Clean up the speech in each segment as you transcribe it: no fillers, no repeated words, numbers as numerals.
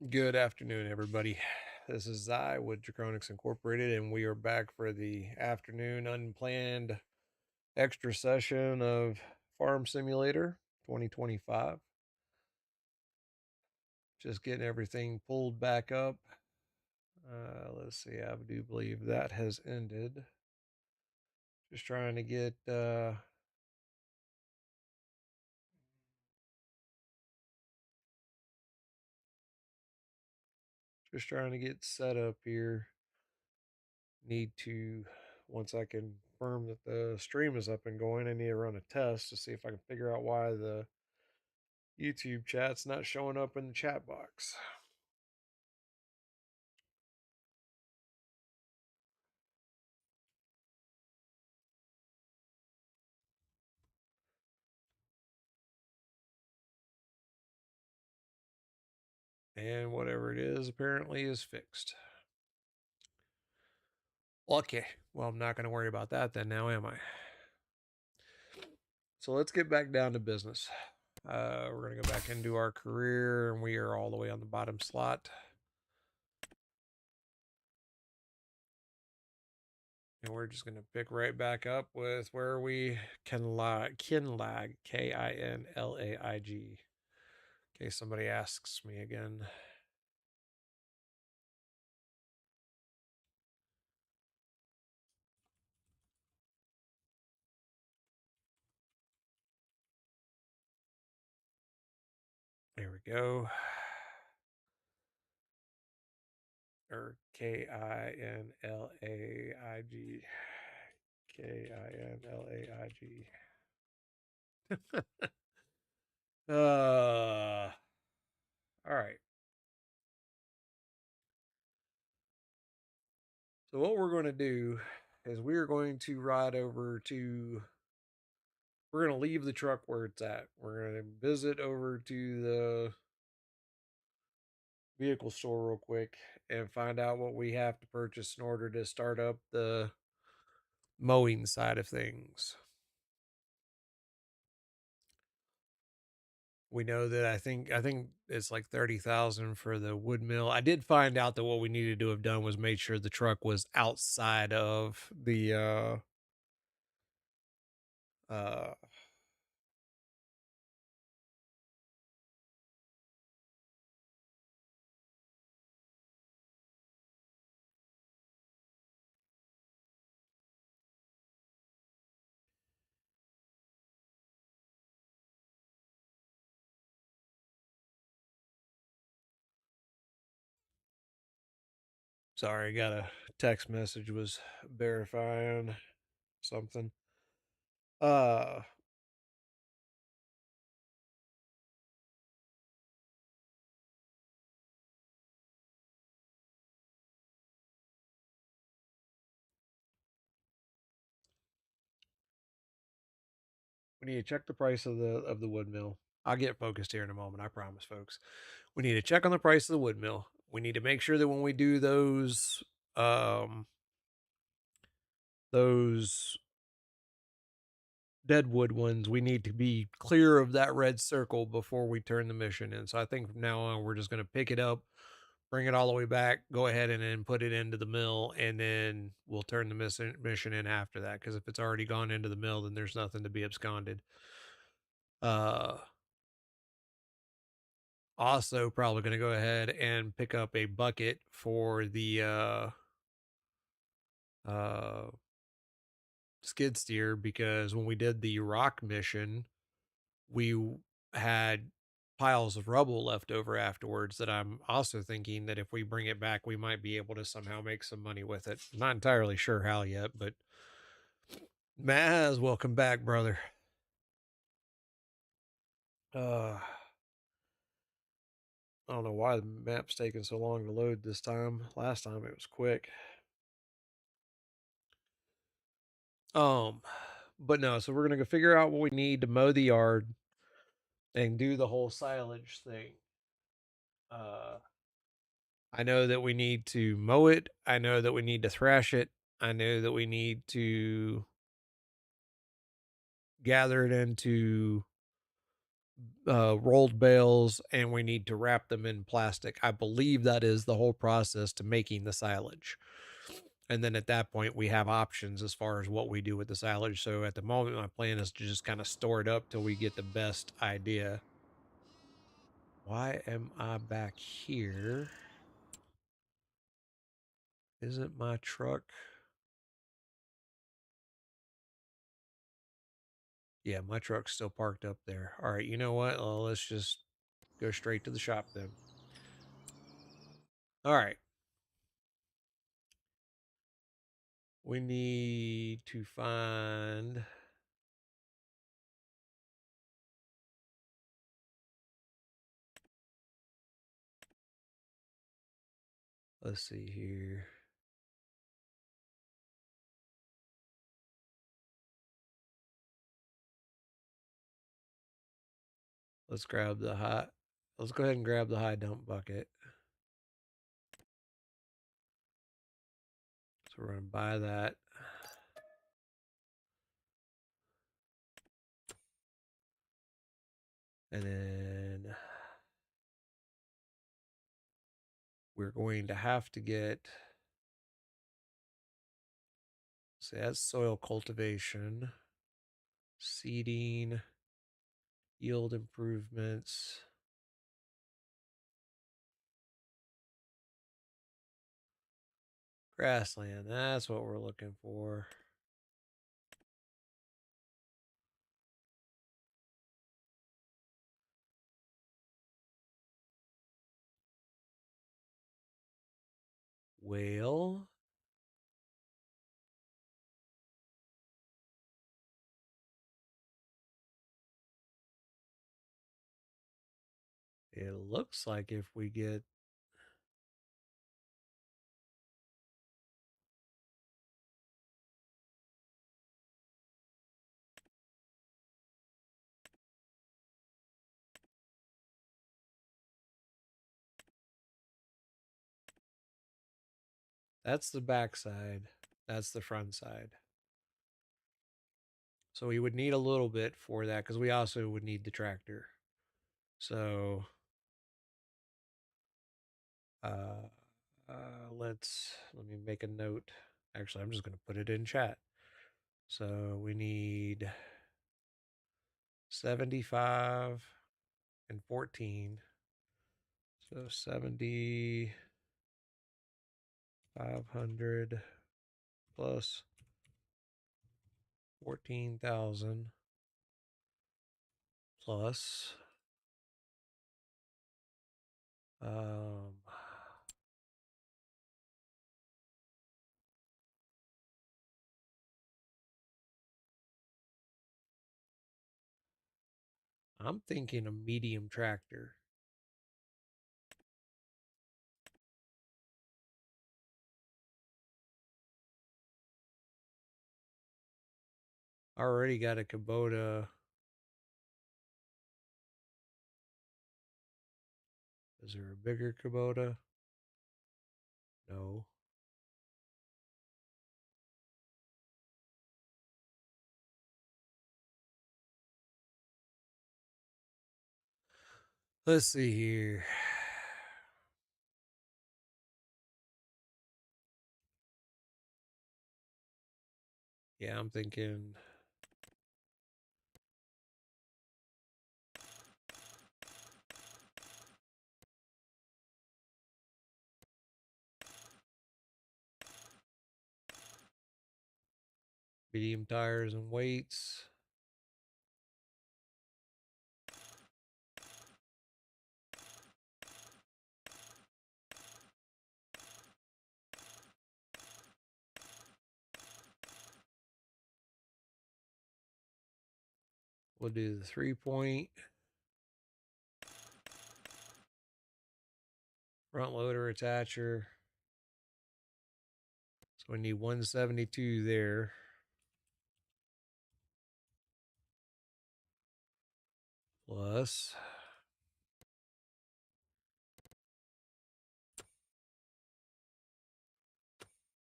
Good afternoon, everybody. This is Zy with Draconics Incorporated, and we are back for the afternoon unplanned extra session of Farm Simulator 2025. Just getting everything pulled back up. Let's see, I do believe that has ended. Just trying to get set up here. Need to Once I confirm that the stream is up and going, I need to run a test to see if I can figure out why the YouTube chat's not showing up in the chat box. And whatever it is apparently is fixed. Okay. Well, I'm not going to worry about that then now, am I? So let's get back down to business. We're going to go back into our career, and we are all the way on the bottom slot. And we're just going to pick right back up with where we Kinlaig, Kinlaig, in case somebody asks me again. There we go. Or Kinlaig. Kinlaig. All right. So what we're going to do is we're going to ride over to. We're going to leave the truck where it's at. We're going to visit over to the vehicle store real quick and find out what we have to purchase in order to start up the mowing side of things. We know that I think it's like 30,000 for the wood mill. I did find out that what we needed to have done was made sure the truck was outside of the uh sorry, I got a text message was verifying something. Uh we need to check the price of the wood mill. I'll get focused here in a moment, I promise, folks. We need to check on the price of the wood mill. We need to make sure that when we do those deadwood ones, we need to be clear of that red circle before we turn the mission in. So I think from now on, we're just going to pick it up, bring it all the way back, go ahead and then put it into the mill, and then we'll turn the mission in after that. Because if it's already gone into the mill, then there's nothing to be absconded. Uh, Also, probably going to go ahead and pick up a bucket for the uh, skid steer, because when we did the rock mission, we had piles of rubble left over afterwards that I'm also thinking that if we bring it back, we might be able to somehow make some money with it. Not entirely sure how yet, but Maz, welcome back, brother. I don't know why the map's taking so long to load this time. Last time it was quick. Um, but no, so we're gonna go figure out what we need to mow the yard and do the whole silage thing. Uh, I know that we need to mow it. I know that we need to thrash it. I know that we need to gather it into rolled bales, and we need to wrap them in plastic. I believe that is the whole process to making the silage. And then at that point, we have options as far as what we do with the silage. So at the moment, my plan is to just kind of store it up till we get the best idea. Why am I back here? Isn't my truck? Yeah, my truck's still parked up there. All right, you know what? Well, let's just go straight to the shop then. All right. We need to find. Let's see here. Let's grab the high. Let's go ahead and grab the high dump bucket. So we're going to buy that. And then we're going to have to get. So that's soil cultivation, seeding, yield improvements. Grassland, that's what we're looking for. Well, it looks like if we get. That's the back side. That's the front side. So we would need a little bit for that because we also would need the tractor. So uh, let me make a note. Actually, I'm just going to put it in chat. So we need 75 and 14. So 7,500 plus 14,000 plus um I'm thinking a medium tractor. I already got a Kubota. Is there a bigger Kubota? No. Let's see here. Yeah, I'm thinking medium tires and weights. We'll do the 3-point front loader attacher. So we need 172 there. Plus.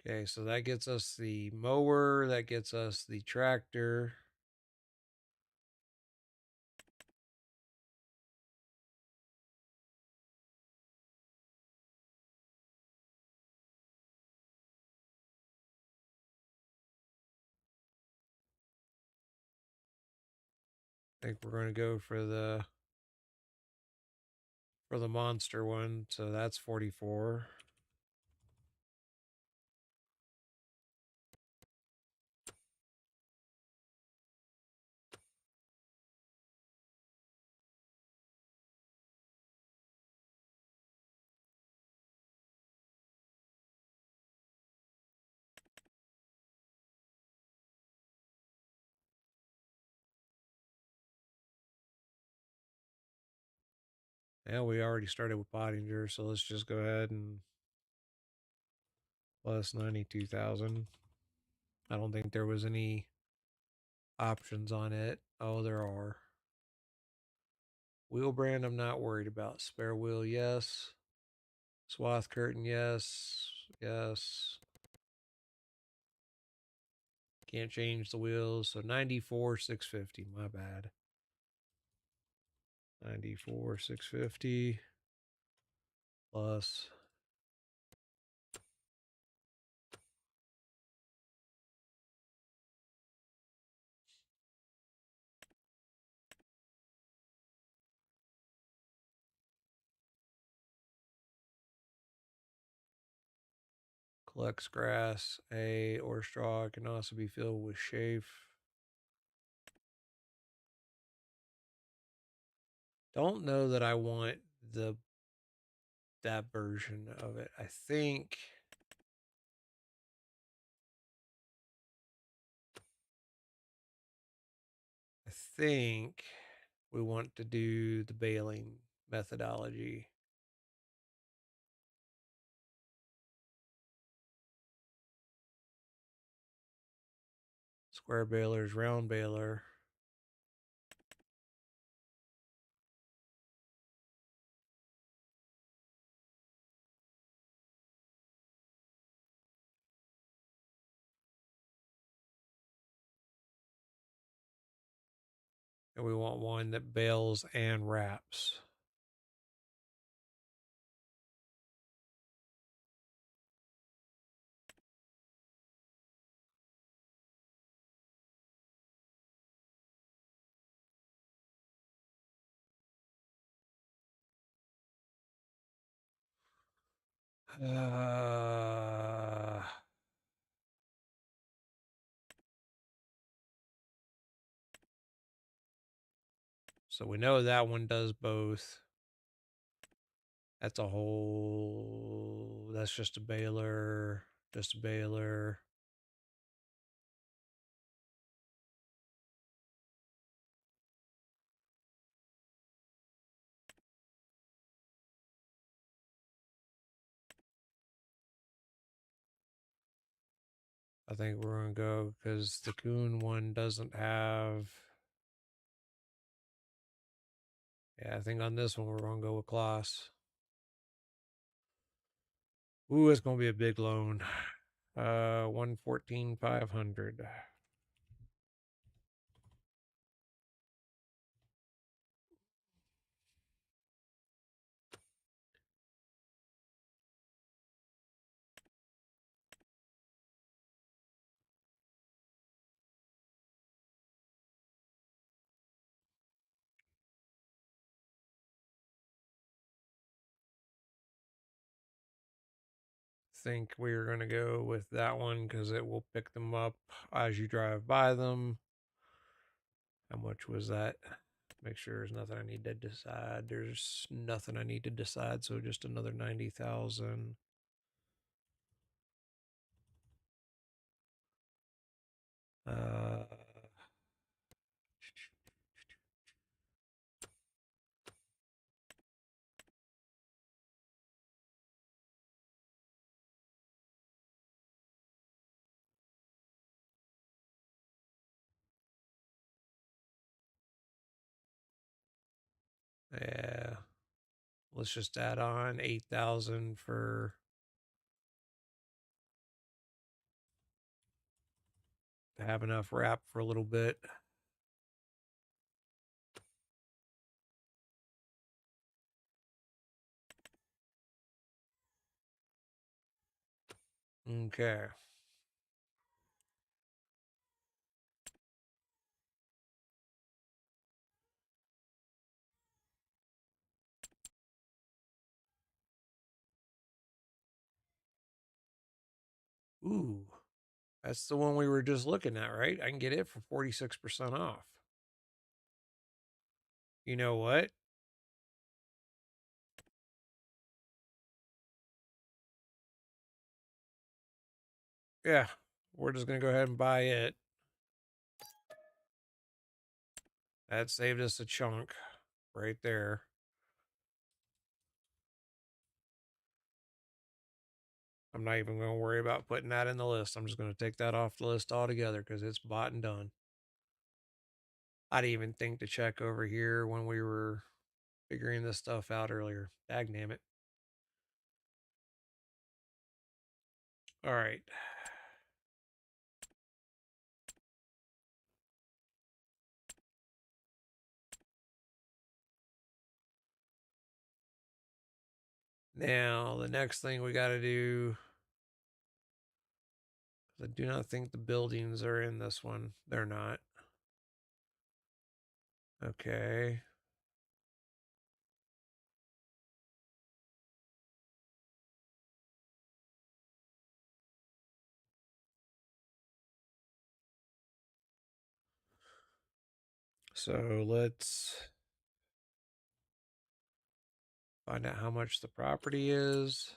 Okay, so that gets us the mower, that gets us the tractor. I think we're going to go for the monster one. So that's 44. Yeah, we already started with Pottinger, so let's just go ahead and plus 92,000. I don't think there was any options on it. Oh, there are. Wheel brand, I'm not worried about. Spare wheel, yes. Swath curtain, yes. Yes. Can't change the wheels. So 94, 650. My bad. 94, 650 plus. Collects grass, hay, or straw. It can also be filled with chaff. Don't know that I want the that version of it. I think we want to do the baling methodology. Square balers, round baler. And we want one that bales and wraps. Uh, so we know that one does both. That's a whole. That's just a baler. Just a baler. I think we're going to go because the Coon one doesn't have. Yeah, I think on this one we're going to go with Kloss. Ooh, it's going to be a big loan. 114,500. Think we're going to go with that one because it will pick them up as you drive by them. How much was that? Make sure there's nothing I need to decide. There's nothing I need to decide, so just another 90,000. Uh, yeah, let's just add on 8,000 for to have enough wrap for a little bit. Okay. Ooh, that's the one we were just looking at, right? I can get it for 46% off. You know what? Yeah, we're just going to go ahead and buy it. That saved us a chunk right there. I'm not even going to worry about putting that in the list. I'm just going to take that off the list altogether because it's bought and done. I didn't even think to check over here when we were figuring this stuff out earlier. Dagnammit. All right. Now, the next thing we got to do, I do not think the buildings are in this one. They're not. Okay. So let's find out how much the property is.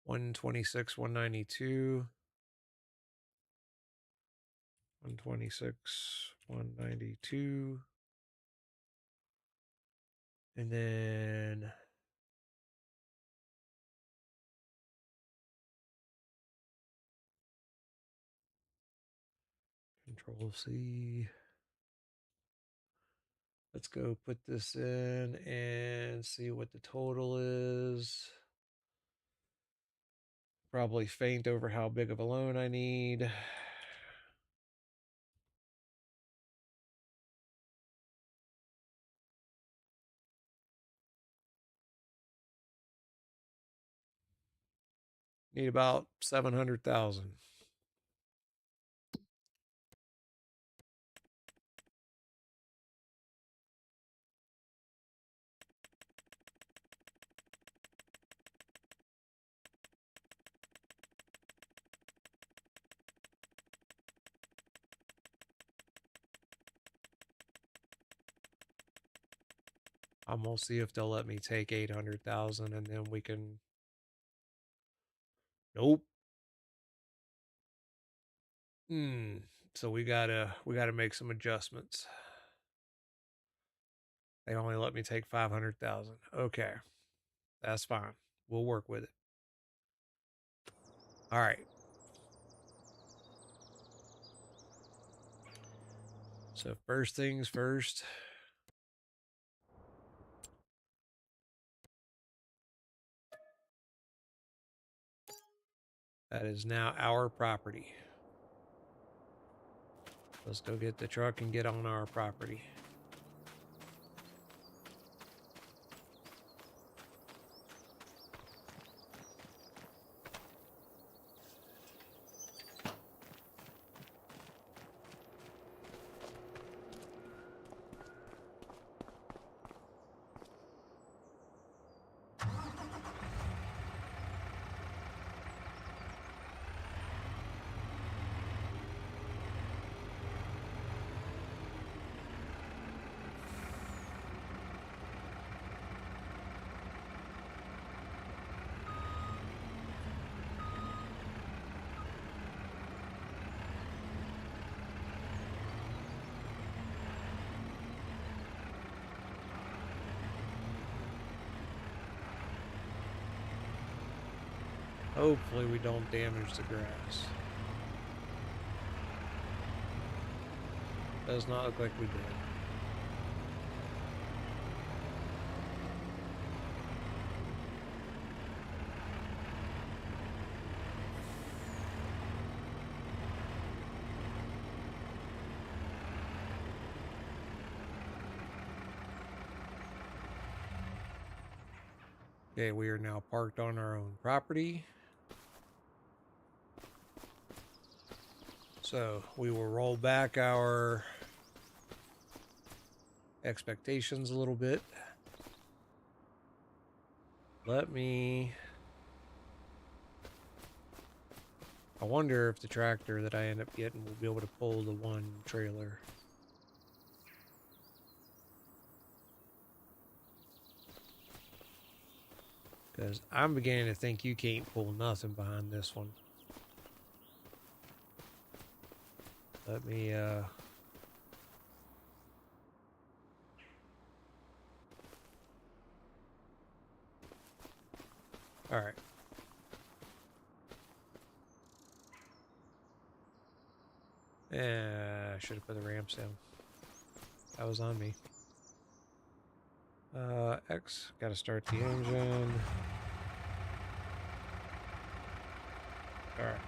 126, 192. 126, 192. And then Control C. Let's go put this in and see what the total is. Probably faint over how big of a loan I need. Need about 700,000. I'm gonna see if they'll let me take 800,000 and then we can. Nope. So we gotta make some adjustments. They only let me take 500,000. Okay. That's fine. We'll work with it. All right. So first things first. That is now our property. Let's go get the truck and get on our property. Hopefully we don't damage the grass. Does not look like we did. Okay, we are now parked on our own property. So we will roll back our expectations a little bit. Let me... I wonder if the tractor that I end up getting will be able to pull the one trailer. Because I'm beginning to think you can't pull nothing behind this one. Let me, Alright. I should have put the ramps down. That was on me. X, gotta start the engine. Alright.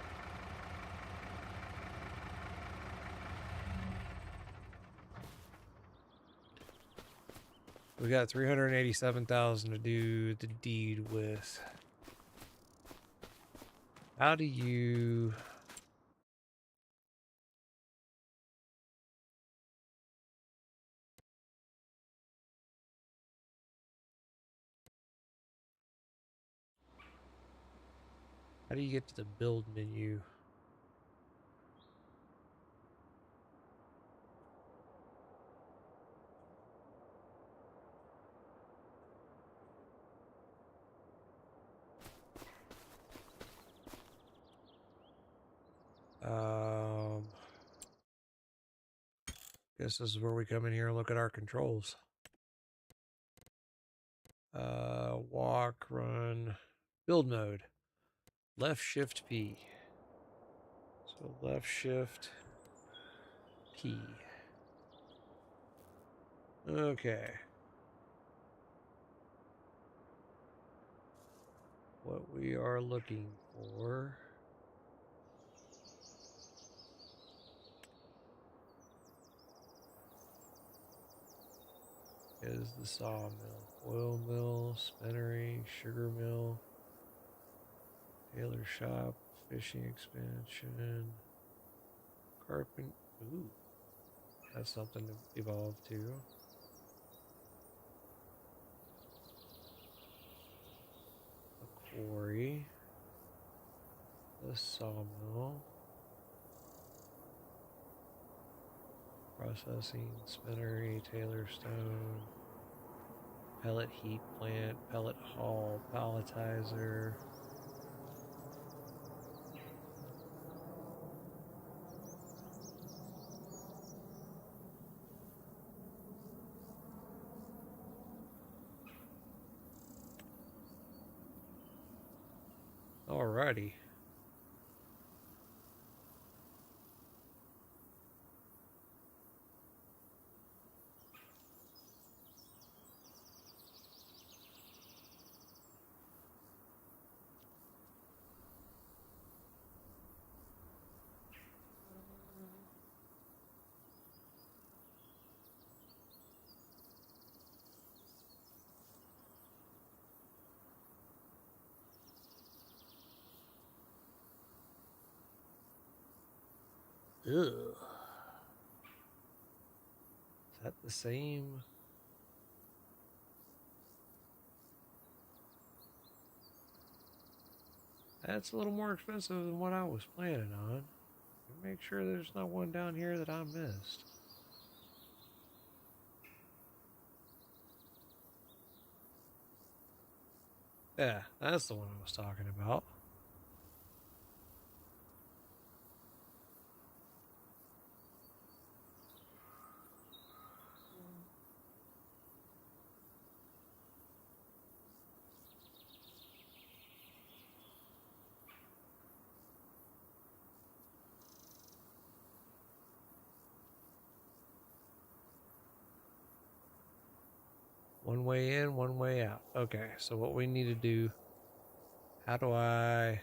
We got 387,000 to do the deed with. How do you... How do you get to the build menu? Guess this is where we come in here and look at our controls. Walk, run, build mode. Left shift P. So left shift P. Okay. What we are looking for is the sawmill, oil mill, spinnery, sugar mill, tailor shop, fishing expansion, carpent. Ooh, that's something to evolve to. A quarry, the sawmill, processing, spinnery, tailor stone, pellet heat plant, pellet hall, palletizer. Alrighty. Ugh. Is that the same? That's a little more expensive than what I was planning on. Make sure there's not one down here that I missed. Yeah, that's the one I was talking about. One way in, one way out. Okay, so what we need to do, how do I...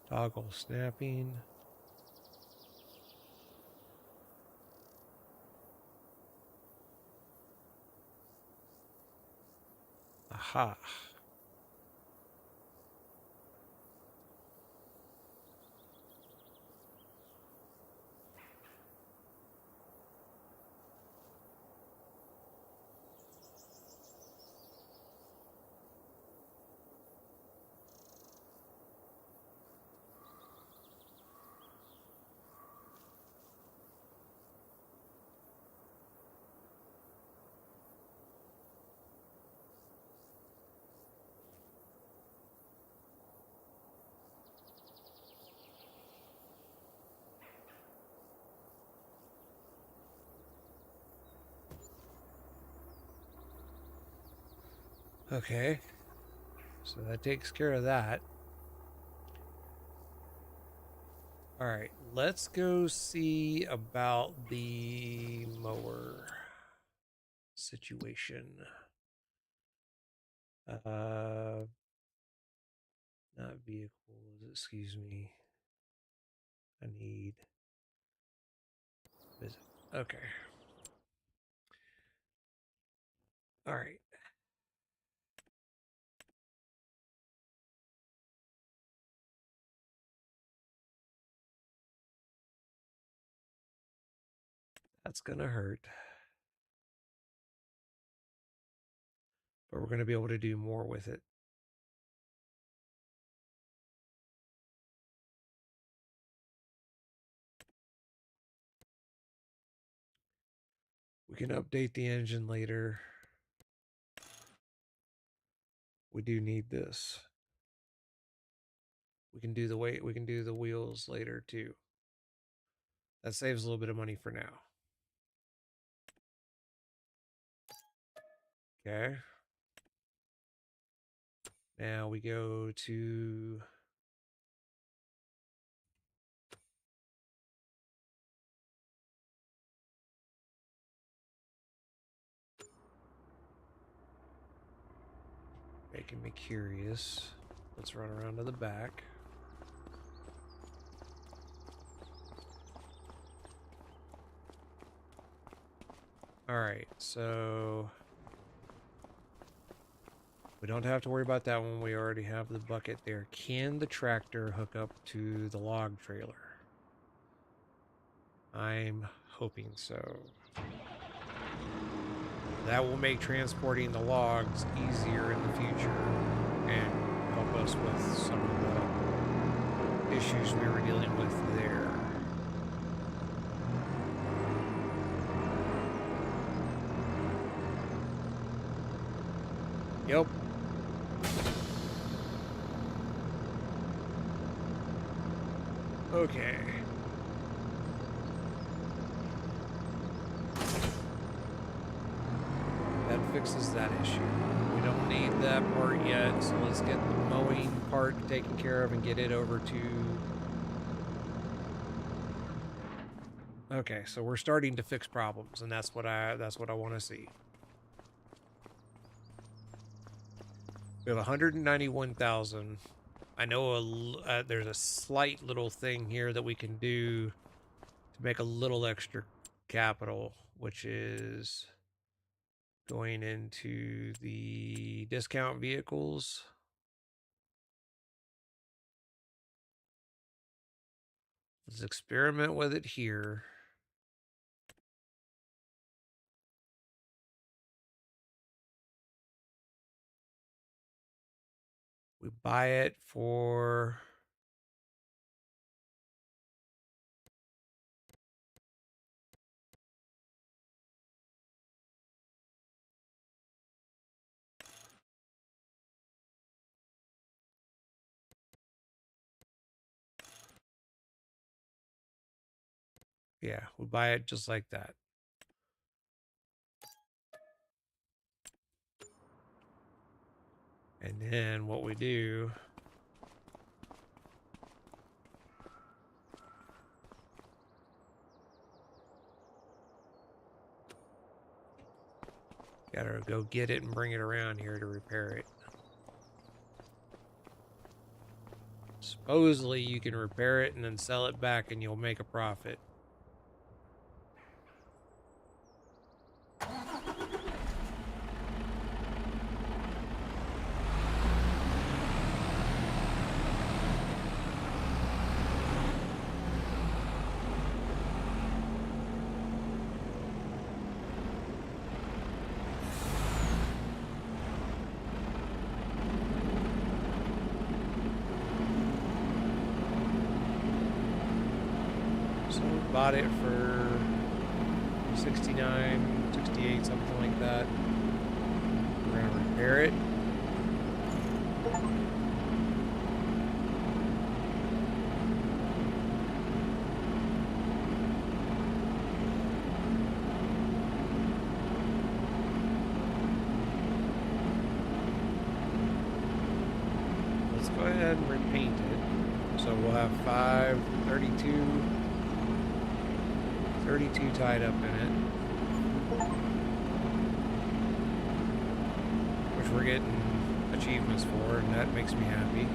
Toggle snapping. Aha. Okay. So that takes care of that. All right, let's go see about the mower situation. Not vehicles, excuse me. I need visit. Okay. All right. That's gonna hurt. But we're gonna be able to do more with it. We can update the engine later. We do need this. We can do the wheels later too. That saves a little bit of money for now. Okay. Now we go to making me curious. Let's run around to the back. All right, so we don't have to worry about that one. We already have the bucket there. Can the tractor hook up to the log trailer? I'm hoping so. That will make transporting the logs easier in the future and help us with some of the issues we were dealing with there. Yep. Okay. That fixes that issue. We don't need that part yet, so let's get the mowing part taken care of and get it over to... Okay, so we're starting to fix problems, and that's what I want to see. We have 191,000. I know there's a slight little thing here that we can do to make a little extra capital, which is going into the discount vehicles. Let's experiment with it here. We buy it for... Yeah, we buy it just like that. And then what we do... Gotta go get it and bring it around here to repair it. Supposedly you can repair it and then sell it back and you'll make a profit. bought it for 69, 68, something like that. We're gonna repair it. Let's go ahead and repaint it. So we'll have 32 tied up in it, which we're getting achievements for, and that makes me happy.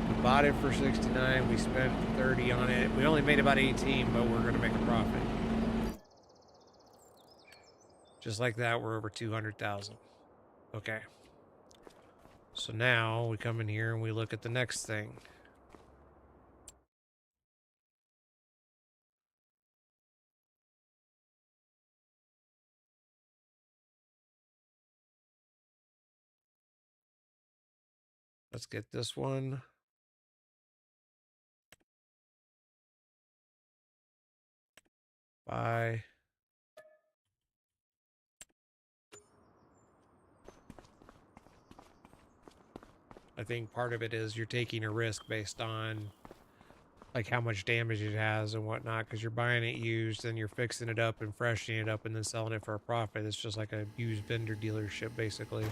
We bought it for 69, we spent 30 on it. We only made about 18, but we're gonna make a profit. Just like that, we're over 200,000. Okay. So now we come in here and we look at the next thing. Let's get this one. Buy. I think part of it is you're taking a risk based on like how much damage it has and whatnot, because you're buying it used and you're fixing it up and freshening it up and then selling it for a profit. It's just like a used vendor dealership, basically.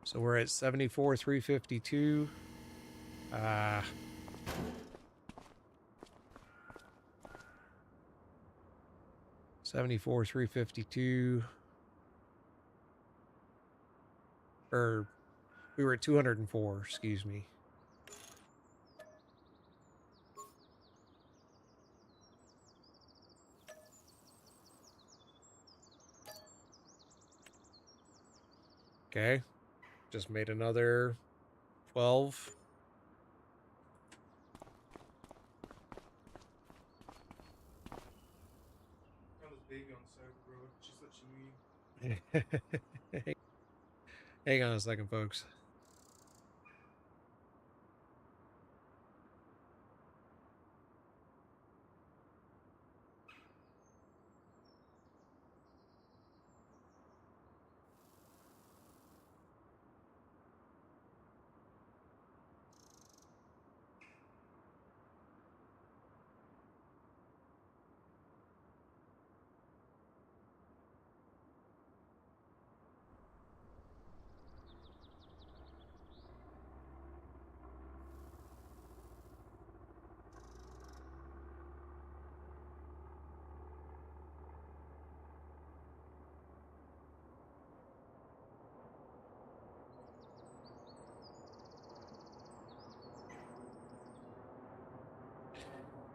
So we're at 74,352. 74,352. Or we were at 204, excuse me. Okay. Just made another 12. Hang on a second, folks.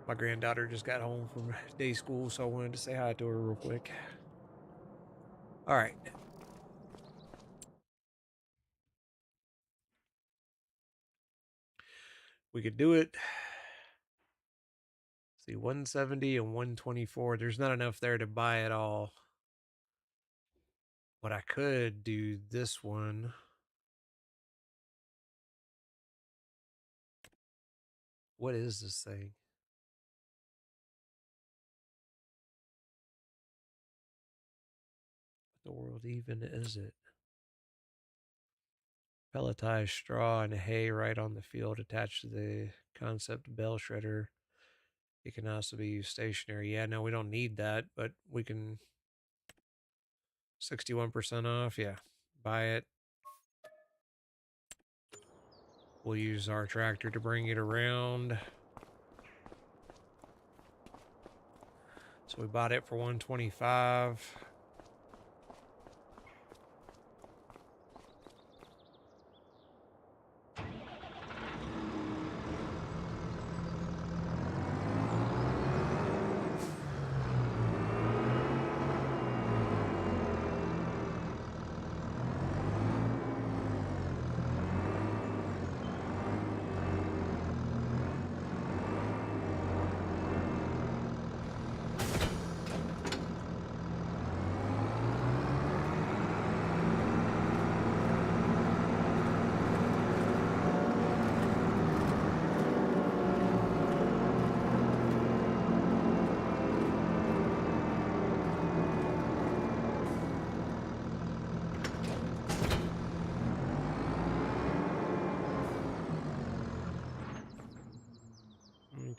My granddaughter just got home from day school, so I wanted to say hi to her real quick. All right. We could do it. See, 170 and 124. There's not enough there to buy it all. But I could do this one. What is this thing? What the world even is it? Pelletized straw and hay right on the field attached to the concept bale shredder. It can also be used stationary. Yeah, no, we don't need that, but we can 61% off. Yeah, buy it. We'll use our tractor to bring it around. So we bought it for 125.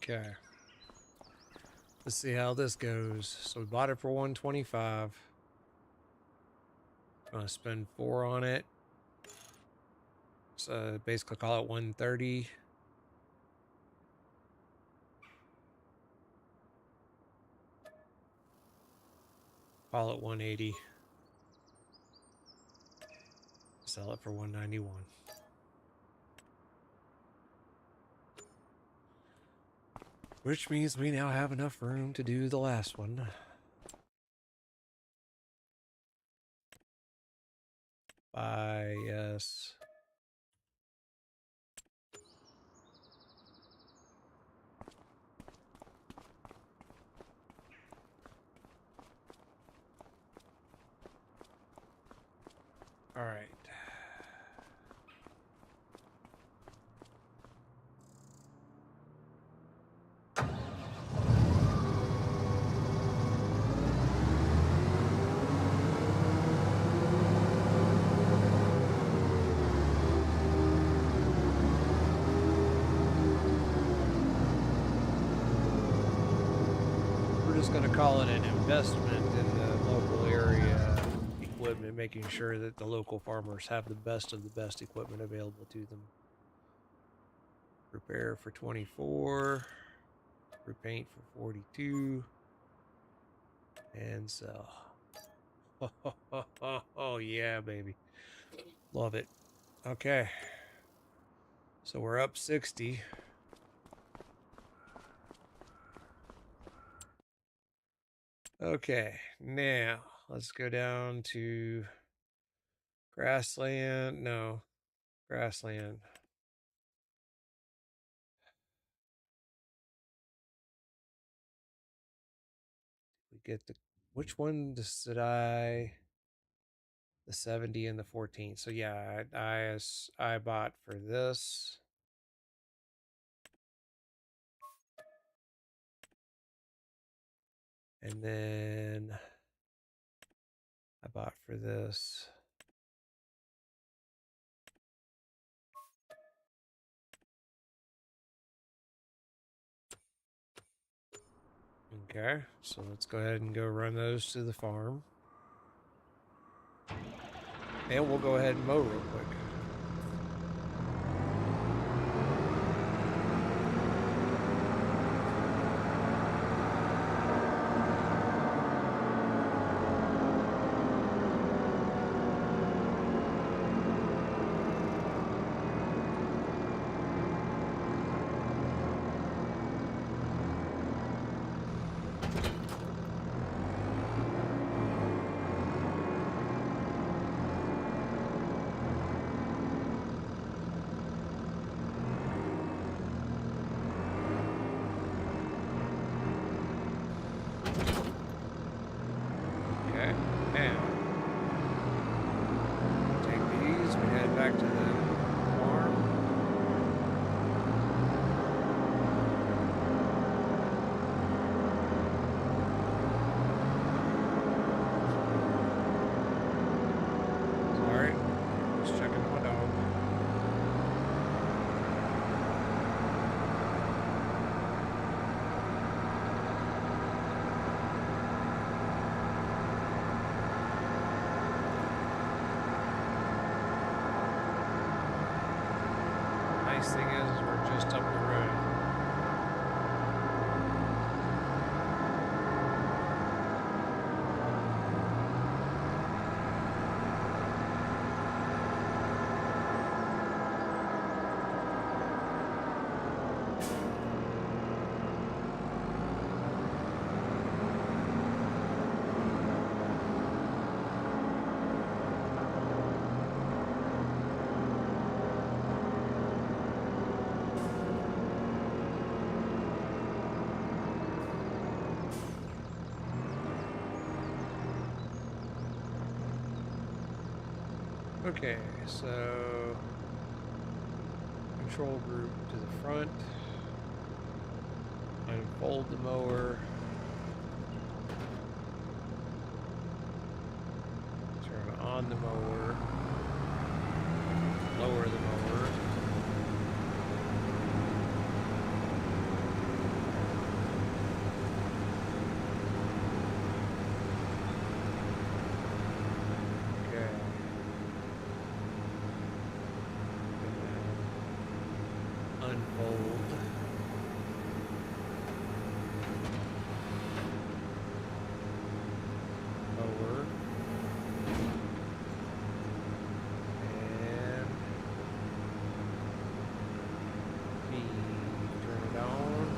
Okay. Let's see how this goes. So we bought it for 125. Gonna spend 4 on it. So basically call it 130. Call it 180. Sell it for 191. Which means we now have enough room to do the last one. Buy, yes. All right. We're just going to call it an investment in the local area equipment, making sure that the local farmers have the best of the best equipment available to them. Repair for 24. Repaint for 42. And sell. Oh, yeah, baby. Love it. Okay. So we're up 60. Okay, now let's go down to grassland. No, grassland. We get the, which one did I, the 70 and the 14. So yeah, I bought for this. And then I bought for this. Okay, so let's go ahead and go run those to the farm. And we'll go ahead and mow real quick. Okay, now take these, we head back to the farm. Sorry, just checking my dog. Nice thing is we're just up the road. Okay, so control group to the front, unfold the mower, turn on the mower, lower the mower, unfold. Lower. And B, turn it on.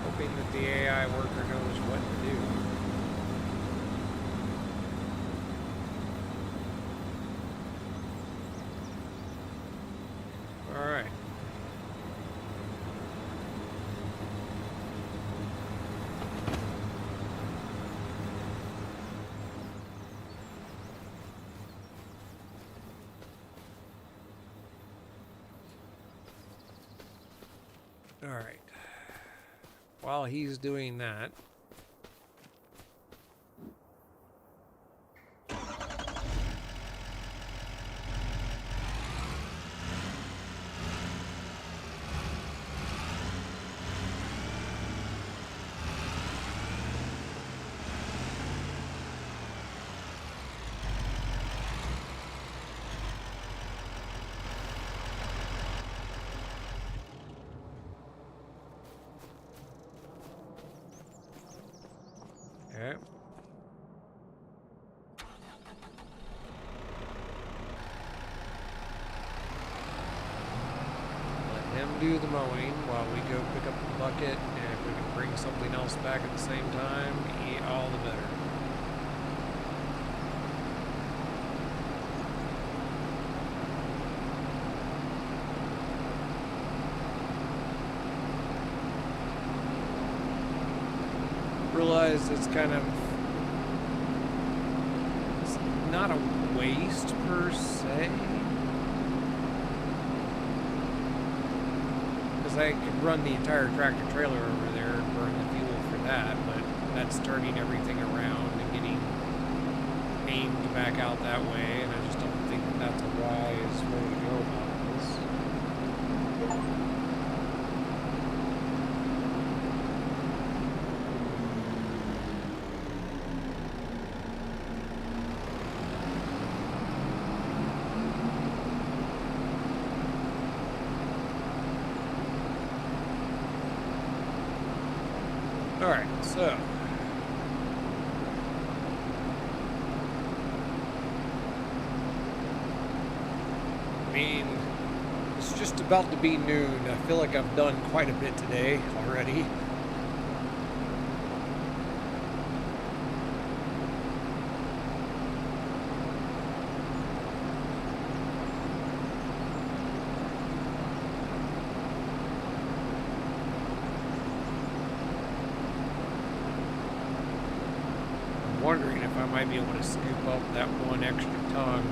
Hoping that the AI worker knows what to do. All right. All right. While he's doing that, okay. Let him do the mowing while we go pick up the bucket, and if we can bring something else back at the same time, all the better. Realize it's kind of, it's not a waste per se, because I could run the entire tractor trailer over there and burn the fuel for that, but that's turning everything around and getting aimed back out that way, and I just don't think that that's a wise way to go about this. All right, so I mean, it's just about to be noon. I feel like I've done quite a bit today already. Wondering if I might be able to scoop up that one extra ton.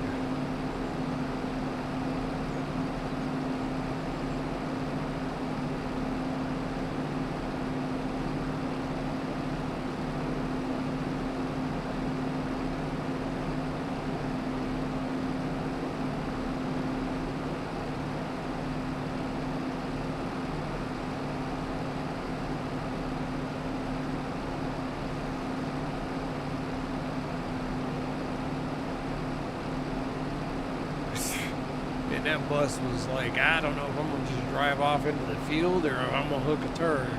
And that bus was like, I don't know if I'm going to just drive off into the field or if I'm going to hook a turn.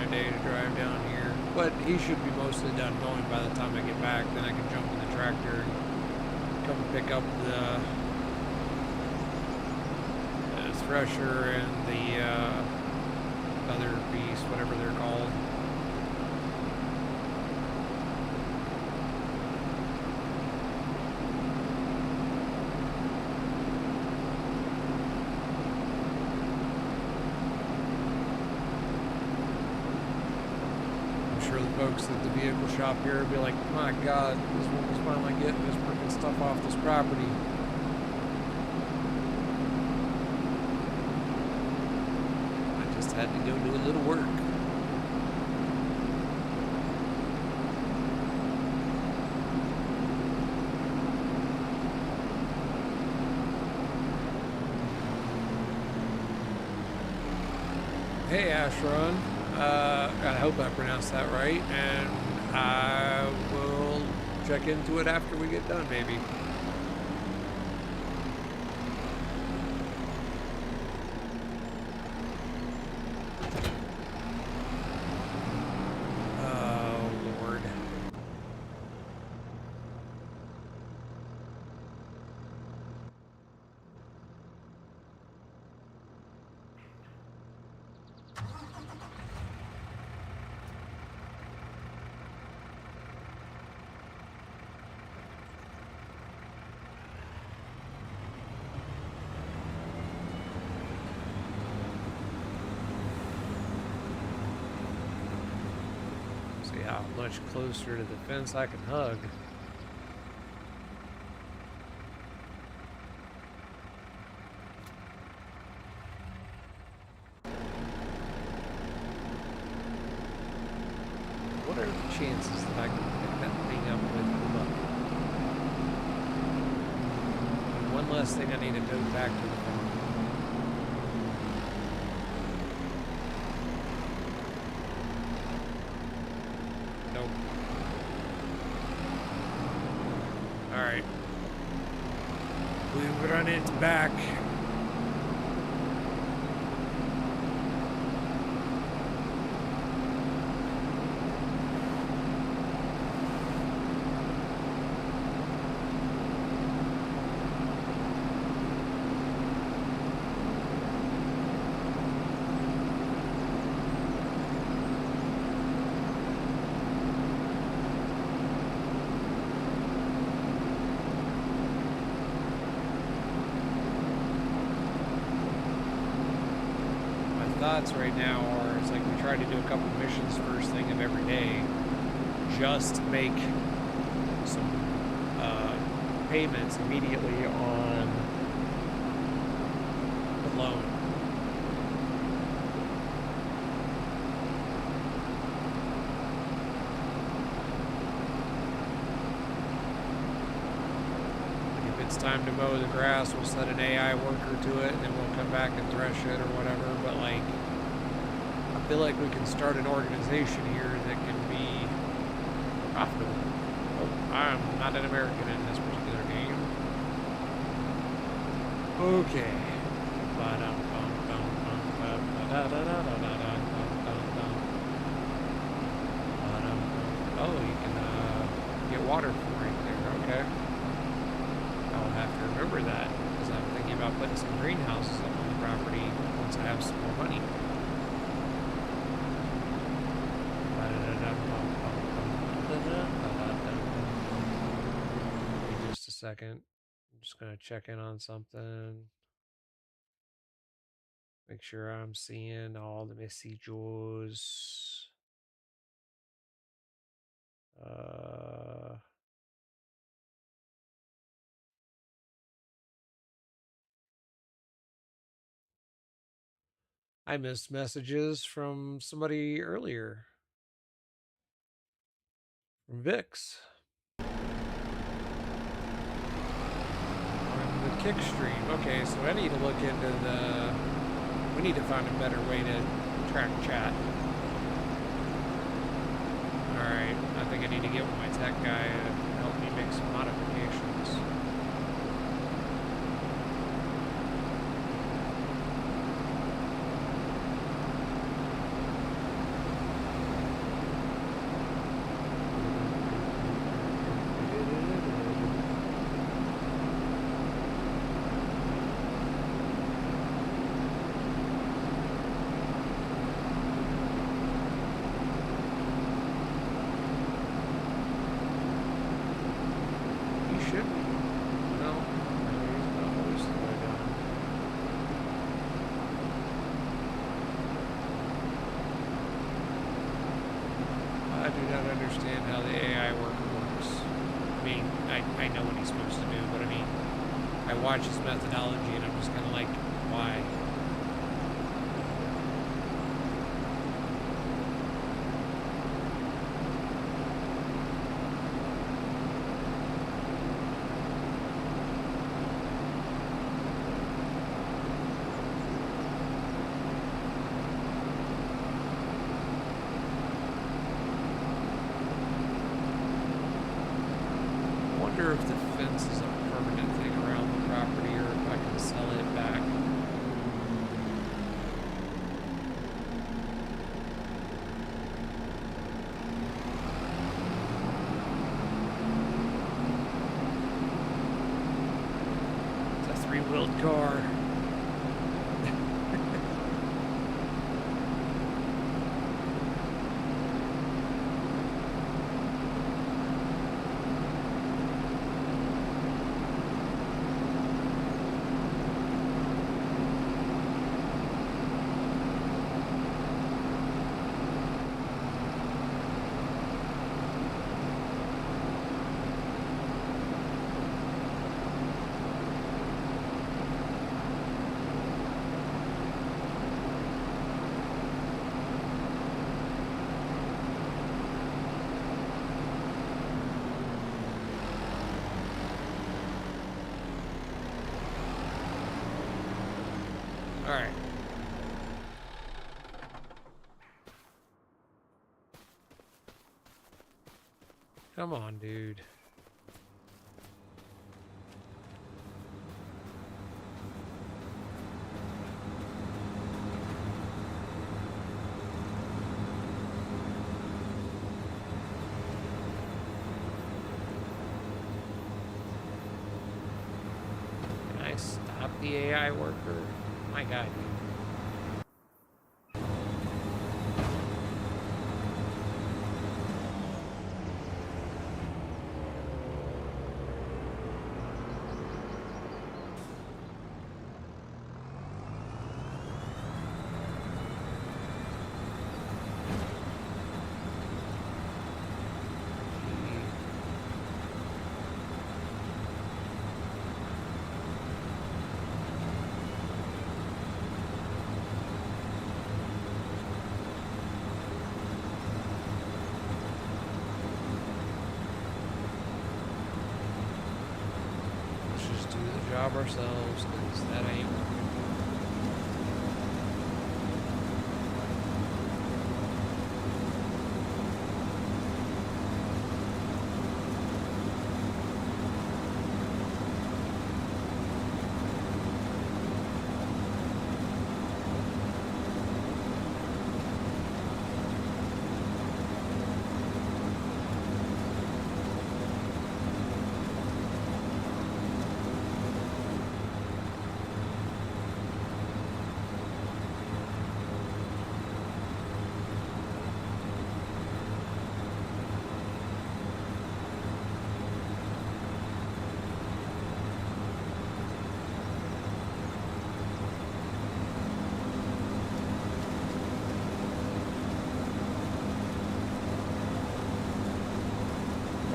my day to drive down here. But he should be mostly done mowing by the time I get back. Then I can jump in the tractor and come pick up the thresher and the other beast, whatever they're called. Folks at the vehicle shop here would be like, my God, this woman's finally getting this freaking stuff off this property. I just had to go do a little work. Hey, Ashron. I hope I pronounced that right, and I will check into it after we get done, maybe. Oh, Lord. How much closer to the fence I can hug. What are the chances that I can pick that thing up with the bucket? One less thing I need to go back to the farm. Alright. We've run it back. Thoughts right now are, it's like we try to do a couple missions first thing of every day, just make some payments immediately on the loan. If it's time to mow the grass, we'll set an AI worker to it, and then we'll come back and thresh it or whatever. But like, I feel like we can start an organization here that can be profitable. Oh, I'm not an American in this particular game. Okay. Oh, you can get water from right there. Okay. I'll have to remember that because I'm thinking about putting some greenhouses up on the property once I have some more money. Give me just a second. I'm just going to check in on something. Make sure I'm seeing all the messages. I missed messages from somebody earlier. From Vix. On the kick stream. Okay, so I need to look into the... We need to find a better way to track chat. Alright, I think I need to get with my tech guy to help me make some modifications. don't understand how the AI worker works. I mean, I know what he's supposed to do, but I mean, I watch his methodology and I'm just kind of like, why? I wonder if the fence is a permanent thing around the property or if I can sell it back. It's a three-wheeled car. All right. Come on, dude. Can I stop the AI worker? My God, dude. Let's just do the job ourselves, because that ain't working.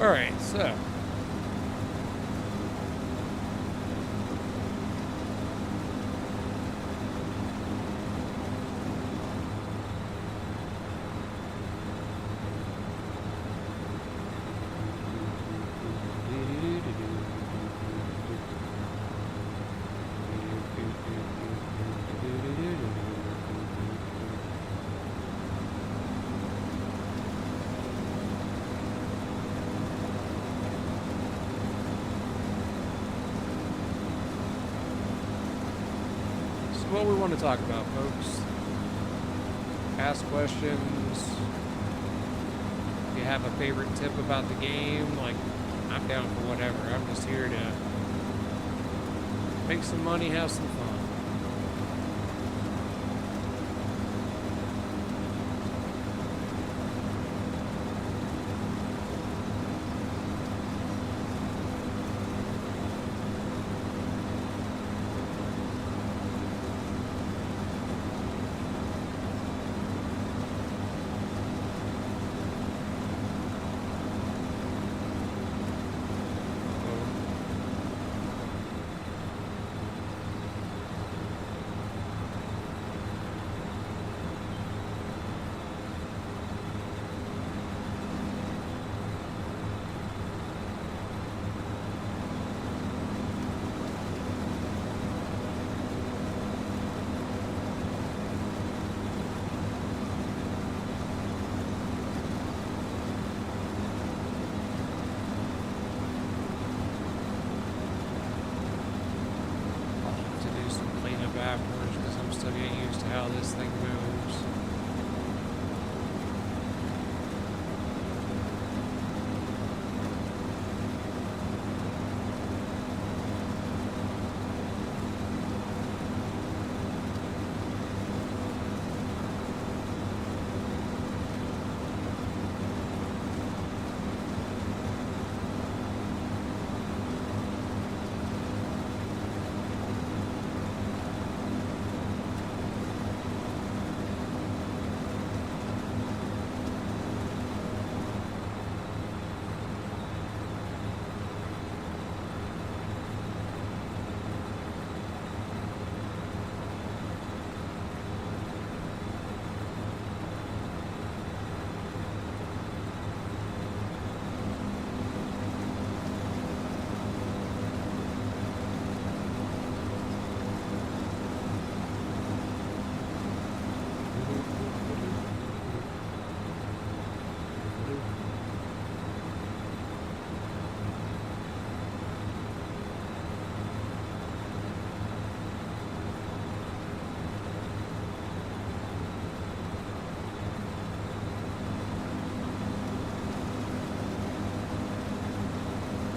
All right, so what we want to talk about, folks. Ask questions. If you have a favorite tip about the game, like, I'm down for whatever. I'm just here to make some money, have some fun.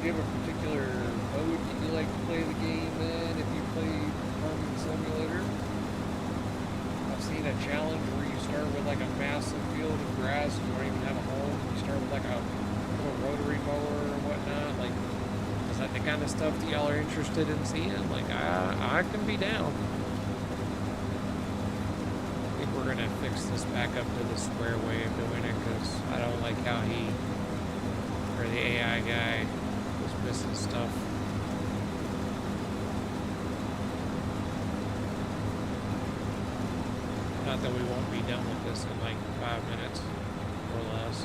Do you have a particular mode that you like to play the game in if you play Farming Simulator? I've seen a challenge where you start with like a massive field of grass, you don't even have a home, you start with like a little rotary mower or whatnot. Like, is that the kind of stuff that y'all are interested in seeing? Like, I can be down. I think we're gonna fix this back up to the square way of doing it because I don't like how the AI guy was missing stuff. Not that we won't be done with this in like 5 minutes or less.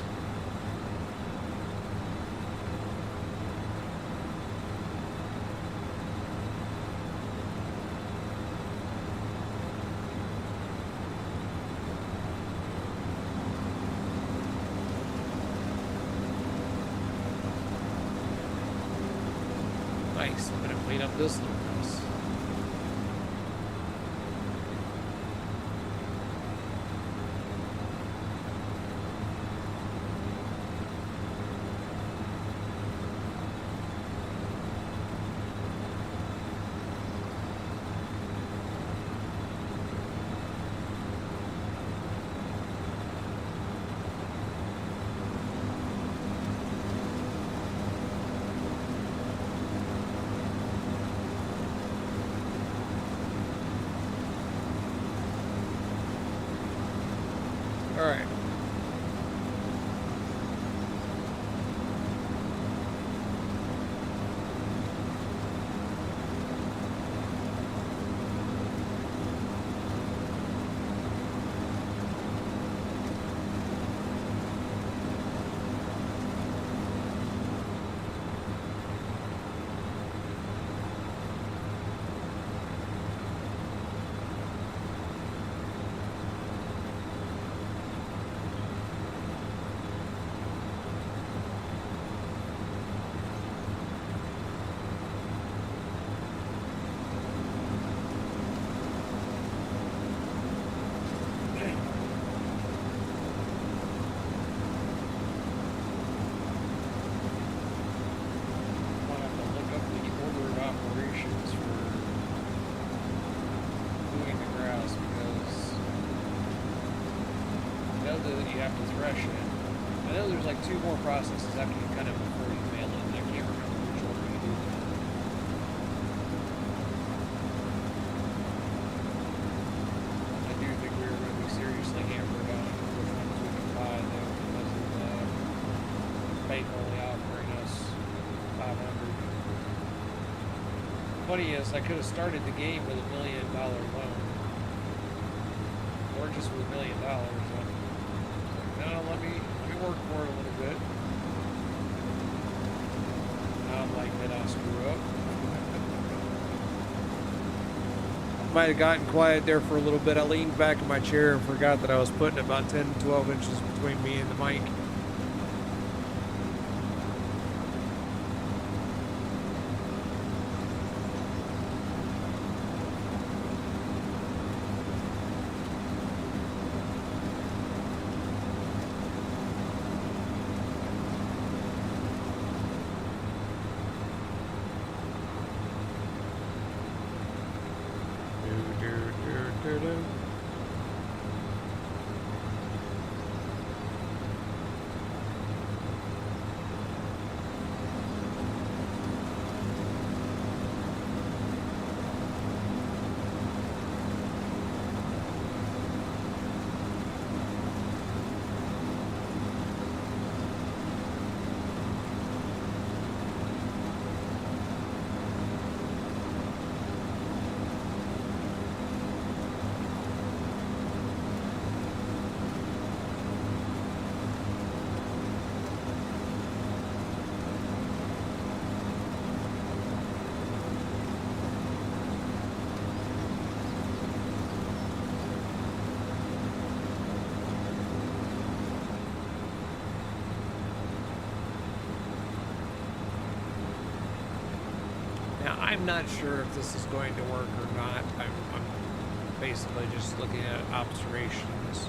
Nice, I'm gonna clean up this little mess. All right. Two more processes after you kind of before you mail it. I can't remember which order you do that. I do think we were going to be seriously hammered on which ones we can buy though because of the bank only offering us 500. Funny is I could have started the game with $1 million loan. Or just with $1 million. No, let me work for it a little bit. Now I'm like, did I screw up? Might have gotten quiet there for a little bit. I leaned back in my chair and forgot that I was putting about 10 to 12 inches between me and the mic. I'm not sure if this is going to work or not. I'm basically just looking at observations.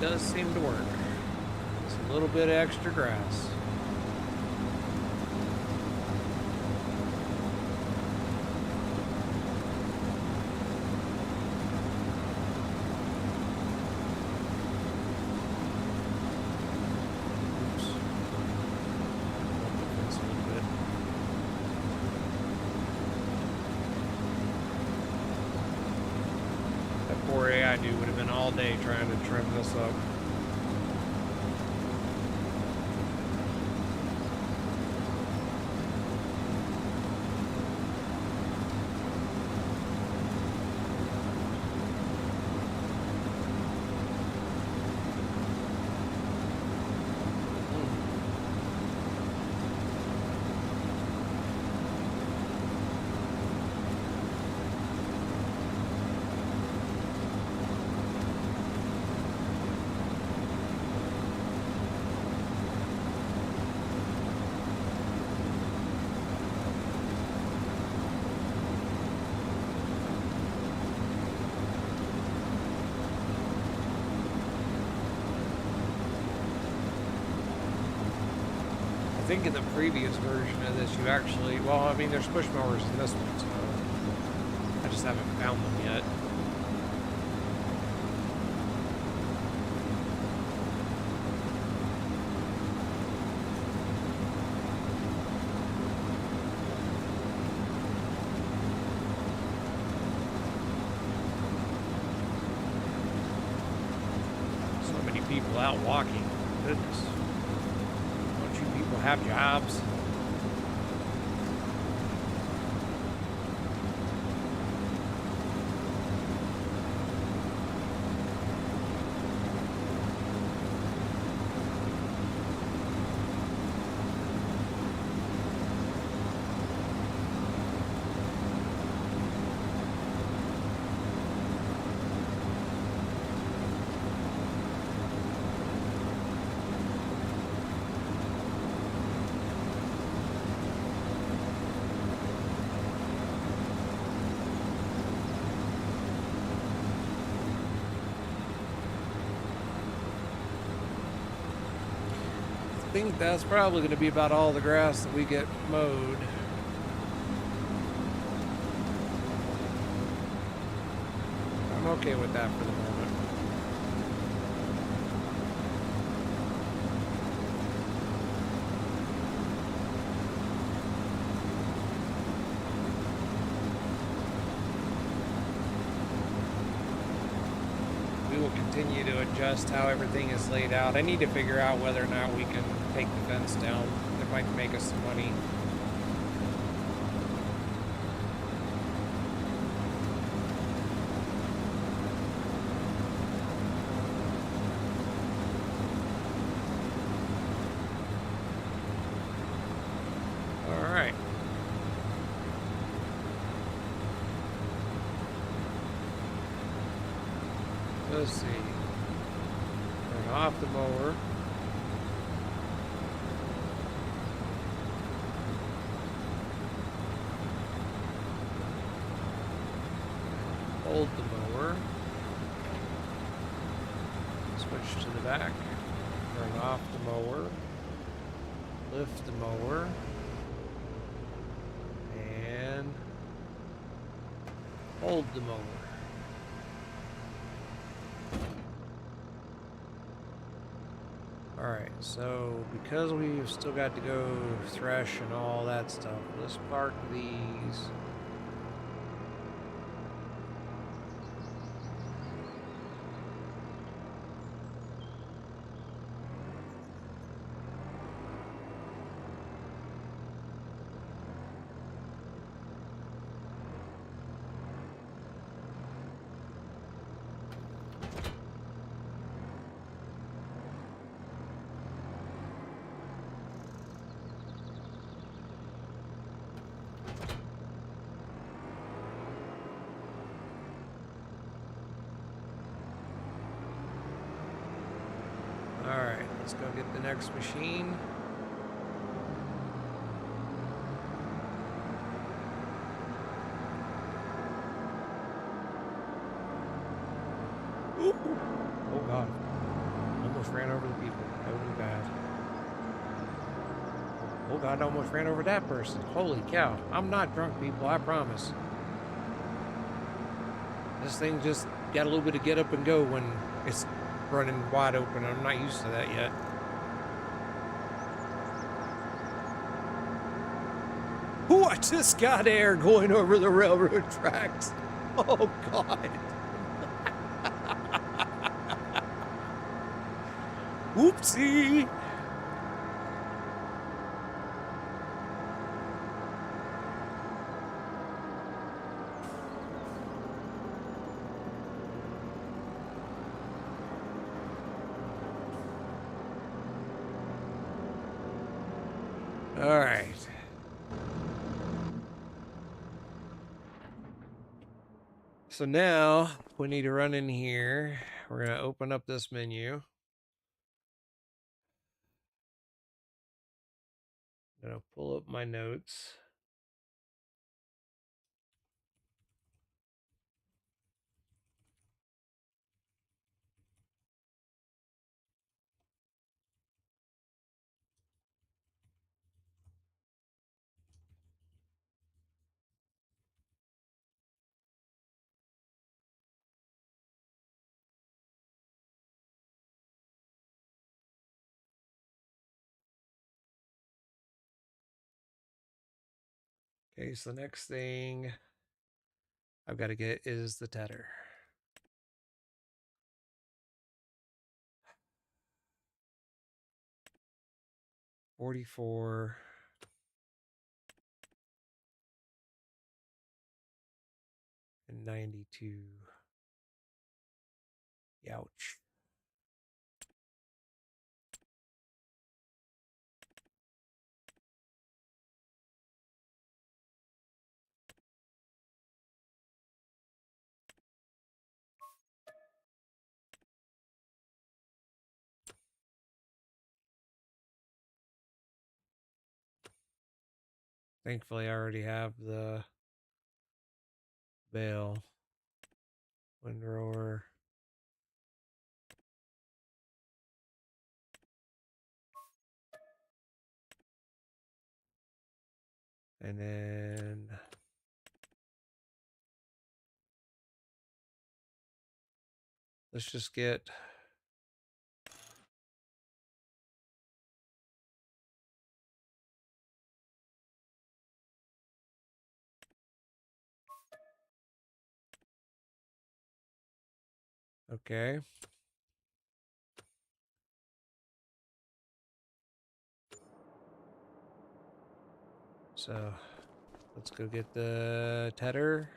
does seem to work. Just a little bit of extra grass. Poor AI dude would have been all day trying to trim this up. I think in the previous version of this, you actually, well, I mean, there's push mowers in this one, so I just haven't found them yet. So many people out walking, goodness. Have jobs. I think that's probably going to be about all the grass that we get mowed. I'm okay with that for the moment. We will continue to adjust how everything is laid out. I need to figure out whether or not we can take the fence down. It might make us some money. All right. Let's see. Turn off the mower. Hold the mower. Switch to the back. Turn off the mower. Lift the mower. And hold the mower. Alright, so because we've still got to go thresh and all that stuff, let's park these. Alright, let's go get the next machine. Ooh. Oh god. Oh God, I almost ran over that person. Holy cow. I'm not drunk, people, I promise. This thing just got a little bit of get up and go when it's running wide open. I'm not used to that yet. Oh, I just got air going over the railroad tracks. Oh God. Whoopsie. All right. So now we need to run in here. We're going to open up this menu. I'm going to pull up my notes. Okay, so the next thing I've got to get is the tether. 44 and 92. Ouch. Thankfully, I already have the bale, windrower, and then let's just get okay. So let's go get the tether.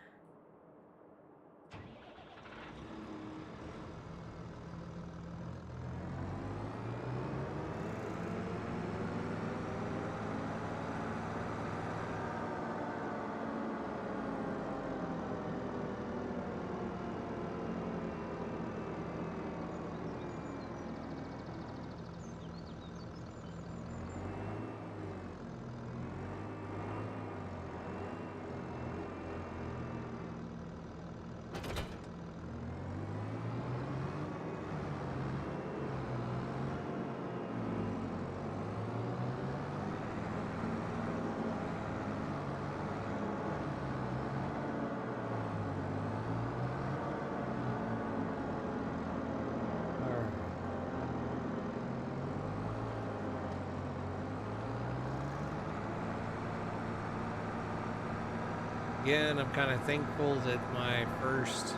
Again, I'm kind of thankful that my first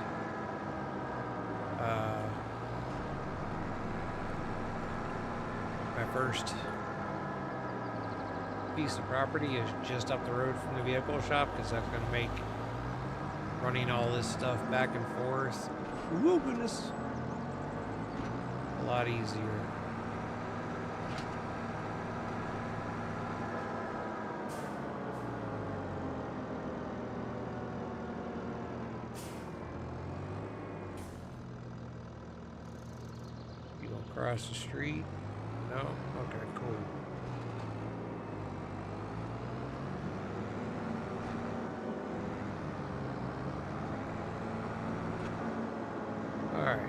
piece of property is just up the road from the vehicle shop, because that's going to make running all this stuff back and forth, oh goodness, a lot easier. You gonna cross the street? No? Okay, cool. Alright.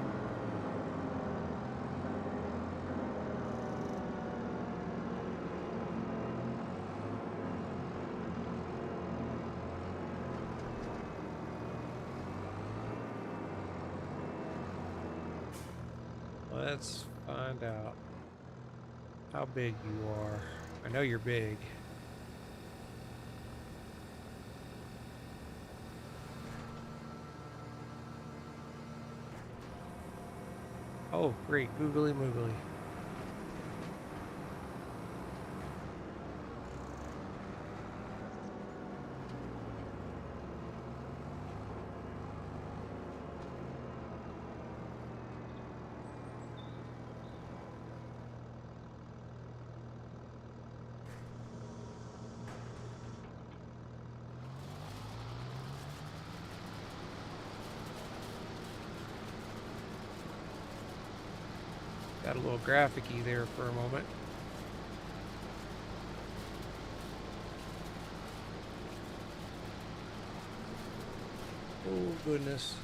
Let's find out how big you are. I know you're big. Oh, great. Googly moogly. Got a little graphic-y there for a moment. Oh, goodness.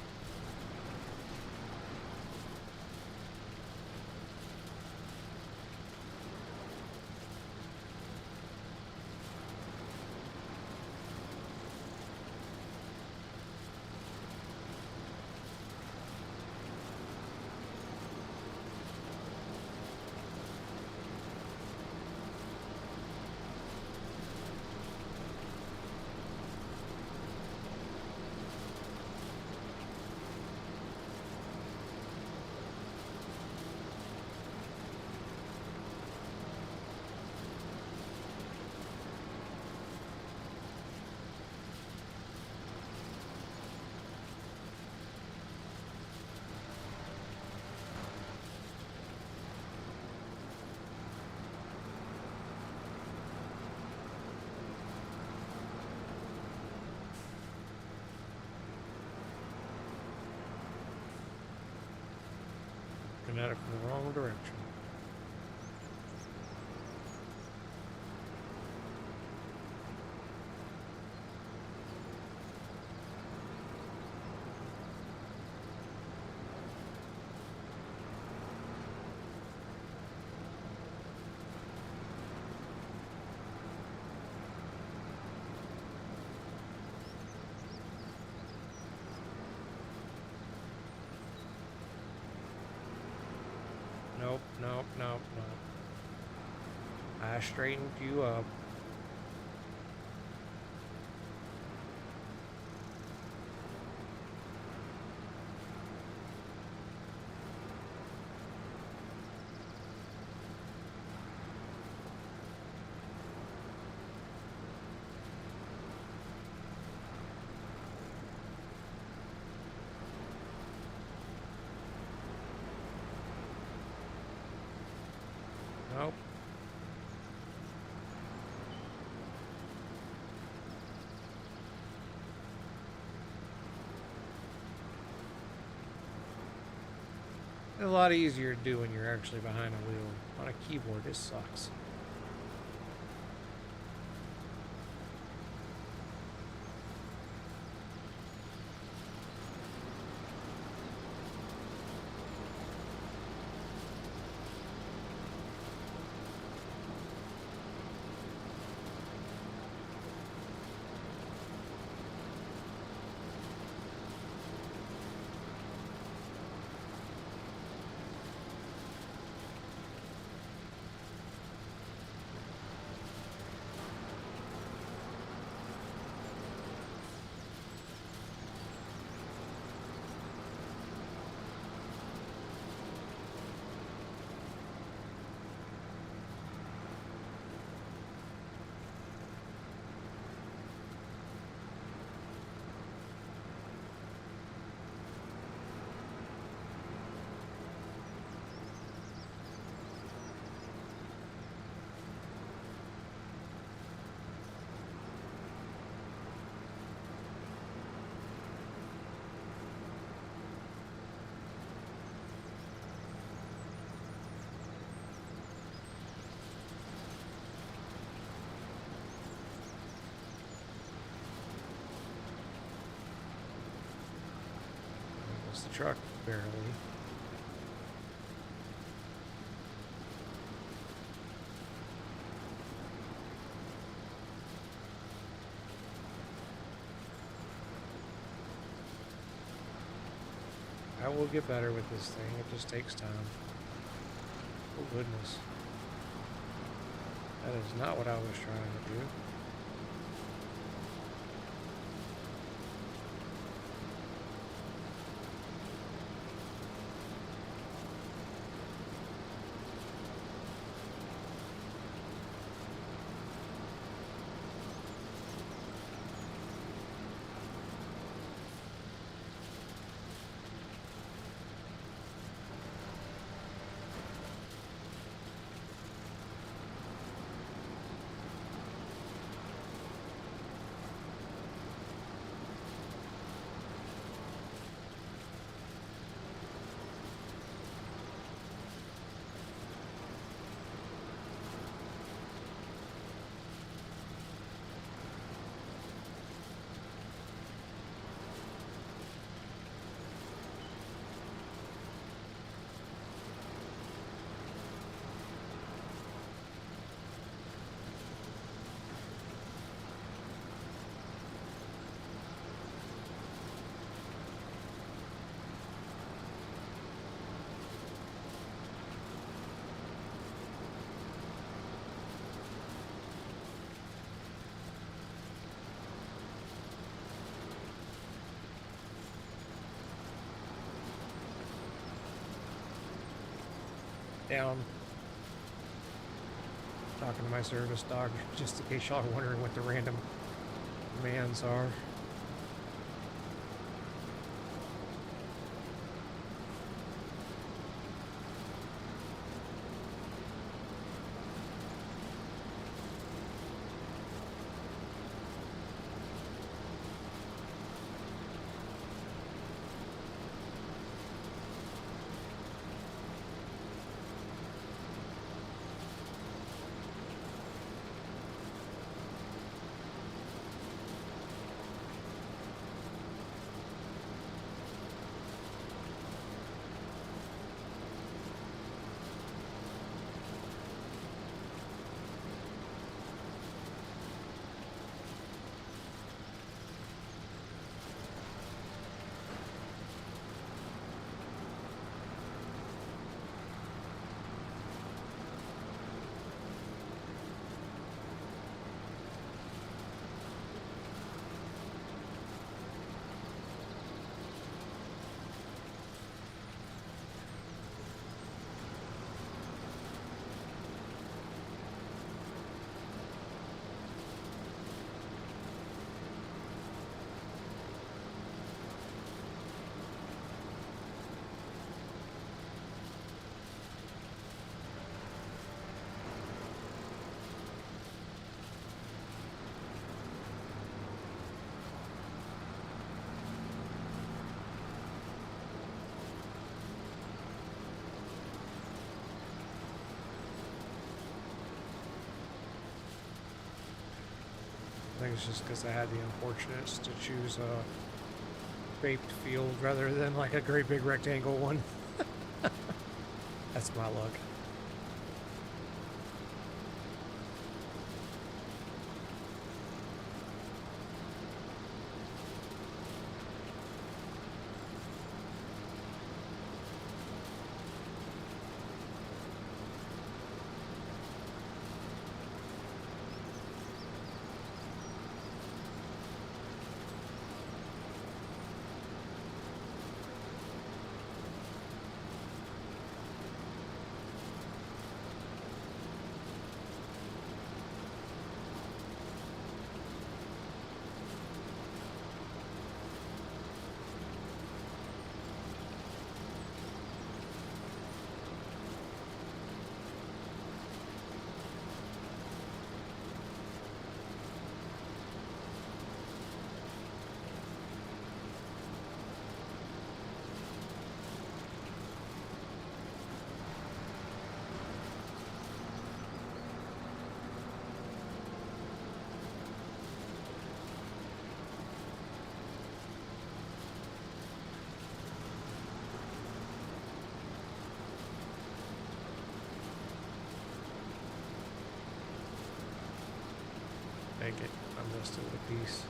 Looking at it from the wrong direction. Nope, nope, nope, nope. I straightened you up. Nope. It's a lot easier to do when you're actually behind a wheel. On a keyboard, this sucks. It's the truck, barely. I will get better with this thing. It just takes time. goodness. That is not what I was trying to do. Down. Talking to my service dog, just in case y'all are wondering what the random commands are. I think it's just because I had the unfortunates to choose a shaped field rather than like a great big rectangle one. That's my luck. Dang it, I missed it with a piece.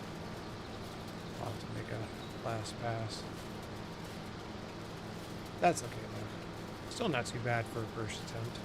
I'll have to make a last pass. That's okay though. Still not too bad for a first attempt.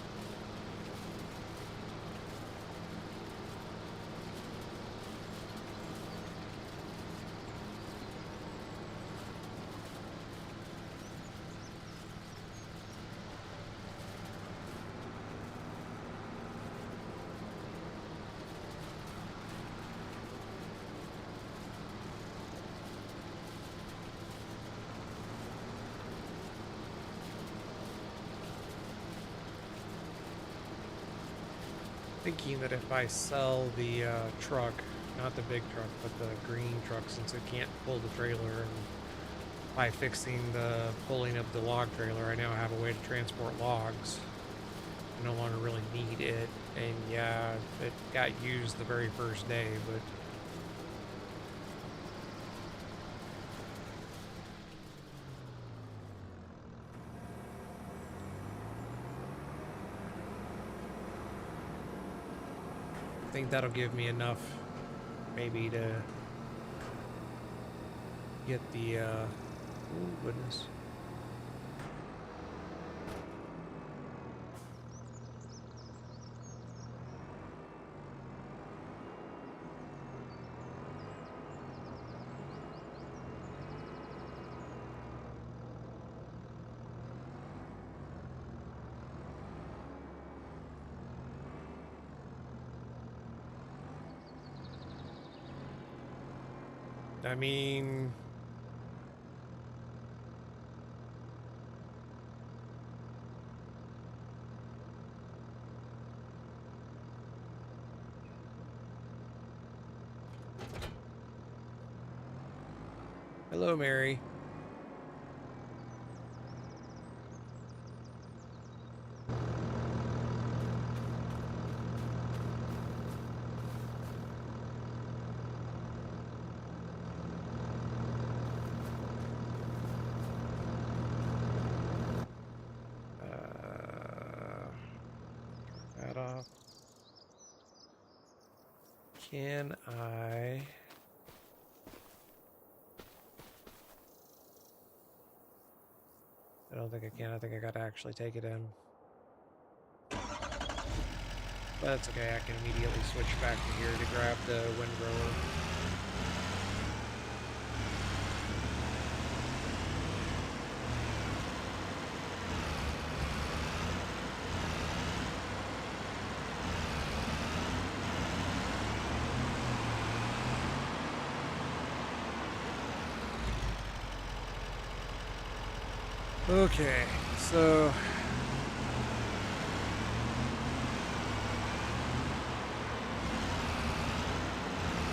Thinking that if I sell the truck, not the big truck, but the green truck, since it can't pull the trailer, and by fixing the pulling of the log trailer, I now have a way to transport logs. I no longer really need it, and yeah, it got used the very first day, but I think that'll give me enough maybe to get the oh goodness. I mean, hello, Mary. That off. Can I? I don't think I can. I think I gotta actually take it in. But that's okay. I can immediately switch back to here to grab the windrower. Okay, so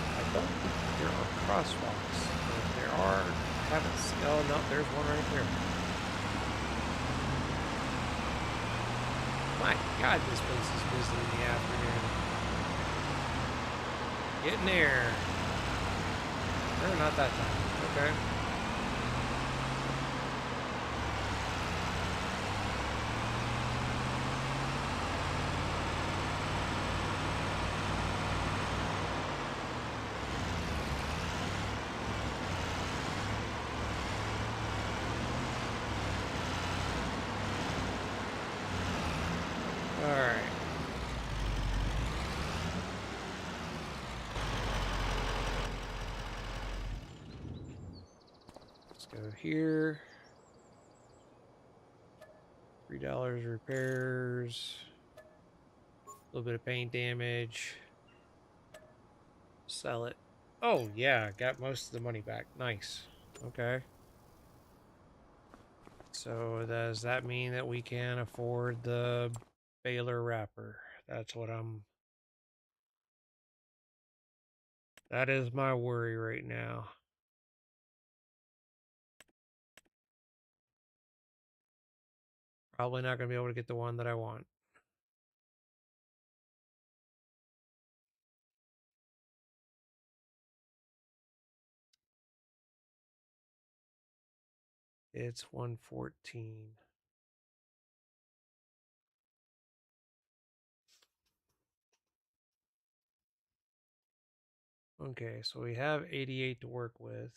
I don't think there are crosswalks. But if there are, I haven't seen. Oh no, there's one right there. My God, this place is busy in the afternoon. Getting there. No, not that time. Okay. All right. Let's go here. $3 repairs. A little bit of paint damage. Sell it. Oh yeah, got most of the money back. Nice. Okay. So does that mean that we can afford the baler wrapper? That's what I'm. That is my worry right now. Probably not going to be able to get the one that I want. It's 114. Okay, so we have 88 to work with.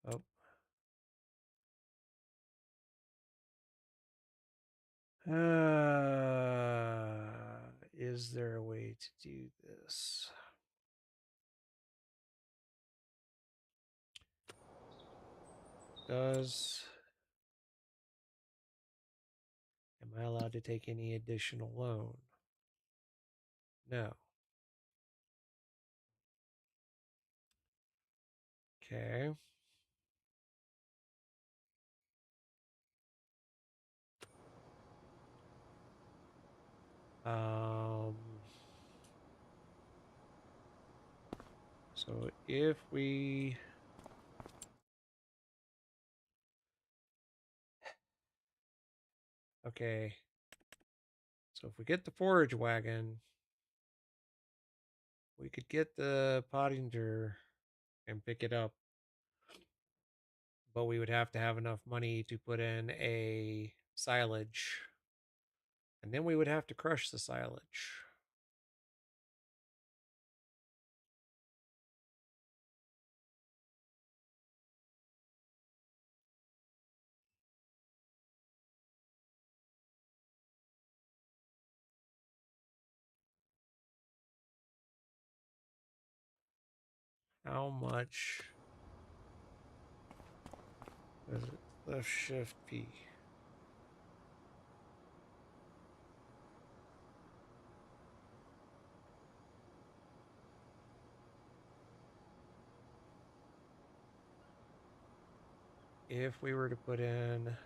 Oh. Is there a way to do this? Does Am I allowed to take any additional loan? No. Okay. Um, so if we okay, so if we get the forage wagon, we could get the Pottinger and pick it up, but we would have to have enough money to put in a silage, and then we would have to crush the silage. How much is it? Left shift P. If we were to put in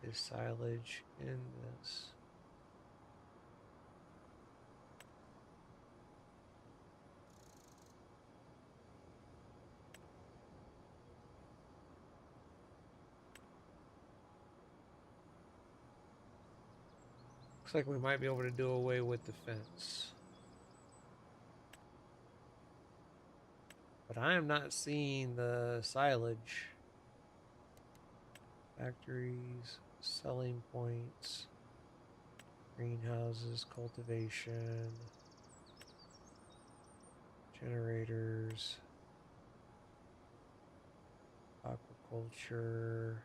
this silage in this. Looks like we might be able to do away with the fence. But I am not seeing the silage. Factories, selling points, greenhouses, cultivation, generators, aquaculture.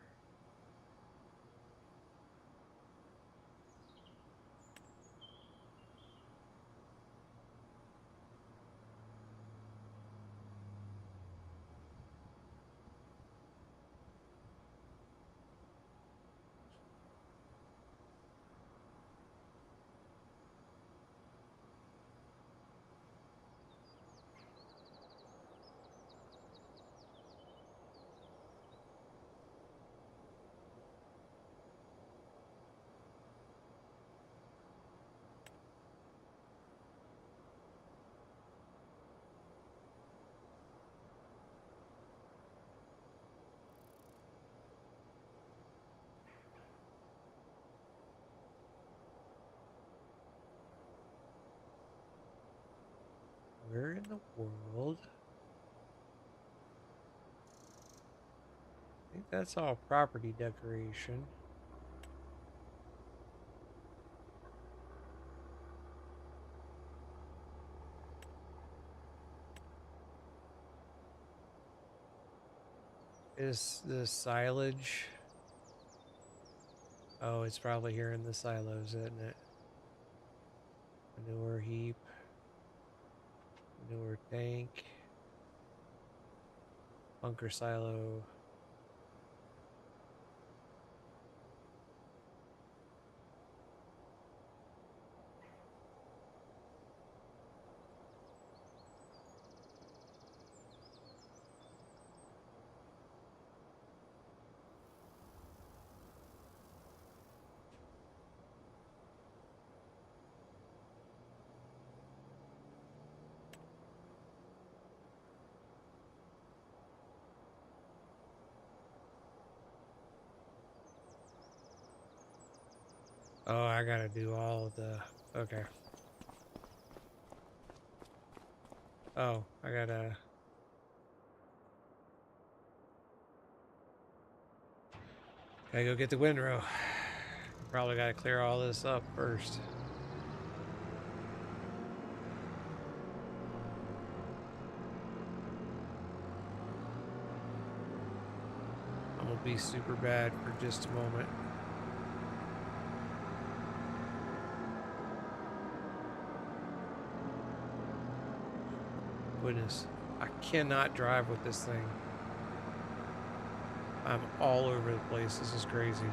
Where in the world? I think that's all property decoration. Is the silage? Oh, it's probably here in the silos, isn't it? Manure heap, manure tank, bunker silo. Oh, I gotta do all of the. Okay. Oh, I gotta. Gotta go get the windrow. Probably gotta clear all this up first. I'm will be super bad for just a moment. Goodness, I cannot drive with this thing. I'm all over the place. This is crazy.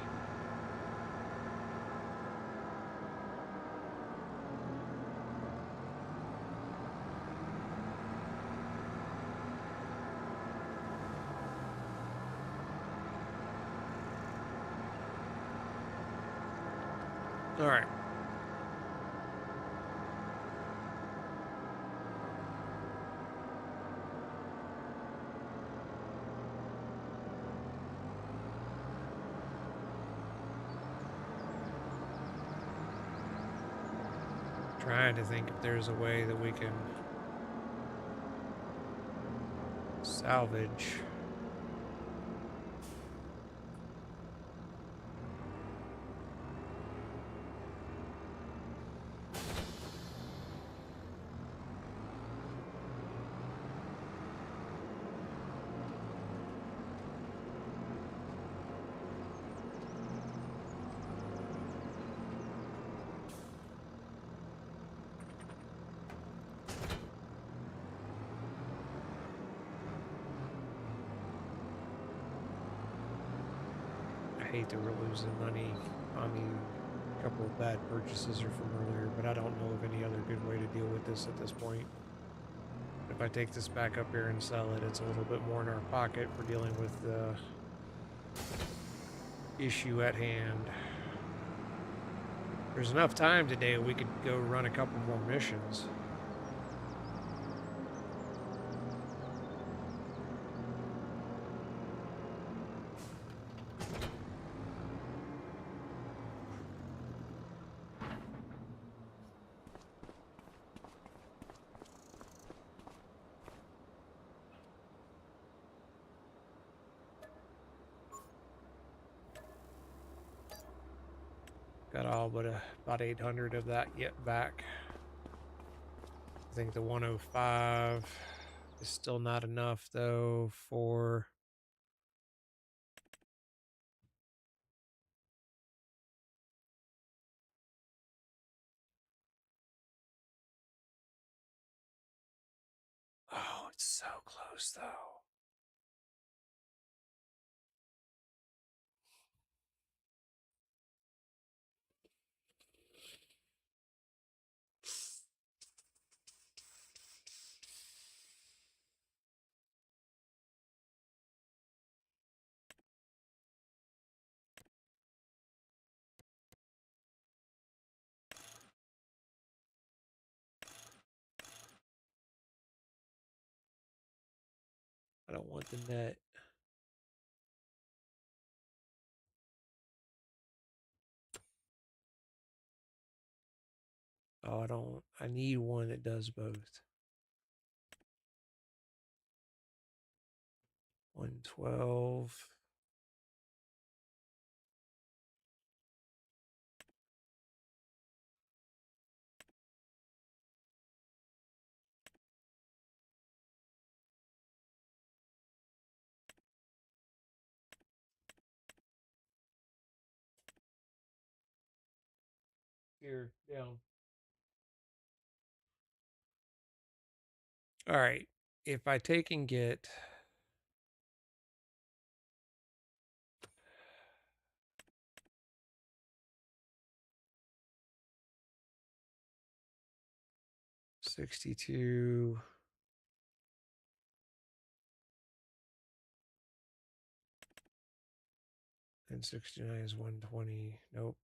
All right. Trying to think if there's a way that we can salvage. I hate that we're losing money on the couple of bad purchases are from earlier, but I don't know of any other good way to deal with this at this point. If I take this back up here and sell it, it's a little bit more in our pocket for dealing with the issue at hand. There's enough time today we could go run a couple more missions. Got all but about 800 of that yet back. I think the 105 is still not enough though for oh, it's so close though. I don't want the net. Oh, I don't. I need one that does both. 112. Here, down. All right. If I take and get 62 and 69 is 120. Nope.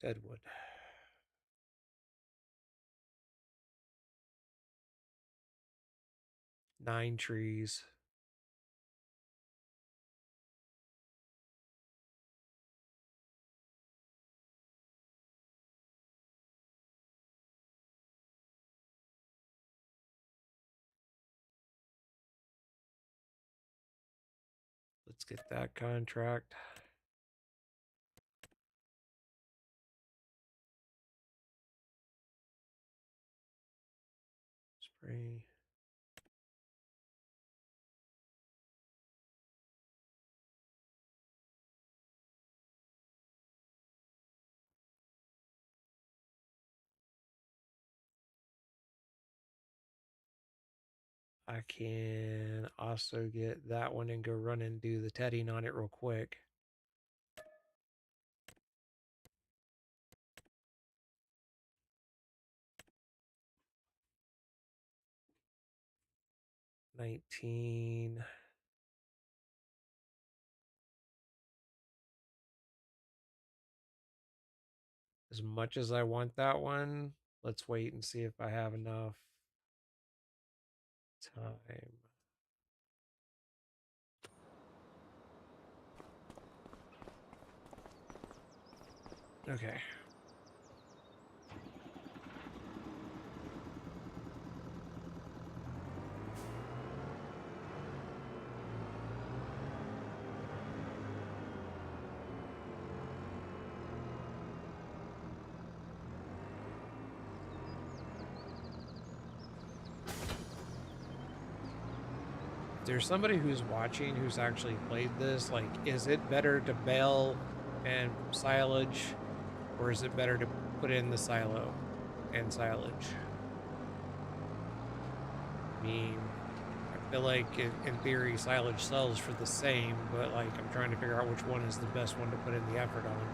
Deadwood. 9 trees. Let's get that contract. 3. I can also get that one and go run and do the tedding on it real quick. $19. As much as I want that one, let's wait and see if I have enough time. Okay. If there's somebody who's watching who's actually played this, like, is it better to bale and silage, or is it better to put in the silo and silage? I mean, I feel like in theory silage sells for the same, but like I'm trying to figure out which one is the best one to put in the effort on.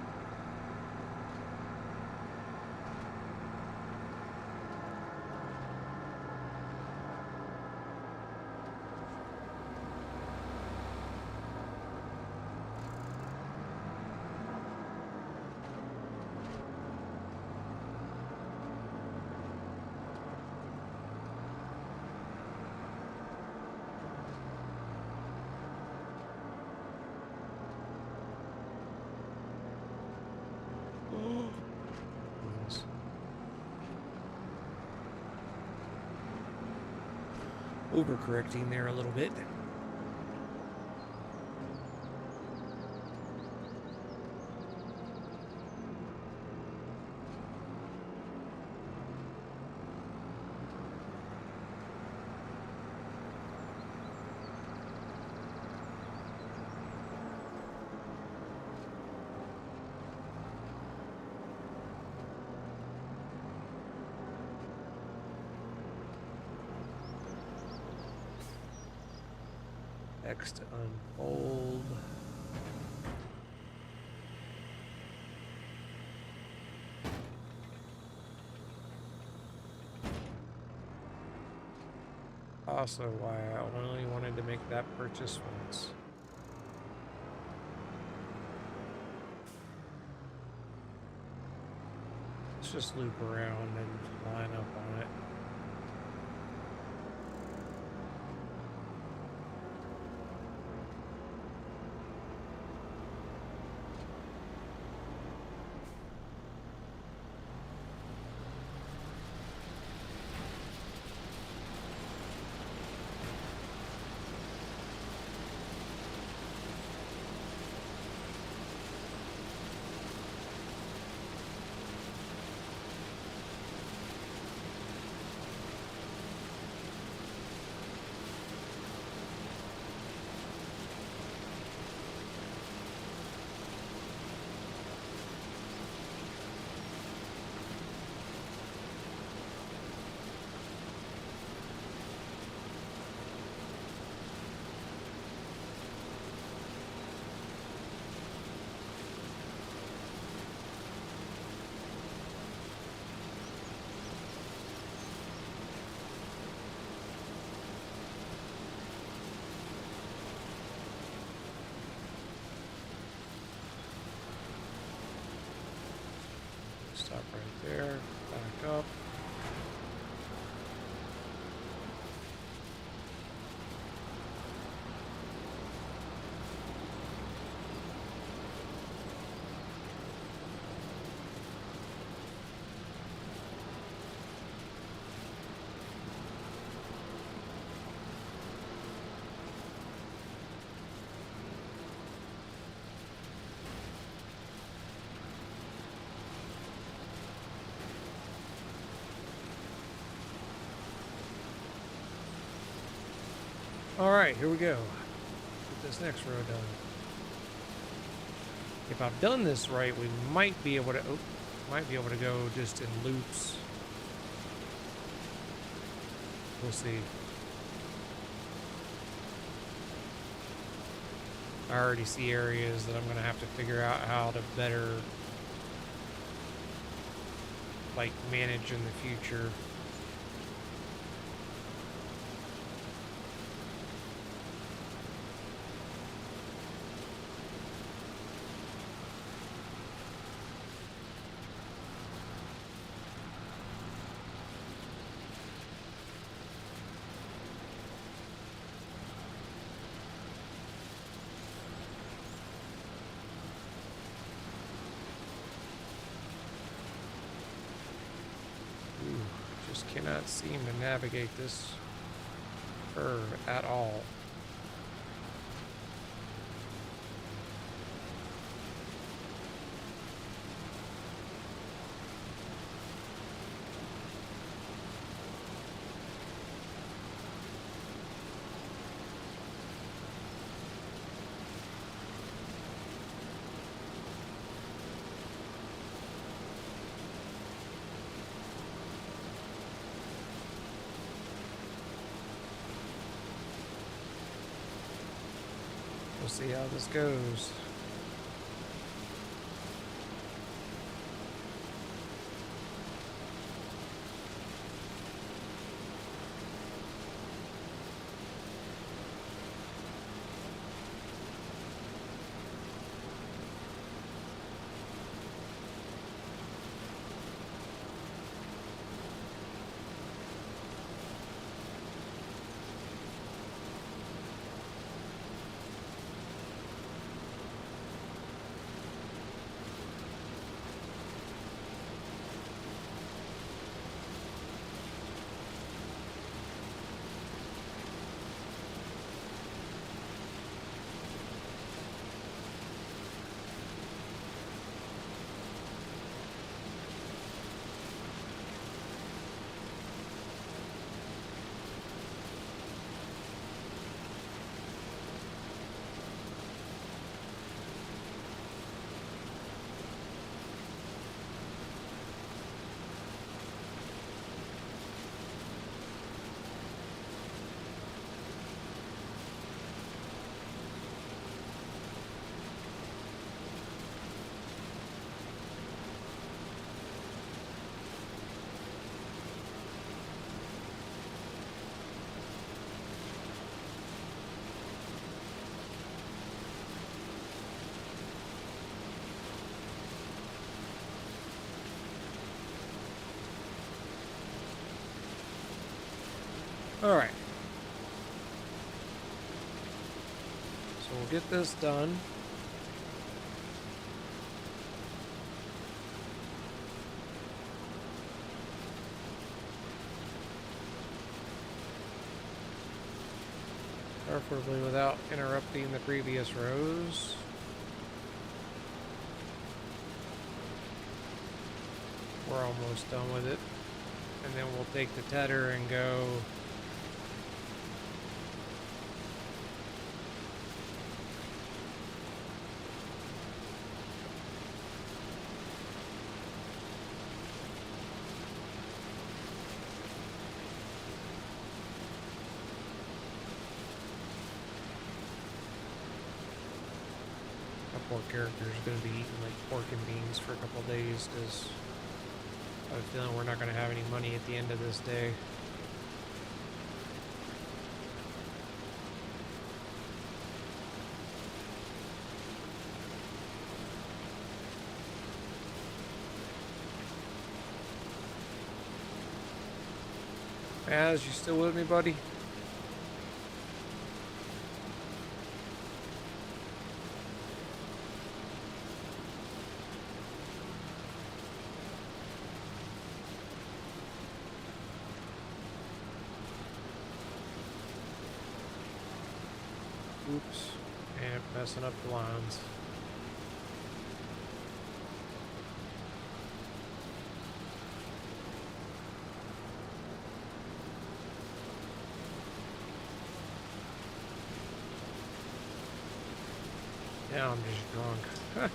Goodness. Overcorrecting there a little bit. Next, unfold. Also, why I only wanted to make that purchase once. Let's just loop around and line up on it. Stop right there, back up. All right, here we go. Get this next row done. If I've done this right, we might be able to go just in loops. We'll see. I already see areas that I'm going to have to figure out how to better like manage in the future. Just cannot seem to navigate this curve at all. We'll see how this goes. All right. So we'll get this done. Preferably without interrupting the previous rows. We're almost done with it. And then we'll take the tether and go poor character's gonna be eating like pork and beans for a couple days because I have a feeling we're not gonna have any money at the end of this day. Az, you still with me, buddy? Oops. And messing up the lines. Now I'm just drunk.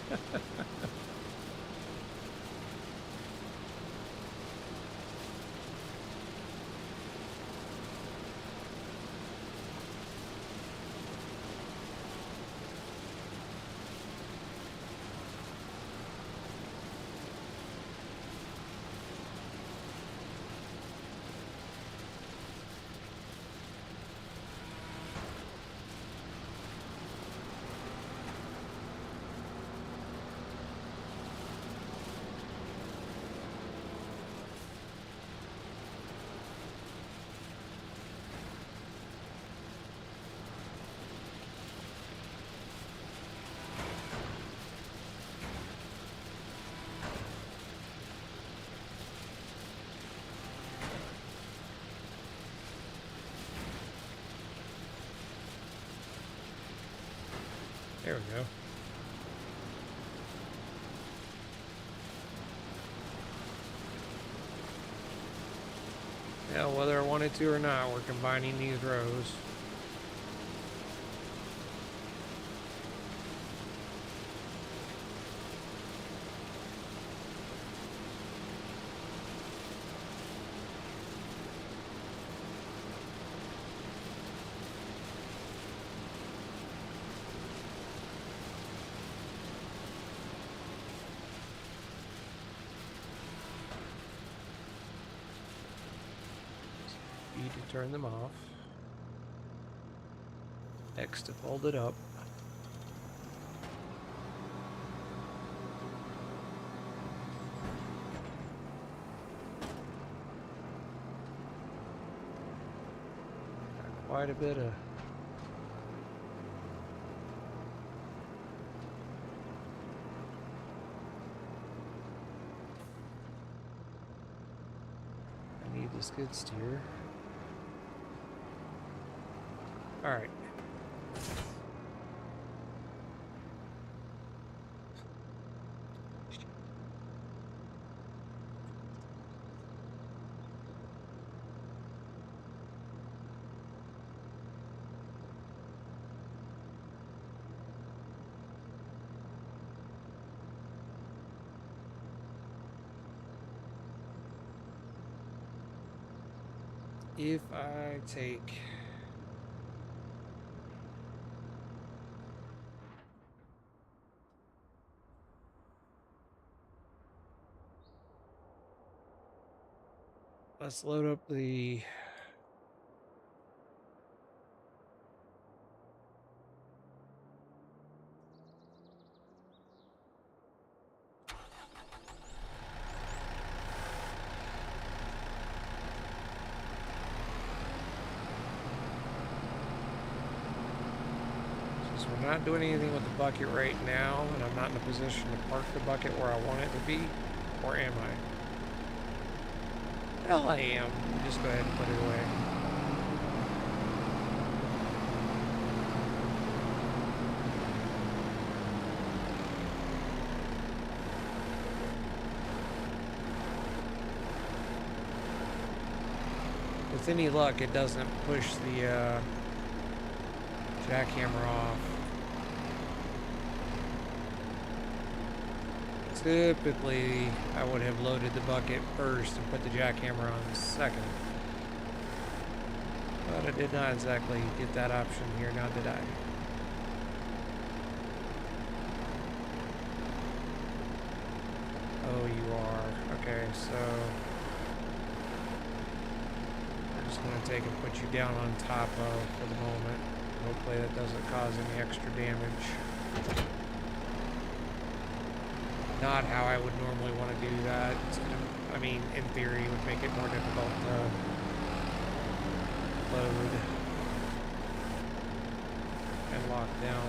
There we go. Yeah, whether I wanted to or not, we're combining these rows. E to turn them off. X to fold it up. Got quite a bit of I need the skid steer. All right. If I take let's load up the since we're not doing anything with the bucket right now, and I'm not in a position to park the bucket where I want it to be, or am I? Well, I am. Just go ahead and put it away. With any luck, it doesn't push the jackhammer off. Typically, I would have loaded the bucket first and put the jackhammer on second. But I did not exactly get that option here, now did I? Oh, you are. Okay, so I'm just going to take and put you down on top of for the moment. Hopefully that doesn't cause any extra damage. Not how I would normally want to do that. I mean, in theory, it would make it more difficult to load and lock down.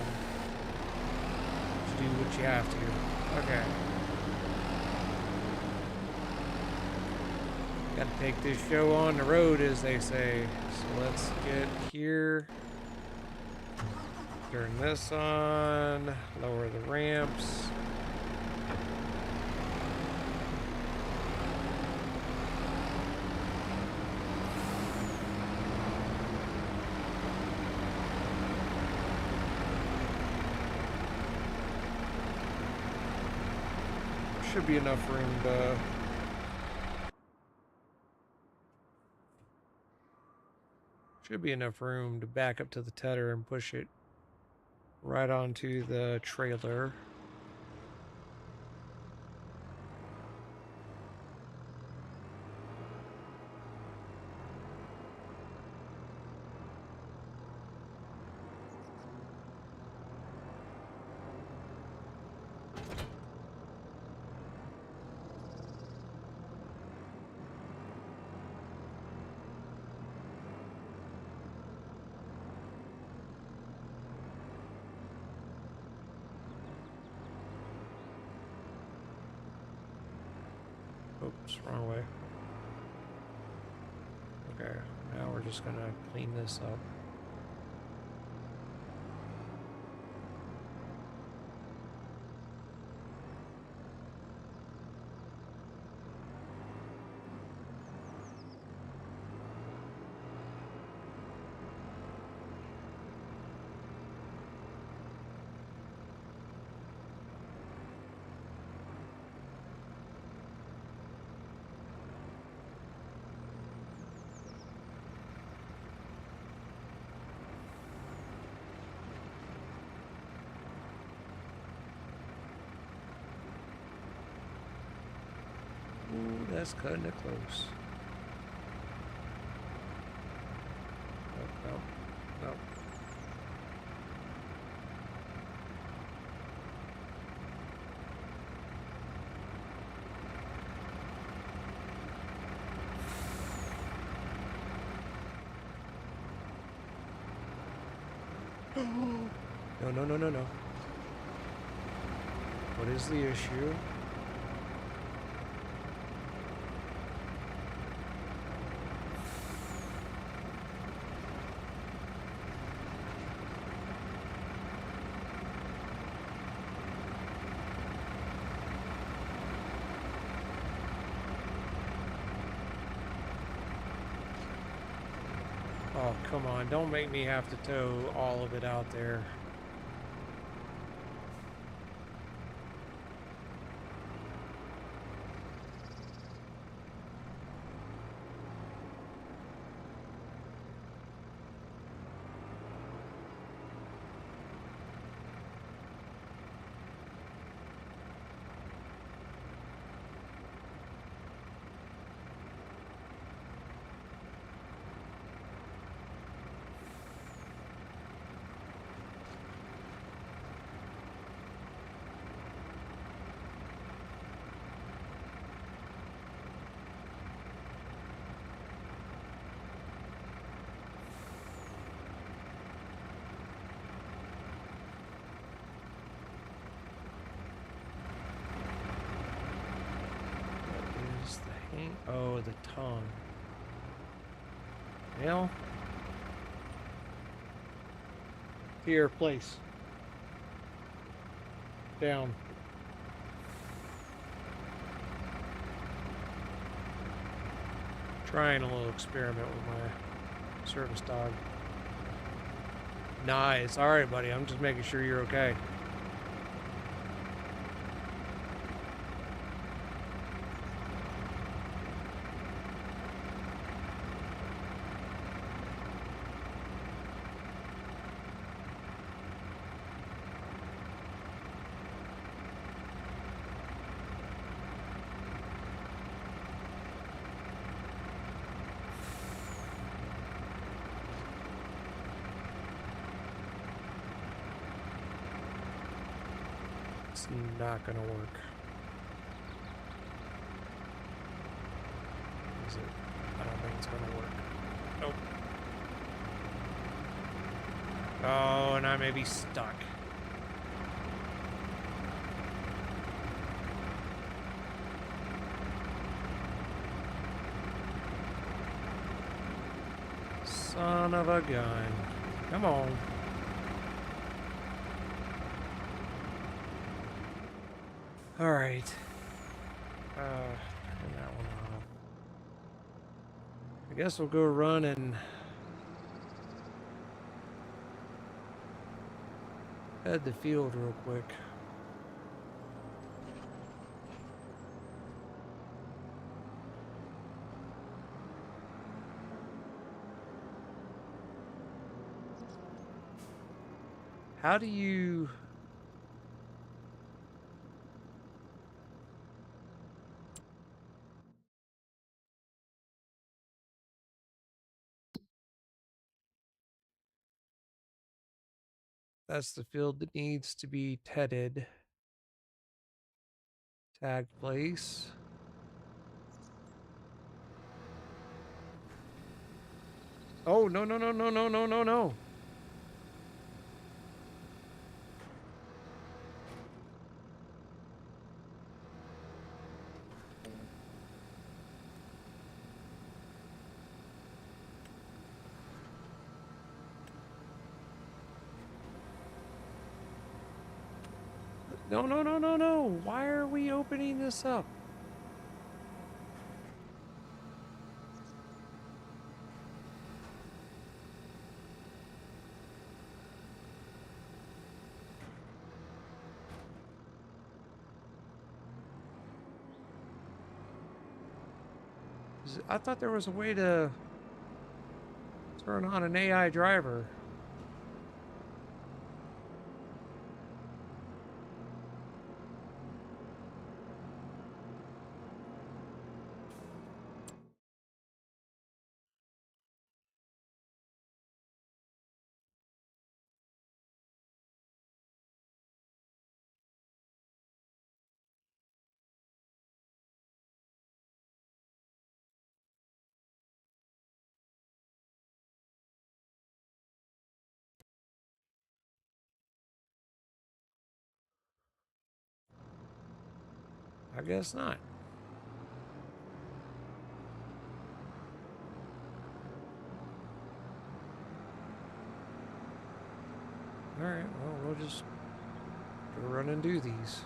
Just do what you have to. Okay. Gotta take this show on the road, as they say. So let's get here. Turn this on. Lower the ramps. should be enough room to... Should be enough room to back up to the tedder and push it right onto the trailer. Oops, wrong way. Okay, now we're just gonna clean this up. Ooh, that's cutting it close. Nope, nope, nope. No, no, no, no, no. What is the issue? Oh, come on. Don't make me have to tow all of it out there. Oh, the tongue. Well, here, place. Down. Trying a little experiment with my service dog. Nice. All right, buddy. I'm just making sure you're okay. It's not gonna work. Is it? I don't think it's gonna work. Nope. Oh, and I may be stuck. Son of a gun. Come on. All right. Turn that one off. I guess we'll go run and head the field real quick. How do you... That's the field that needs to be tedded. Tag place. Oh, no, no, no, no, no, no, no, no. No, no, no, no, no. Why are we opening this up? I thought there was a way to turn on an AI driver. I guess not. All right, well, we'll just go run and do these.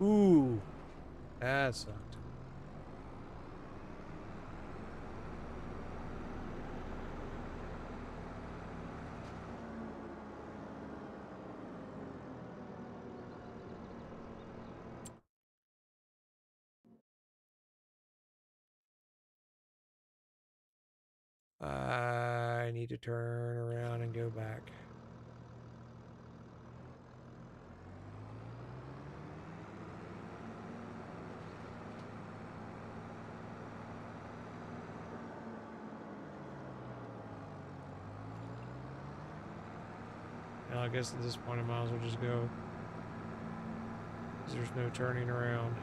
Ooh, that sucked. I need to turn around and go back. Now, I guess at this point I might as well just go. 'Cause there's no turning around.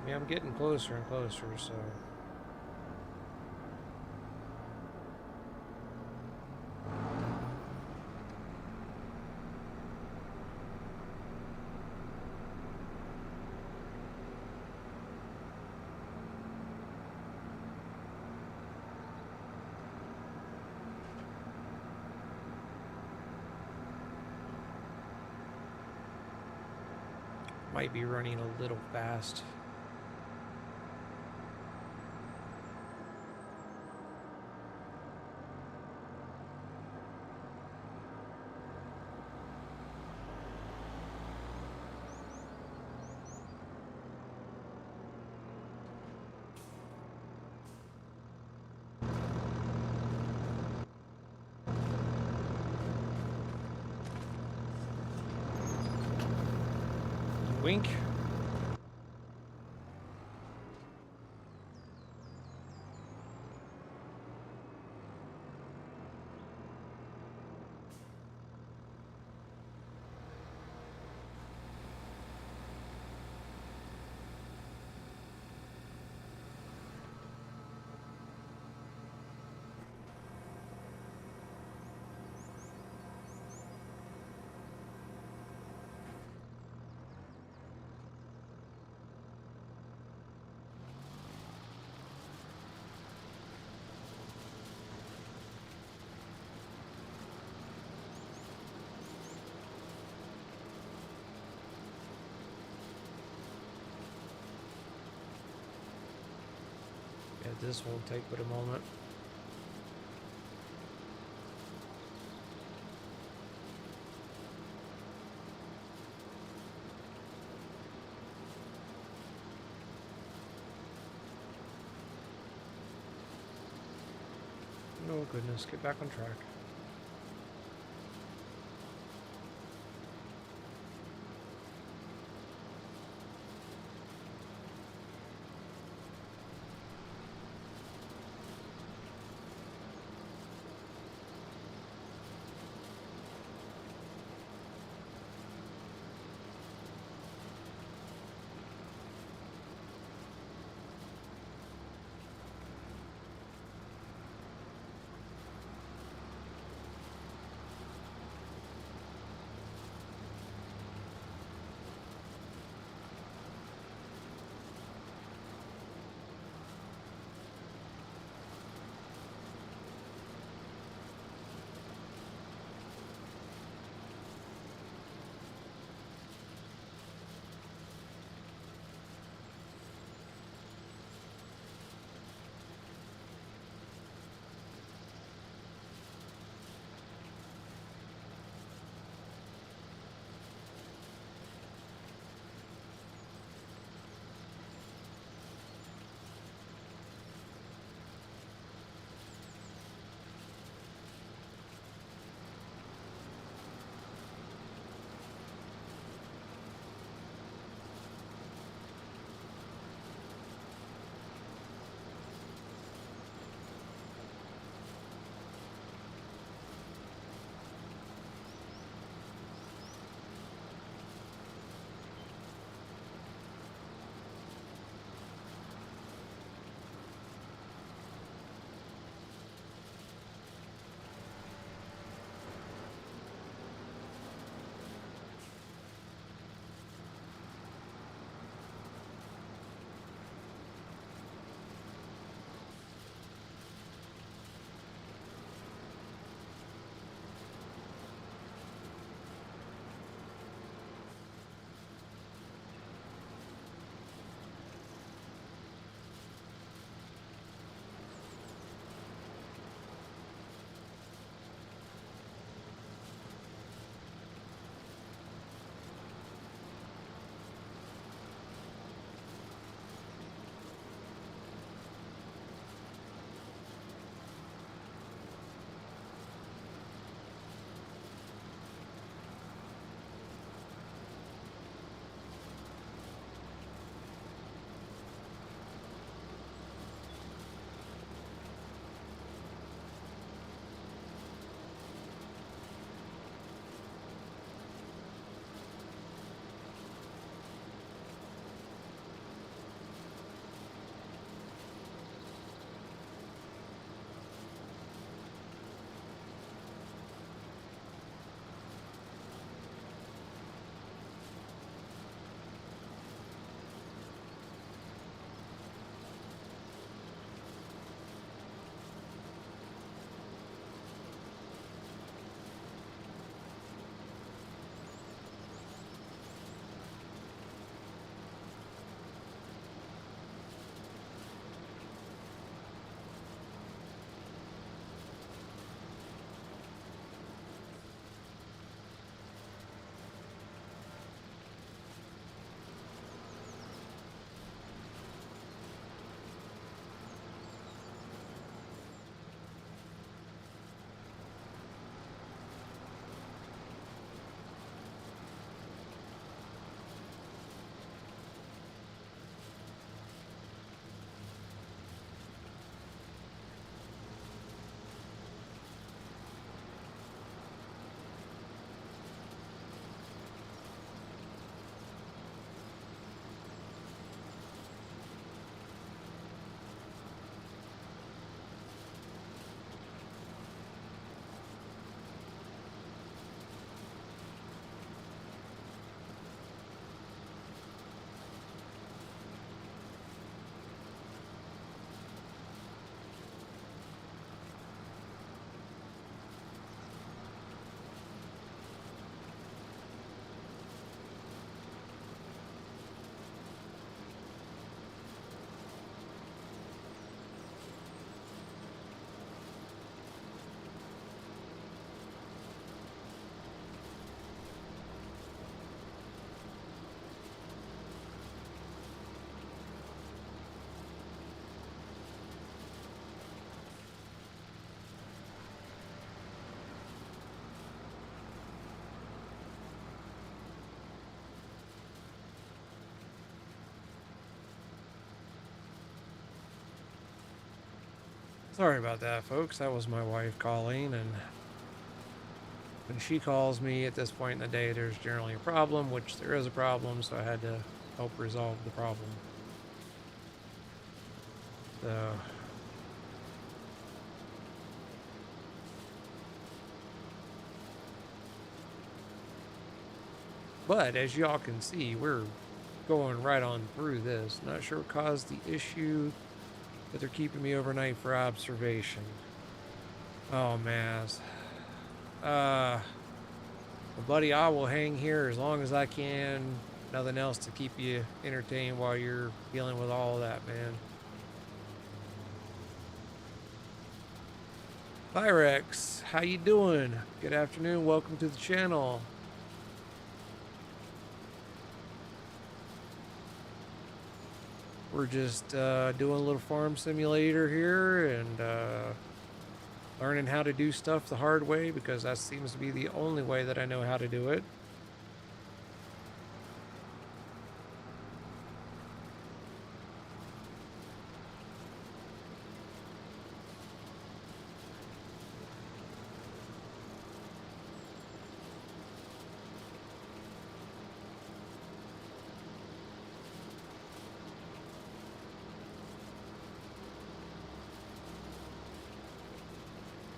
Yeah, I'm getting closer and closer, so... Might be running a little fast. Wink. This won't take but a moment. Oh goodness, get back on track. Sorry about that, folks. That was my wife calling, and when she calls me at this point in the day, there's generally a problem, which there is a problem, so I had to help resolve the problem. So, but as y'all can see, we're going right on through this. Not sure what caused the issue, but they're keeping me overnight for observation. Oh, Maz. Well, buddy, I will hang here as long as I can. Nothing else to keep you entertained while you're dealing with all of that, man. Pyrex, how you doing? Good afternoon. Welcome to the channel. We're just doing a little farm simulator here and learning how to do stuff the hard way because that seems to be the only way that I know how to do it.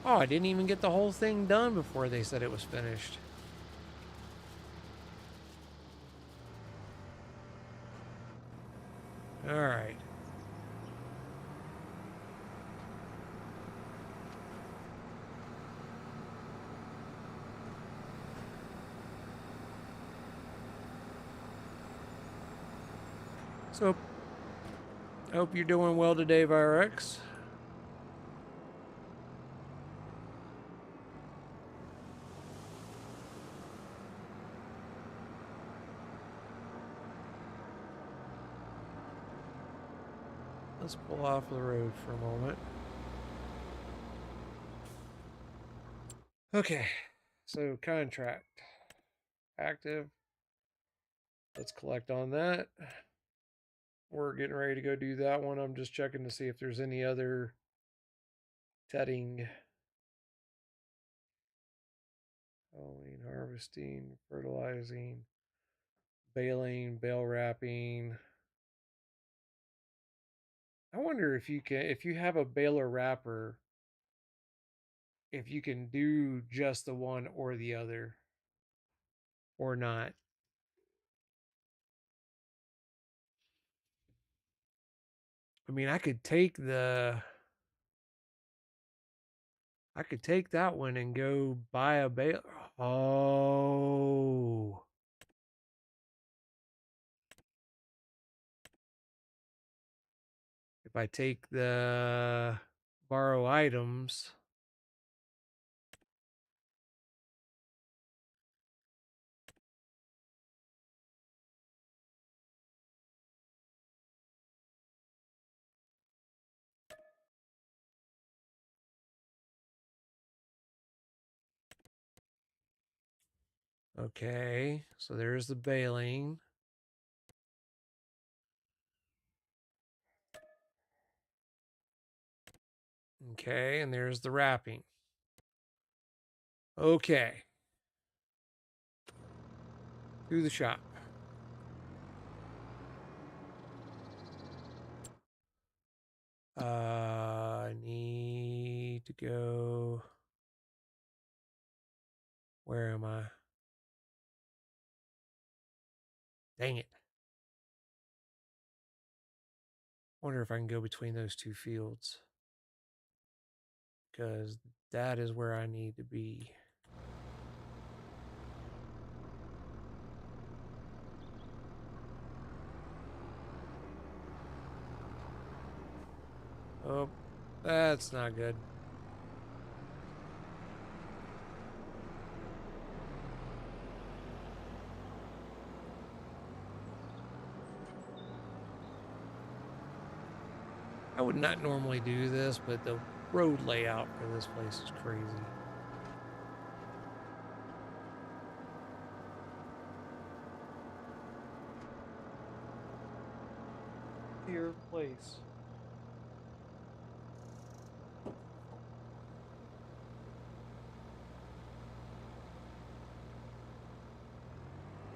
Oh, I didn't even get the whole thing done before they said it was finished. All right. So, I hope you're doing well today, Virex. Let's pull off the road for a moment. Okay, so contract active. Let's collect on that. We're getting ready to go do that one. I'm just checking to see if there's any other tetting. Hauling, harvesting, fertilizing, baling, bale wrapping. I wonder if you can, if you have a baler wrapper, if you can do just the one or the other or not. I mean, I could take that one and go buy a baler. Oh. If I take the borrow items, okay, so there's the baling. Okay, and there's the wrapping. Okay. To the shop. I need to go. Where am I? Dang it. Wonder if I can go between those two fields. Because that is where I need to be. Oh, that's not good. I would not normally do this, but the road layout for this place is crazy. Here place.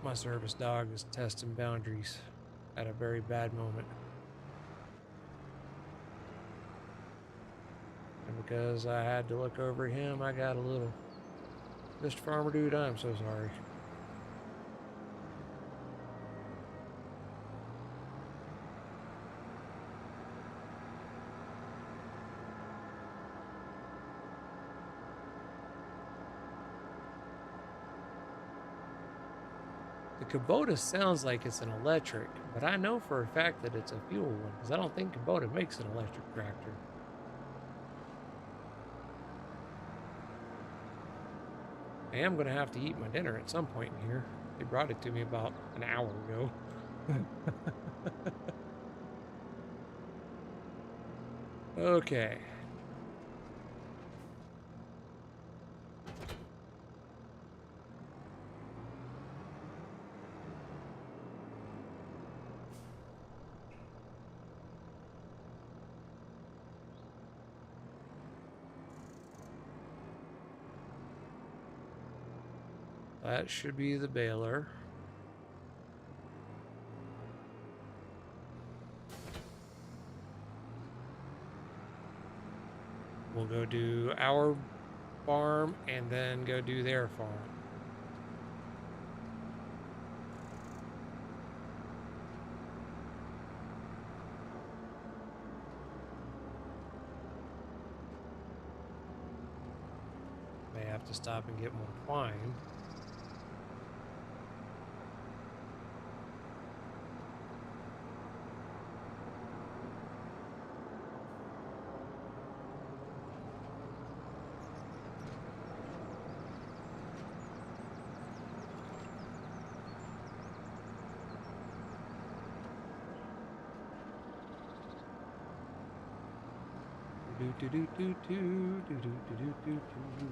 My service dog is testing boundaries at a very bad moment. And because I had to look over him, I got a little. Mr. Farmer Dude, I'm so sorry. The Kubota sounds like it's an electric, but I know for a fact that it's a fuel one because I don't think Kubota makes an electric tractor. I am going to have to eat my dinner at some point in here. They brought it to me about an hour ago. Okay. That should be the baler. We'll go do our farm and then go do their farm. May have to stop and get more twine. Do do do do do do do do do do.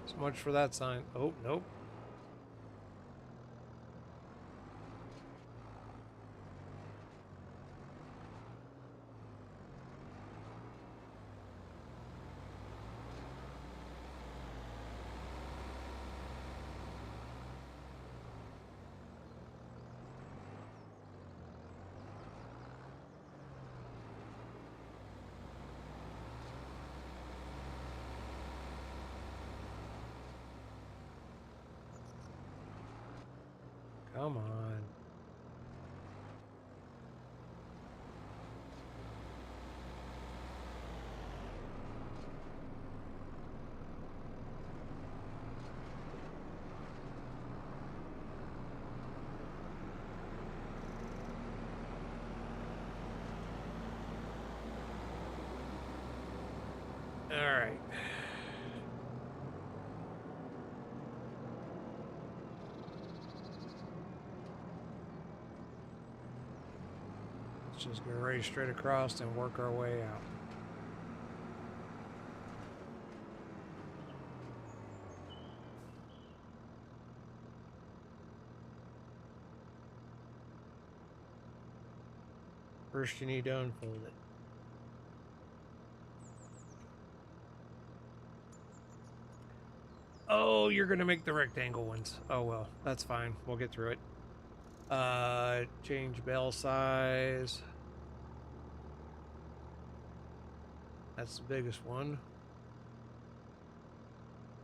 So much for that sign. Oh, nope. Come on. All right. Let's just go right straight across and work our way out. First, you need to unfold it. Oh, you're gonna make the rectangle ones. Oh well, that's fine. We'll get through it. Change bale size. That's the biggest one.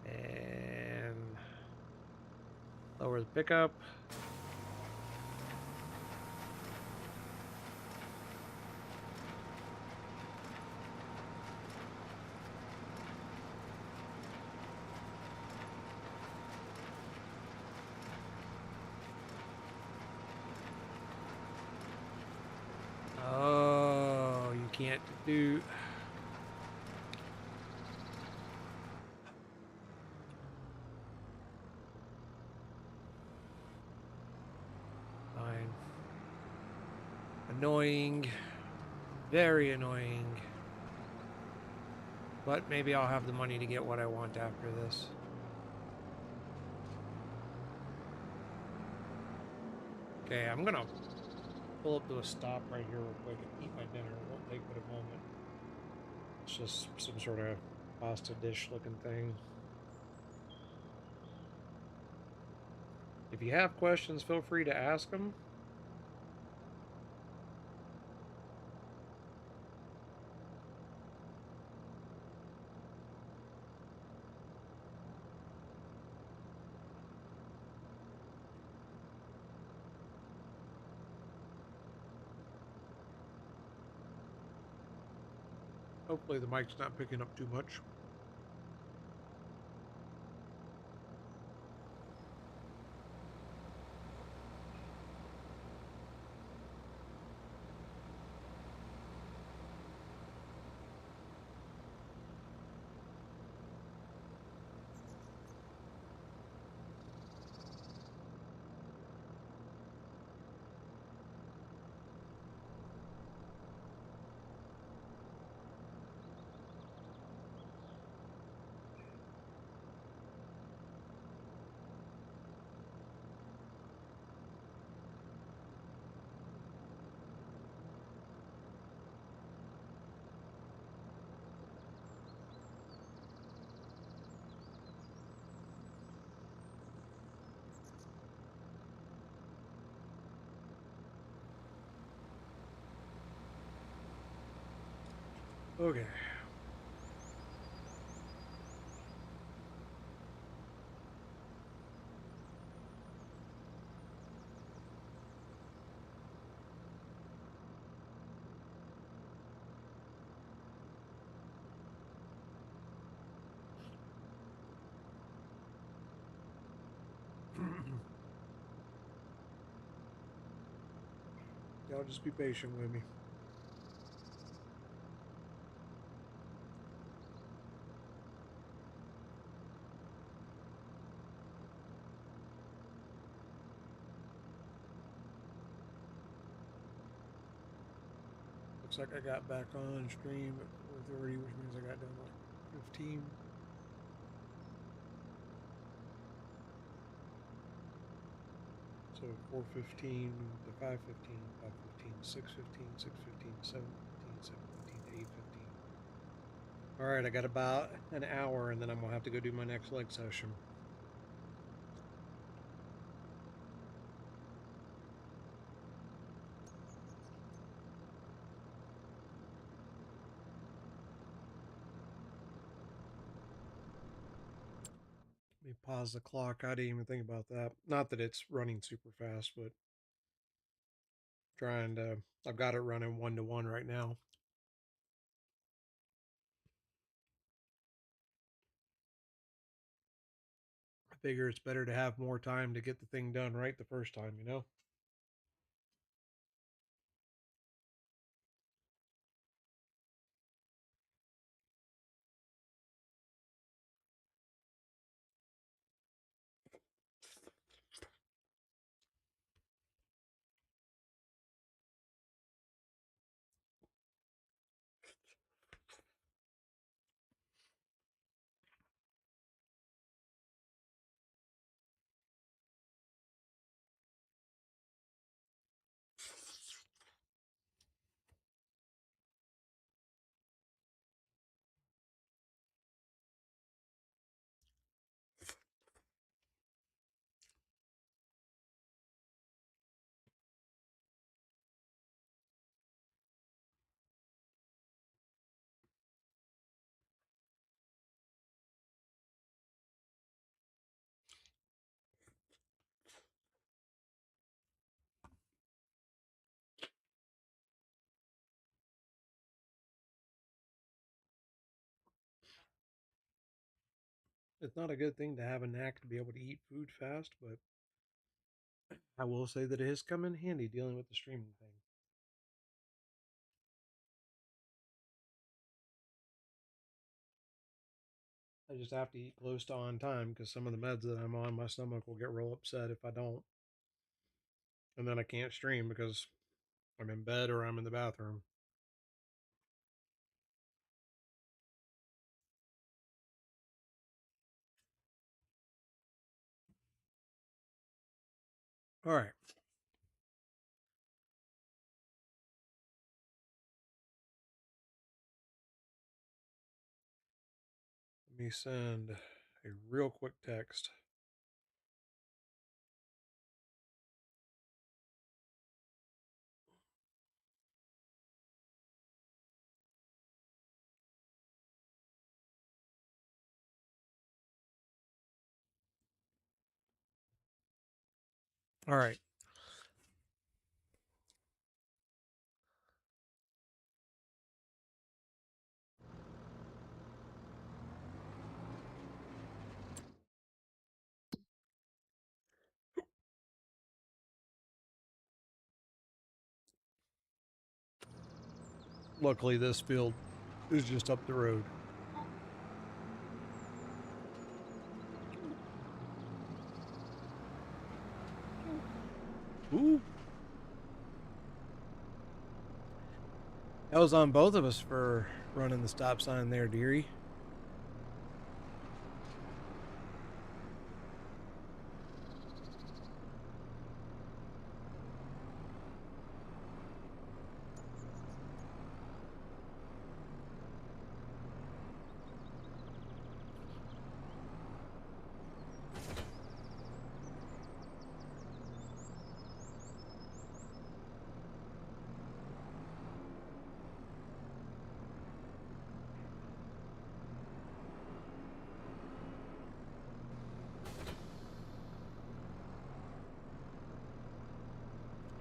And lower the pickup. Oh, you can't do. Fine. Annoying. Very annoying. But maybe I'll have the money to get what I want after this. Okay, I'm gonna pull up to a stop right here real quick and eat my dinner. It won't take but a moment. It's just some sort of pasta dish looking thing. If you have questions, feel free to ask them. Hopefully the mic's not picking up too much. Okay. Y'all just be patient with me. Looks like I got back on stream at 4:30, which means I got done like 15. So 4:15 to 5:15, 5:15, 6:15, 6:15, 7:15, 7:15 to 8:15. All right, I got about an hour, and then I'm gonna have to go do my next leg session. Let me pause the clock. I didn't even think about that. Not that it's running super fast, but trying to. I've got it running 1 to 1 right now. I figure it's better to have more time to get the thing done right the first time, you know? It's not a good thing to have a knack to be able to eat food fast, but I will say that it has come in handy dealing with the streaming thing. I just have to eat close to on time because some of the meds that I'm on, my stomach will get real upset if I don't. And then I can't stream because I'm in bed or I'm in the bathroom. All right. Let me send a real quick text. All right. Luckily, this field is just up the road. Ooh. That was on both of us for running the stop sign there, dearie.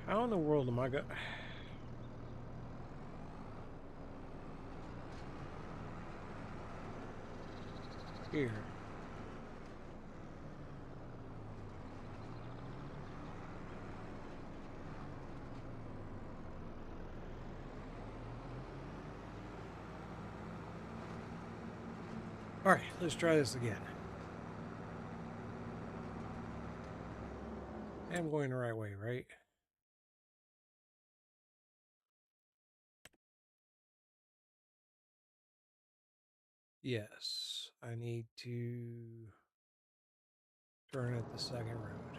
How in the world am I going? Here. All right, let's try this again. I'm going the right way, right? Yes, I need to turn at the second road.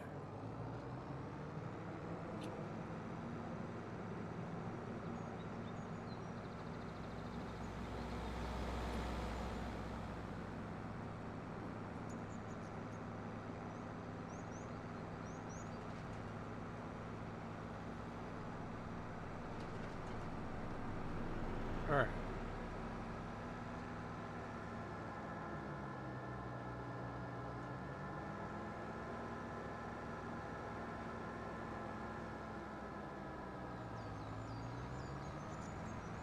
All right.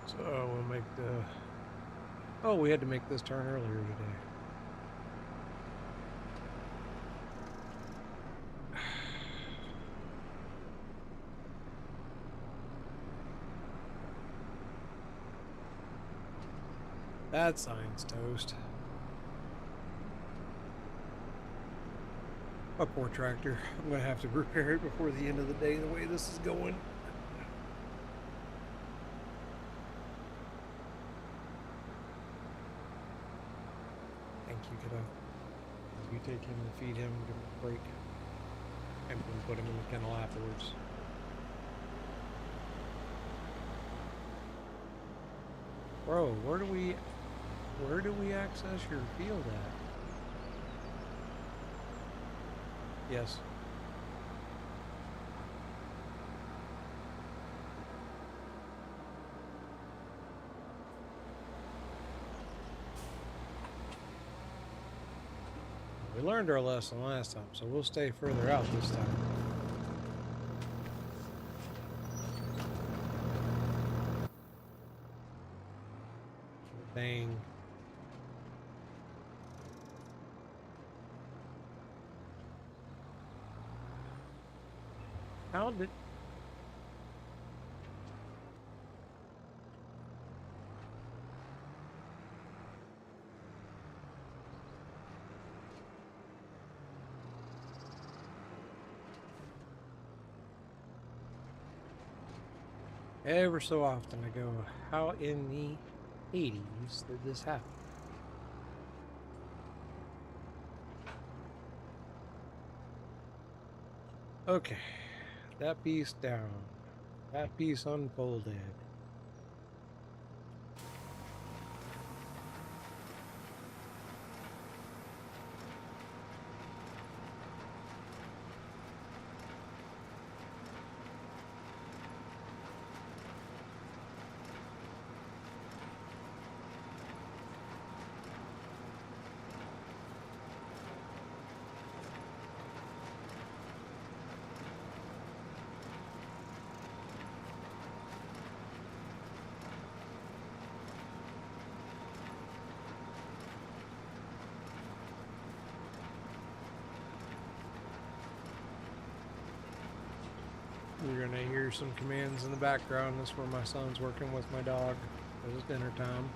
So we'll make the... Oh, we had to make this turn earlier today. That sign's toast. My poor tractor. I'm going to have to repair it before the end of the day the way this is going. Thank you, kiddo. You take him and feed him, give him a break, and then put him in the kennel afterwards. Bro, where do we access your field at? Yes. We learned our lesson last time, so we'll stay further out this time. Dang. How did... Ever so often I go, how in the 80s did this happen? Okay, that piece down. That piece unfolded. You're gonna hear some commands in the background. That's where my son's working with my dog. It's dinner time.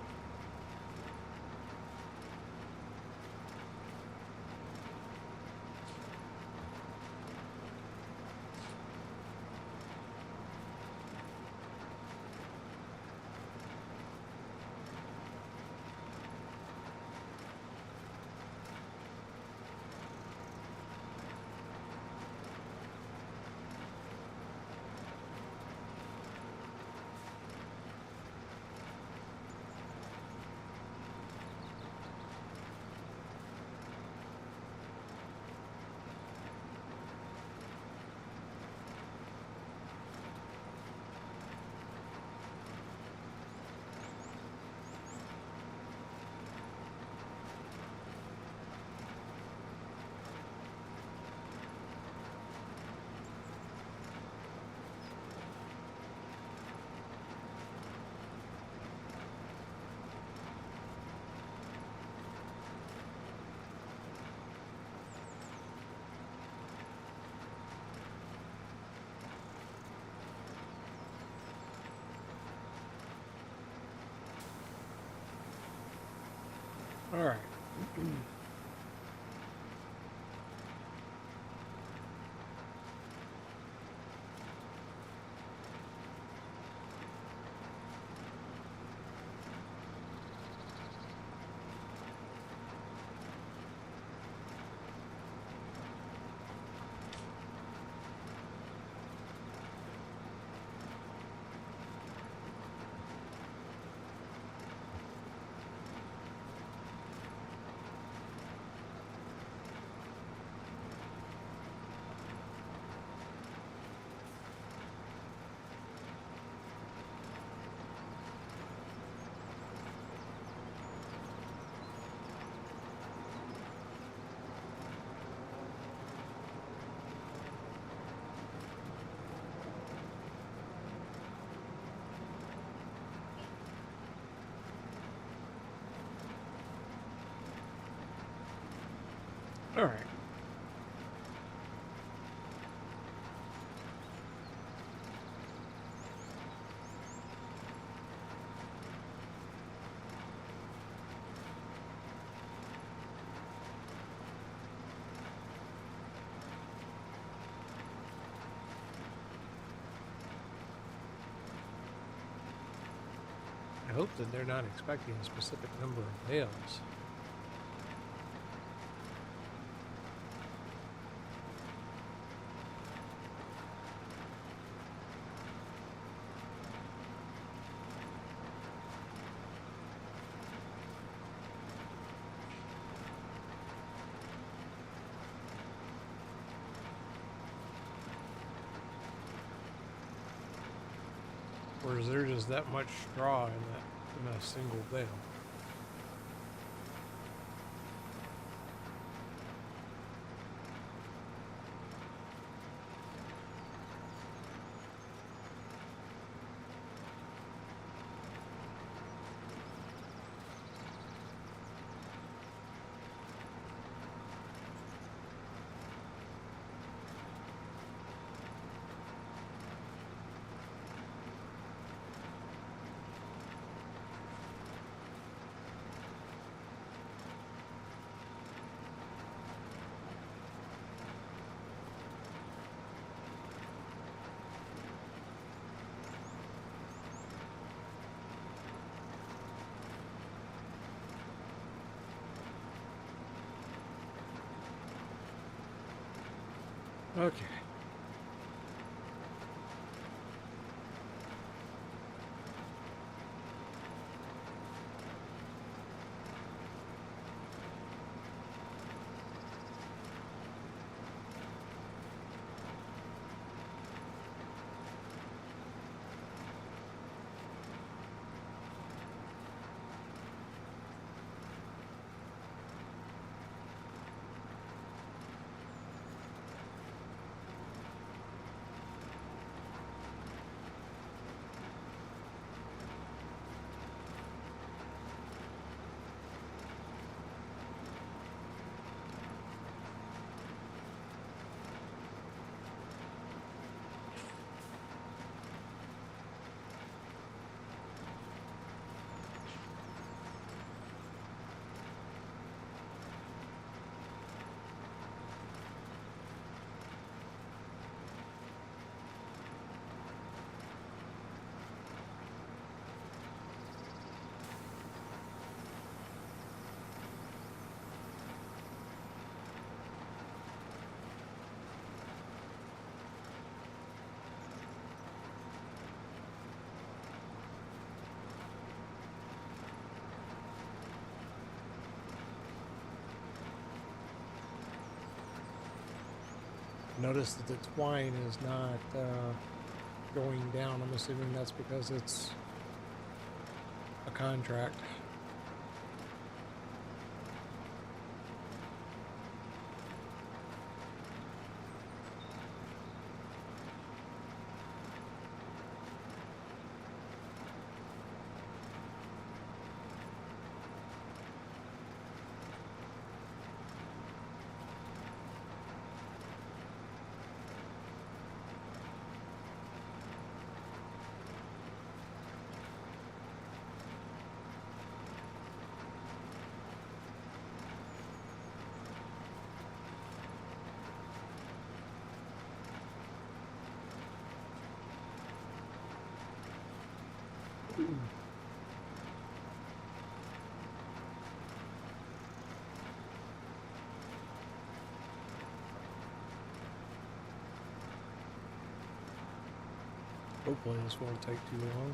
All right. All right. I hope that they're not expecting a specific number of bales. Or is there just that much straw in a single bale? Okay. Notice that the twine is not going down. I'm assuming that's because it's a contract. Hopefully this won't take too long.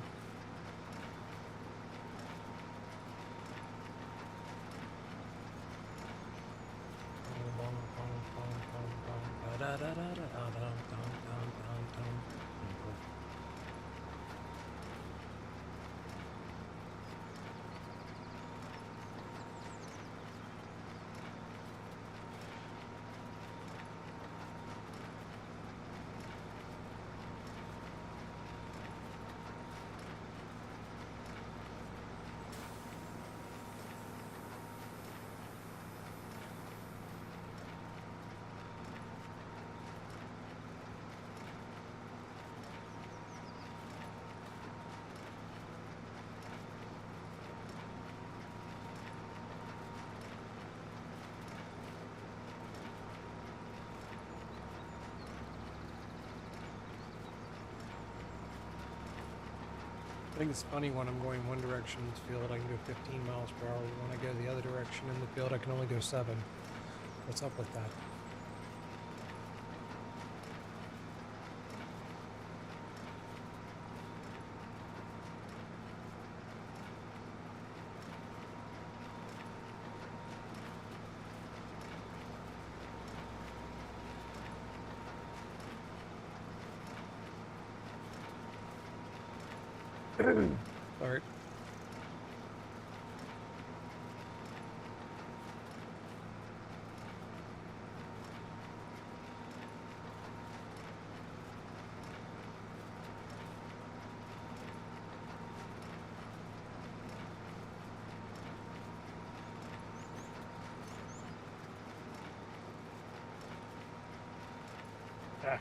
I think it's funny when I'm going one direction in the field, I can go 15 miles per hour. When I go the other direction in the field, I can only go 7. What's up with that? Sorry. Ah.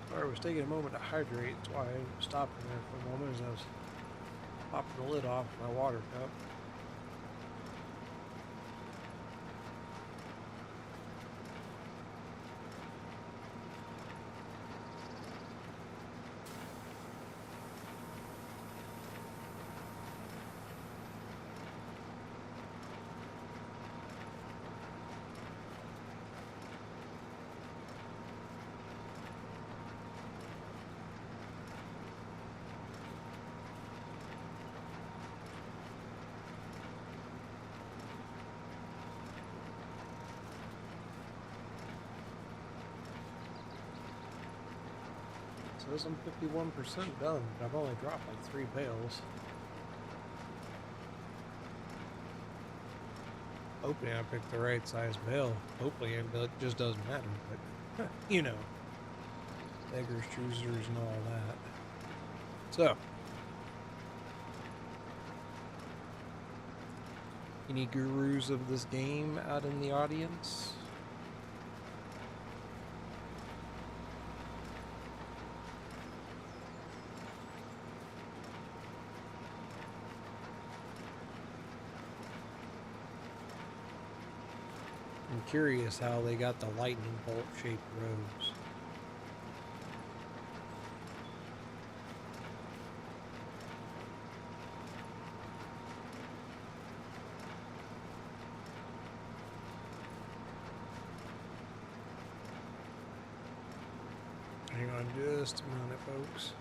Sorry, I was taking a moment to hydrate. That's why I stopped in there for a moment as I was popping the lid off my water cup. Says I'm 51% done, but I've only dropped like 3 bales. Hoping I picked the right size bale. Hopefully it just doesn't matter, but you know, beggars, choosers, and all that. So, any gurus of this game out in the audience? I'm curious how they got the lightning bolt shaped roads. Just a minute, folks.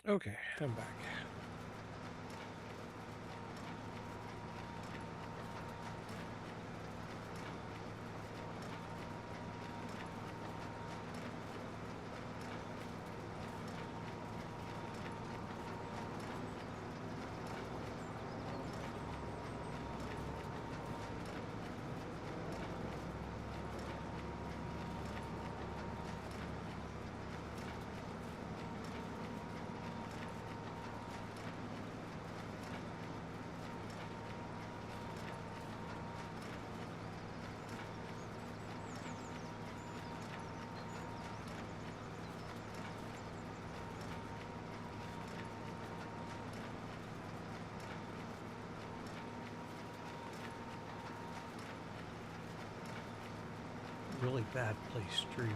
Okay, I'm back. Really bad place, tree.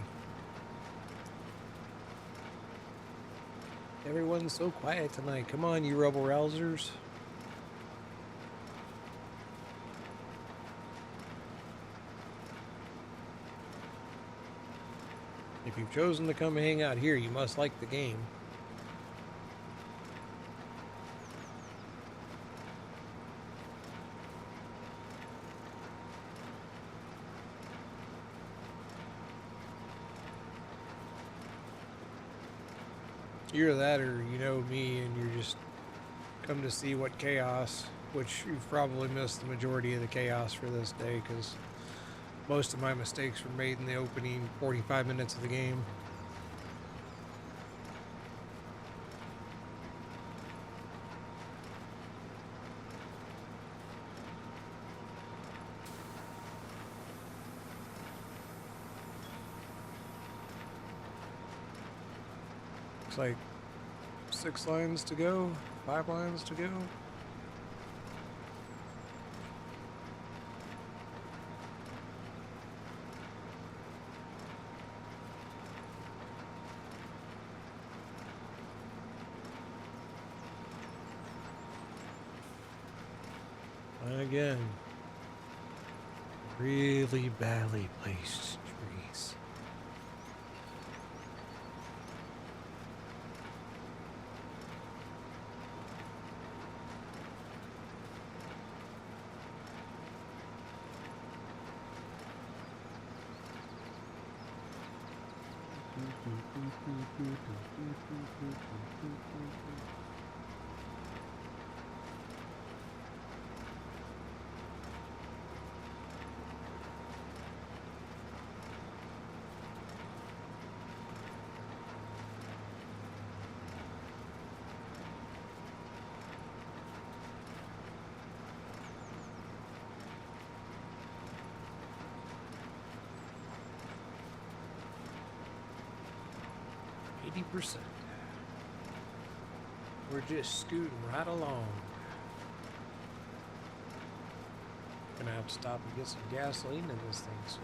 Everyone's so quiet tonight. Come on, you rebel rousers. If you've chosen to come hang out here, you must like the game. Either that or you know me and you're just come to see what chaos, which you've probably missed the majority of the chaos for this day because most of my mistakes were made in the opening 45 minutes of the game. Looks like 6 lines to go, 5 lines to go. And again, really badly placed trees. %. We're just scooting right along. Gonna have to stop and get some gasoline in this thing soon.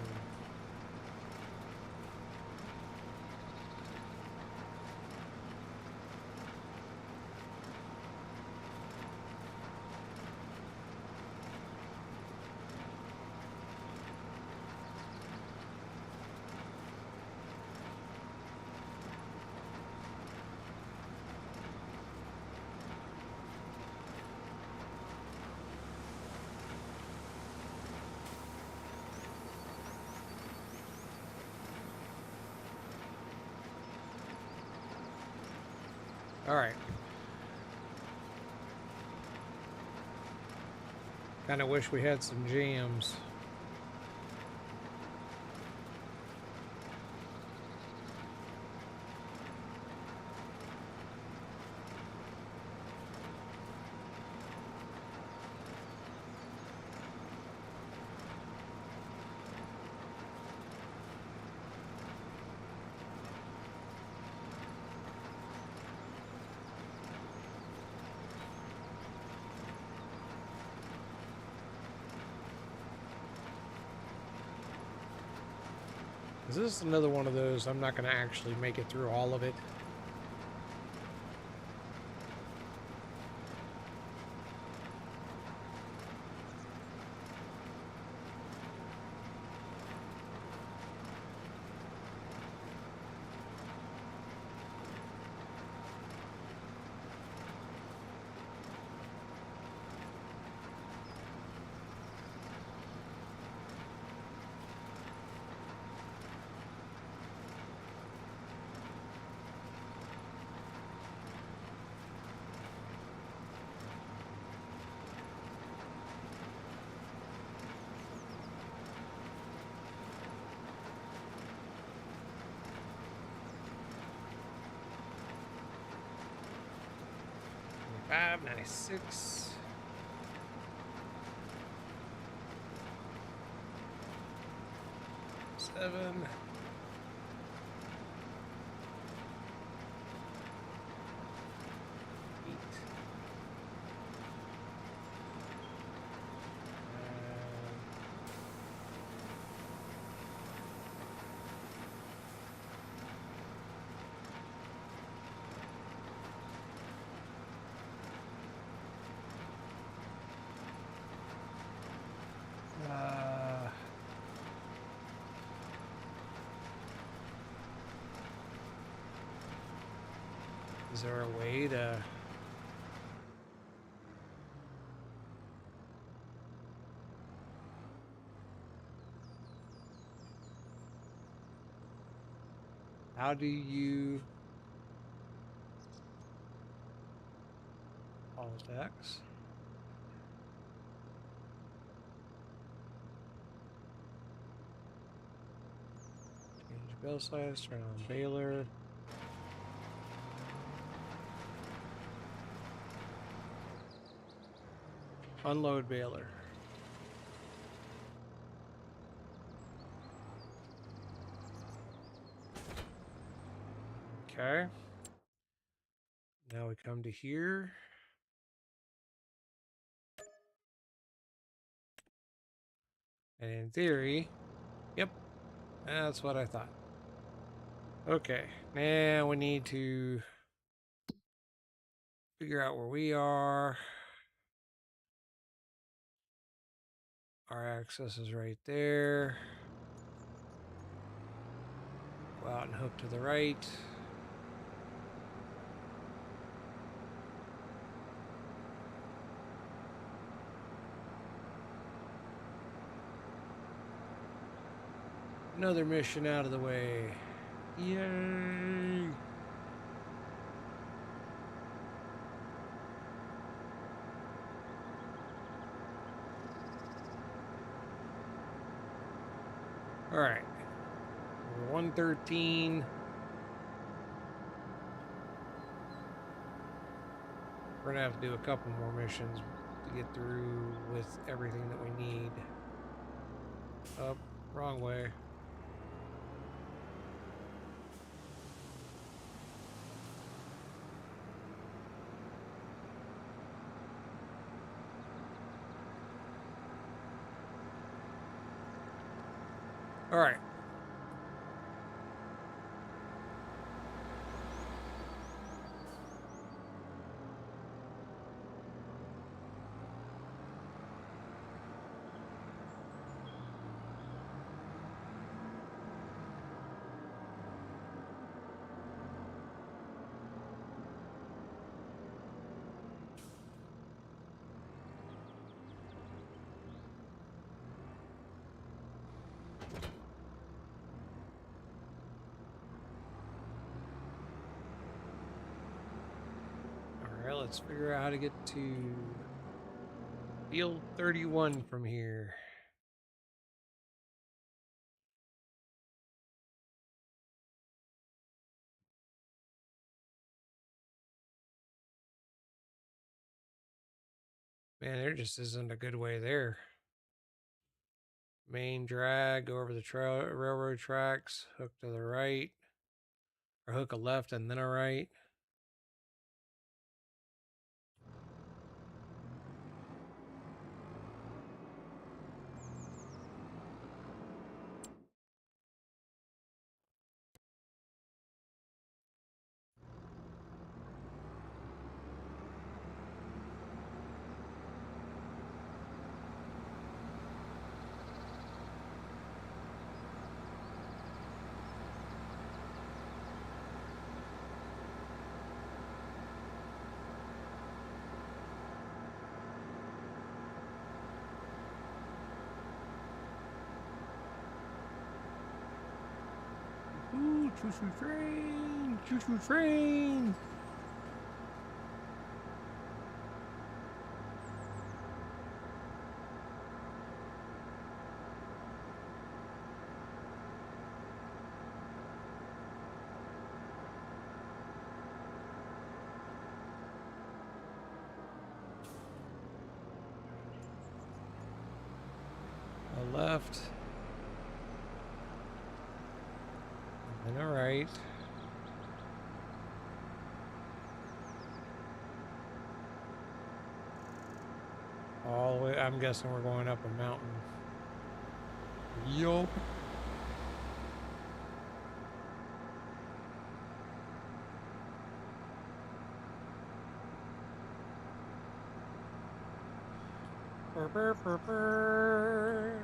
All right. Kind of wish we had some jams. Is this another one of those? I'm not going to actually make it through all of it. Five 96. Seven. Is there a way to... How do you... Alt X? Change bale size, turn on baler. Unload baler. Okay. Now we come to here. And in theory, yep, that's what I thought. Okay, now we need to figure out where we are. Our access is right there. Go out and hook to the right. Another mission out of the way. Yay! All right. We're 113. We're gonna have to do a couple more missions to get through with everything that we need. Oh, wrong way. All right. All right, let's figure out how to get to Field 31 from here. Man, there just isn't a good way there. Main drag, go over the railroad tracks, hook to the right, or hook a left and then a right. Choo-choo train! Choo-choo train! Left. And all right. All the way, I'm guessing we're going up a mountain. Yup. Burr, burr, burr, burr.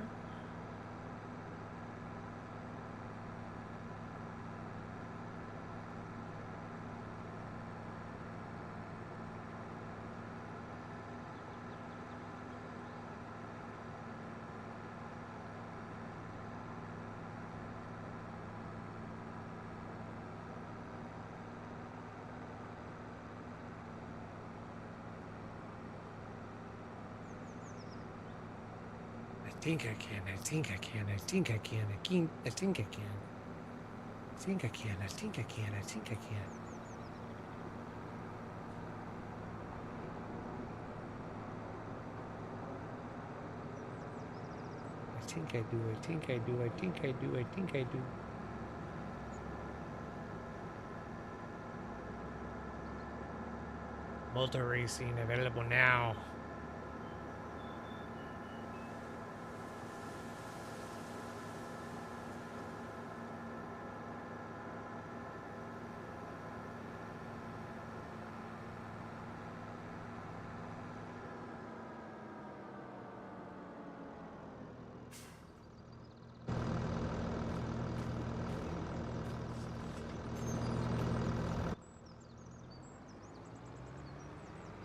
I think I can. I think I can. I think I can. I can. I think I can. I think I can. I think I can. I think I can. I think I do. I think I do. I think I do. I think I do. Motor racing available now.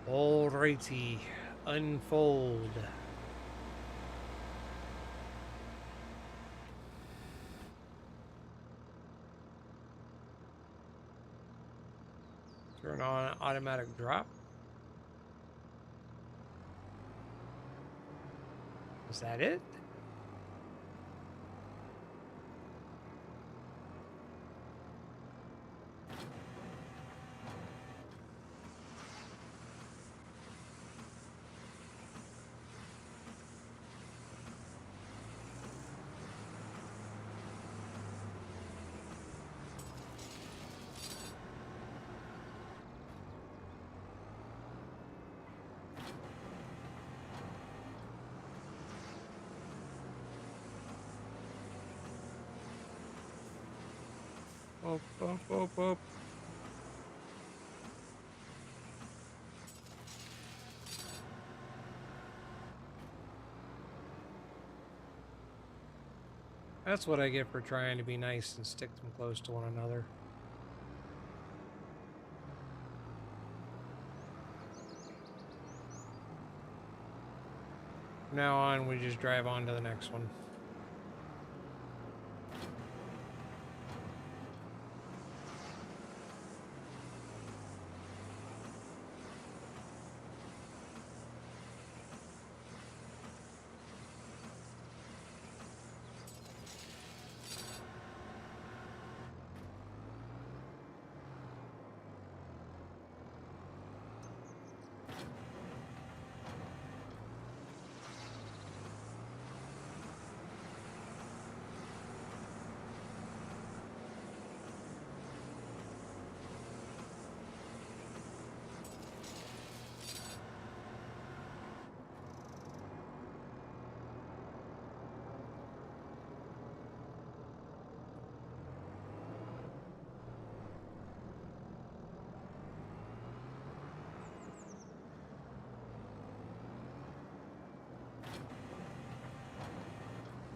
Alrighty, unfold. Turn on automatic drop. Is that it? Up, up, up, up. That's what I get for trying to be nice and stick them close to one another. From now on, we just drive on to the next one.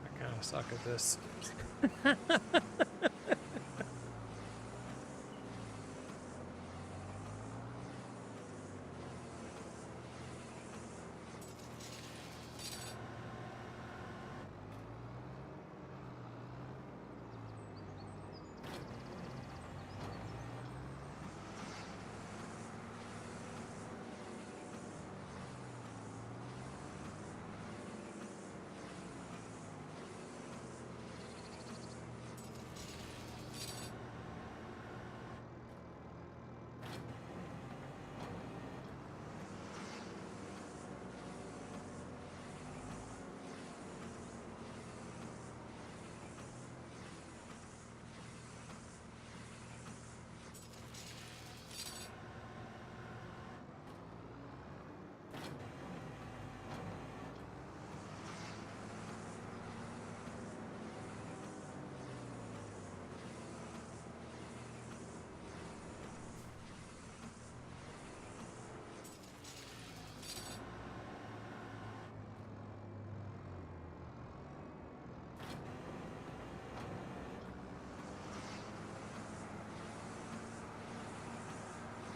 I kind of suck at this.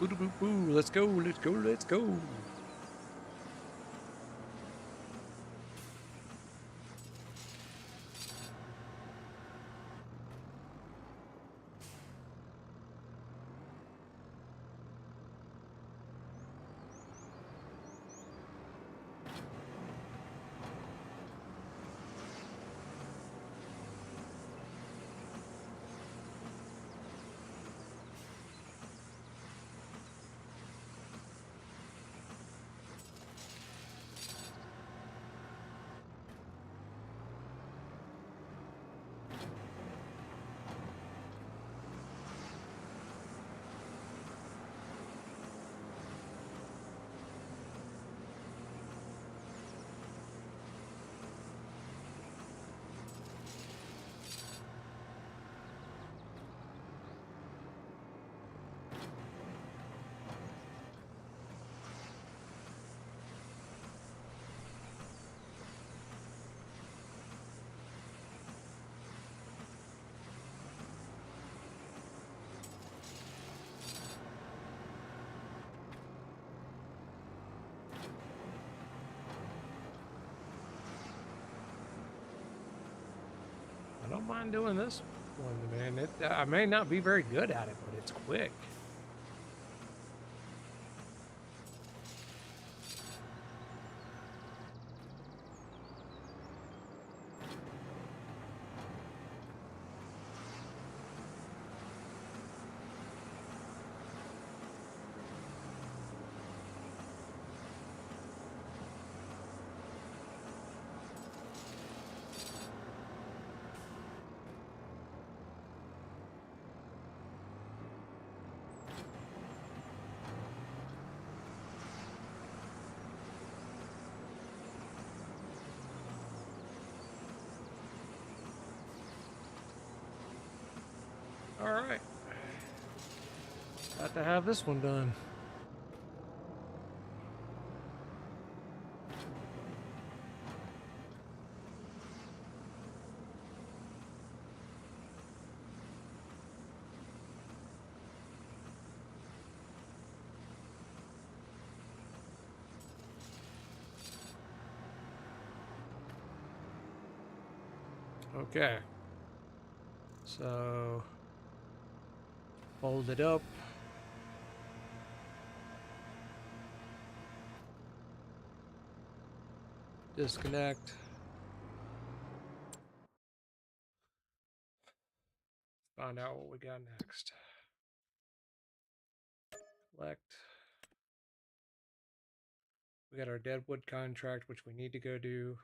Boo-doo-boo-boo. Let's go, let's go, let's go. I don't mind doing this one, man. I may not be very good at it, but it's quick. All right. Got to have this one done. Okay. So fold it up. Disconnect. Find out what we got next. Collect. We got our Deadwood contract, which we need to go do.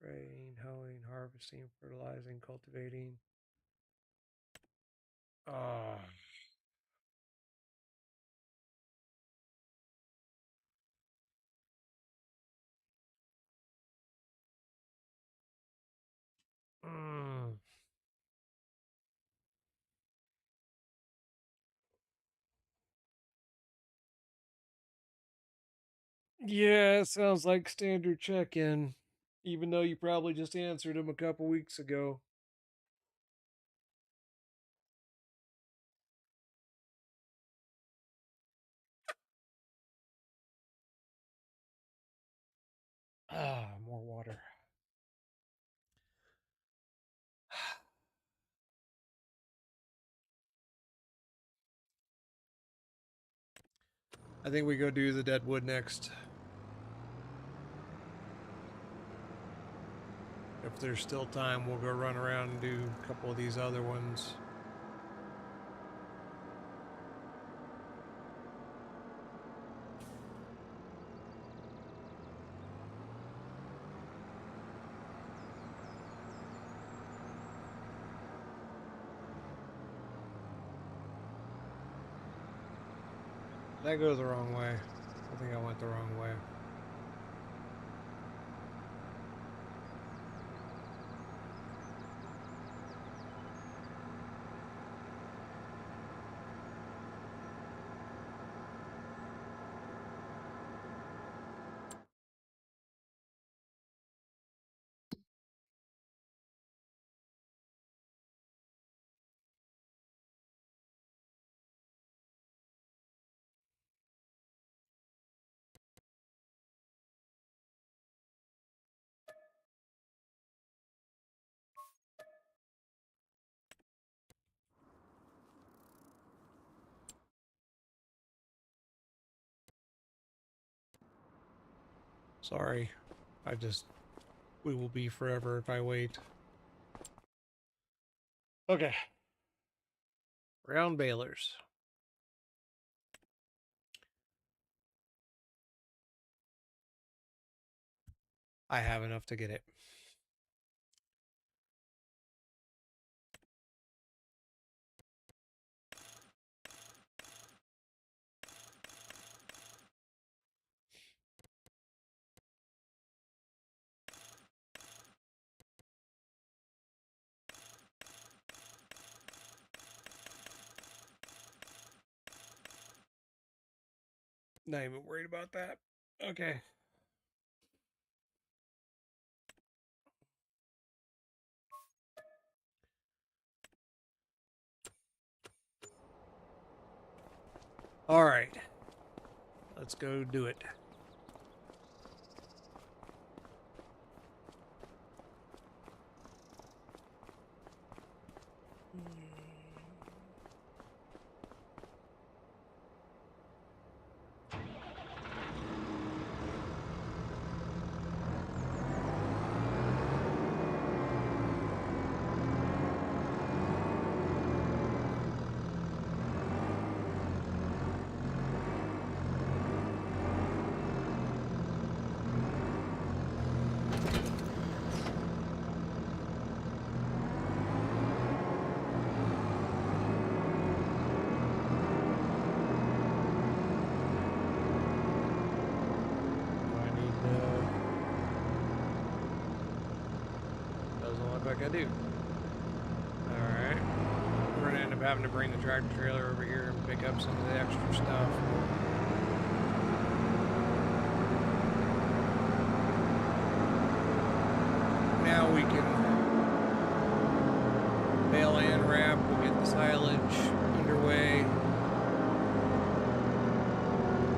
Spraying, hoeing, harvesting, fertilizing, cultivating. Oh. Mm. Yeah, it sounds like standard check-in, even though you probably just answered him a couple weeks ago. Ah, more water. I think we go do the Deadwood next. If there's still time, we'll go run around and do a couple of these other ones. That goes the wrong way. I think I went the wrong way. Sorry. We will be forever if I wait. Okay. Round balers. I have enough to get it. Not even worried about that. Okay. All right. Let's go do it. Like I do. Alright. We're going to end up having to bring the tractor trailer over here and pick up some of the extra stuff. Now we can bale and wrap. We'll get the silage underway.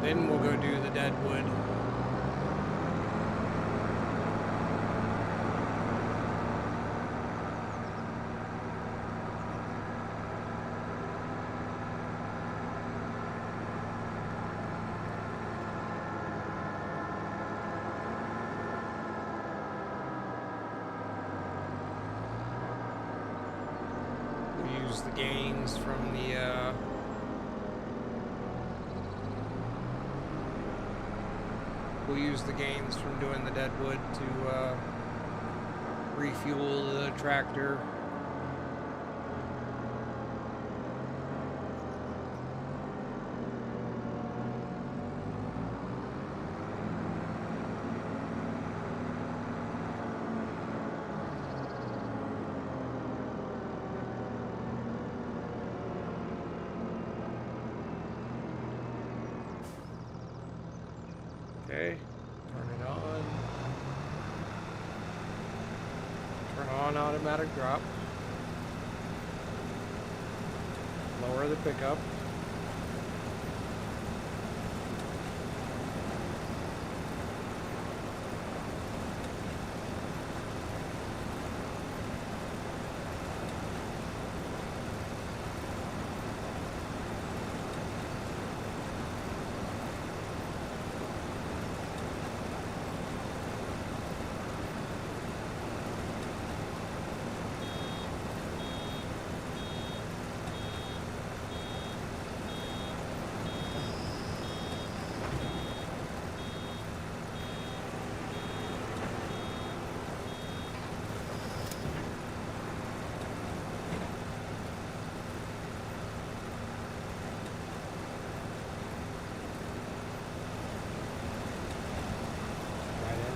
Then we'll go do the dead wood. Use the gains from the we'll use the gains from doing the deadwood to refuel the tractor. Okay, turn it on. Turn on automatic drop. Lower the pickup.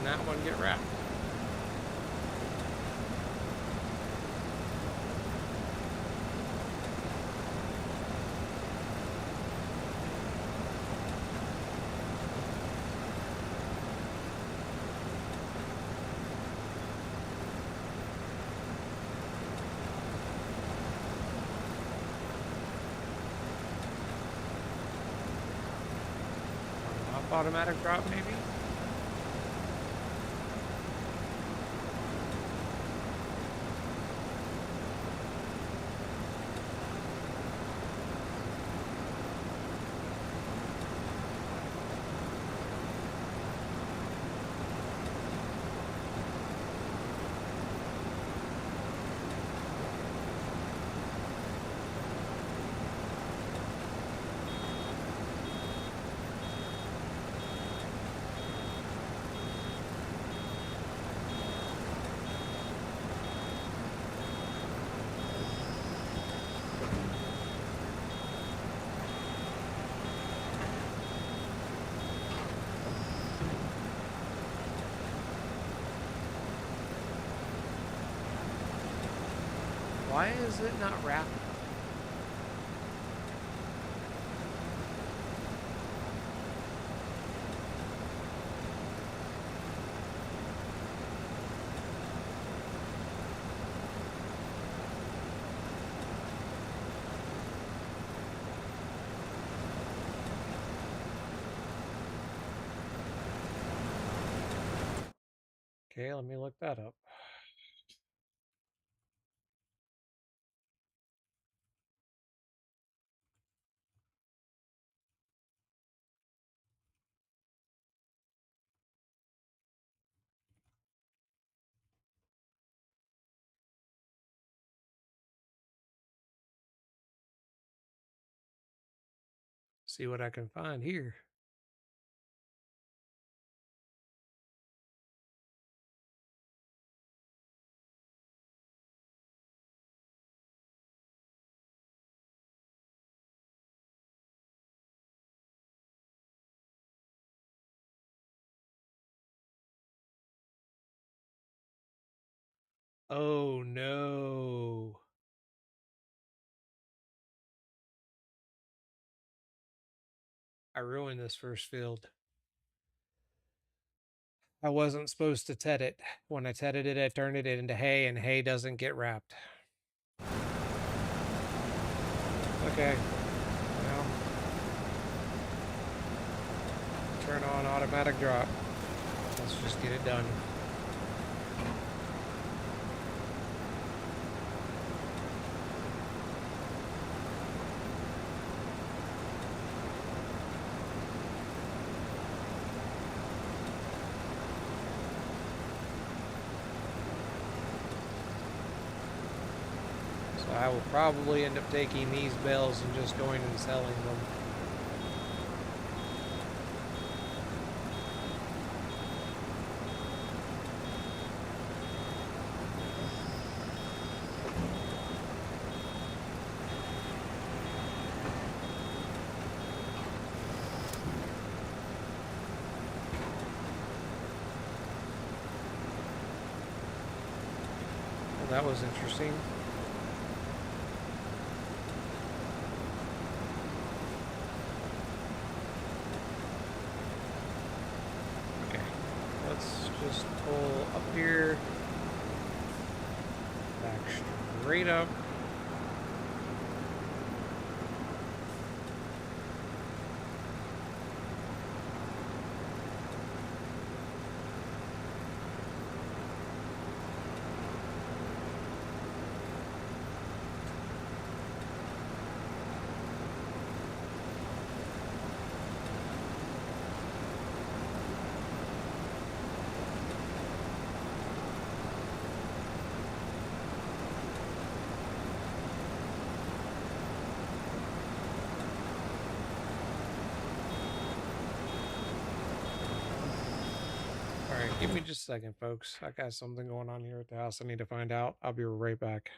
That one get wrapped. Off automatic drop maybe. Why is it not wrapped? Okay, let me look that up. See what I can find here. Oh no. I ruined this first field. I wasn't supposed to tet it. When I tedded it, I turned it into hay, and hay doesn't get wrapped. Okay. Well, turn on automatic drop. Let's just get it done. So I will probably end up taking these bales and just going and selling them. Well, that was interesting. Okay, let's just pull up here, back straight up. All right, give me just a second, folks. I got something going on here at the house I need to find out. I'll be right back.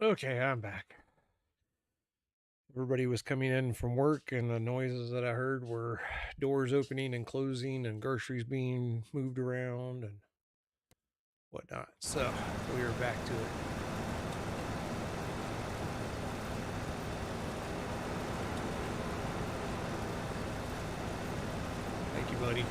Okay, I'm back. Everybody was coming in from work, and the noises that I heard were doors opening and closing and groceries being moved around and whatnot. So we are back to it. Thank you, buddy.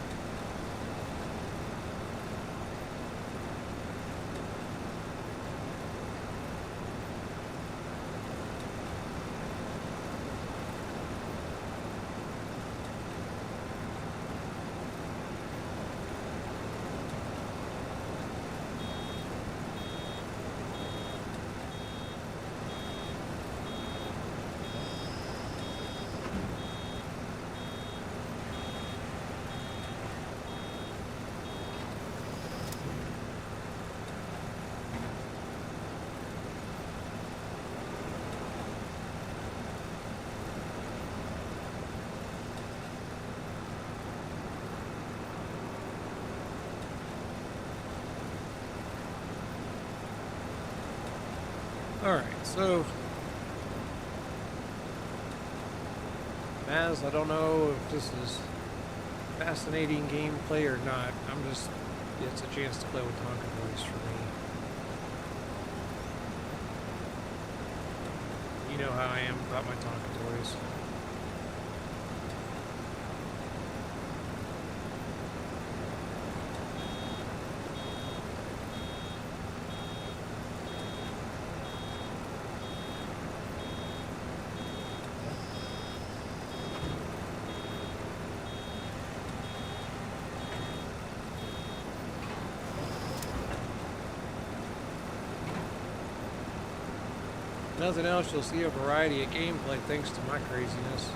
All right, so Maz, I don't know if this is fascinating gameplay or not. It's a chance to play with Tonka Voice for me. You know how I am about my Tonka toys. Nothing else, you'll see a variety of gameplay thanks to my craziness.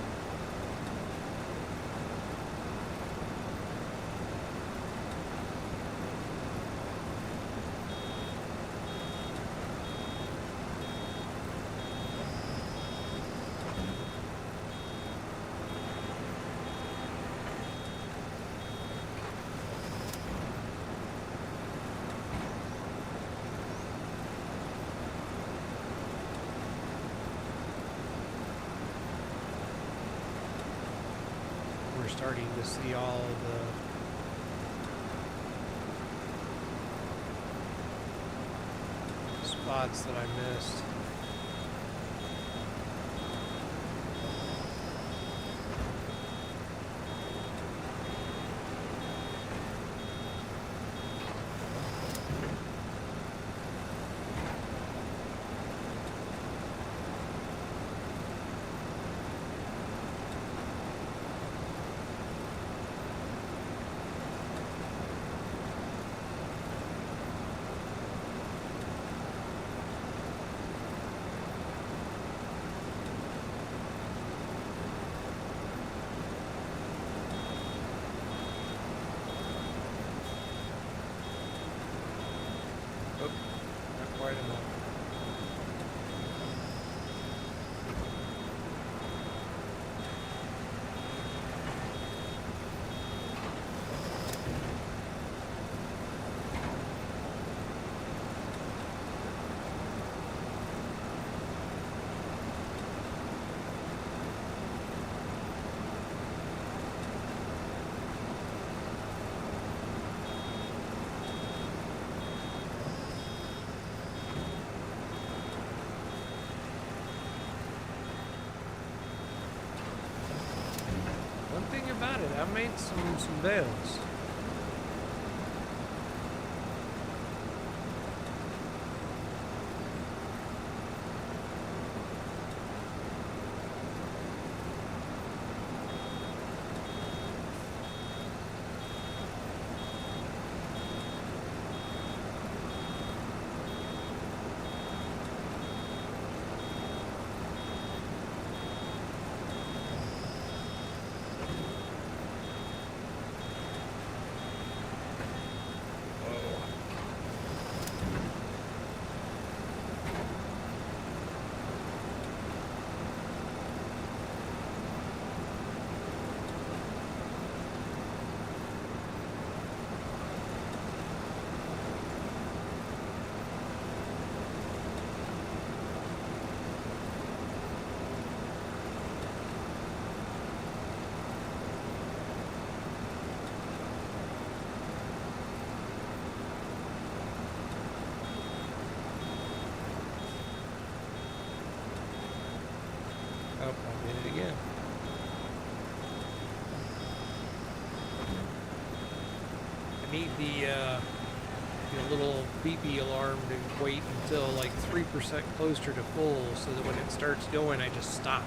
We're starting to see all the spots that I missed. Oh, not quite enough. One thing about it, I made some bales. Oh, I did it again. I need the little beepy alarm to wait until like 3% closer to full so that when it starts going, I just stop.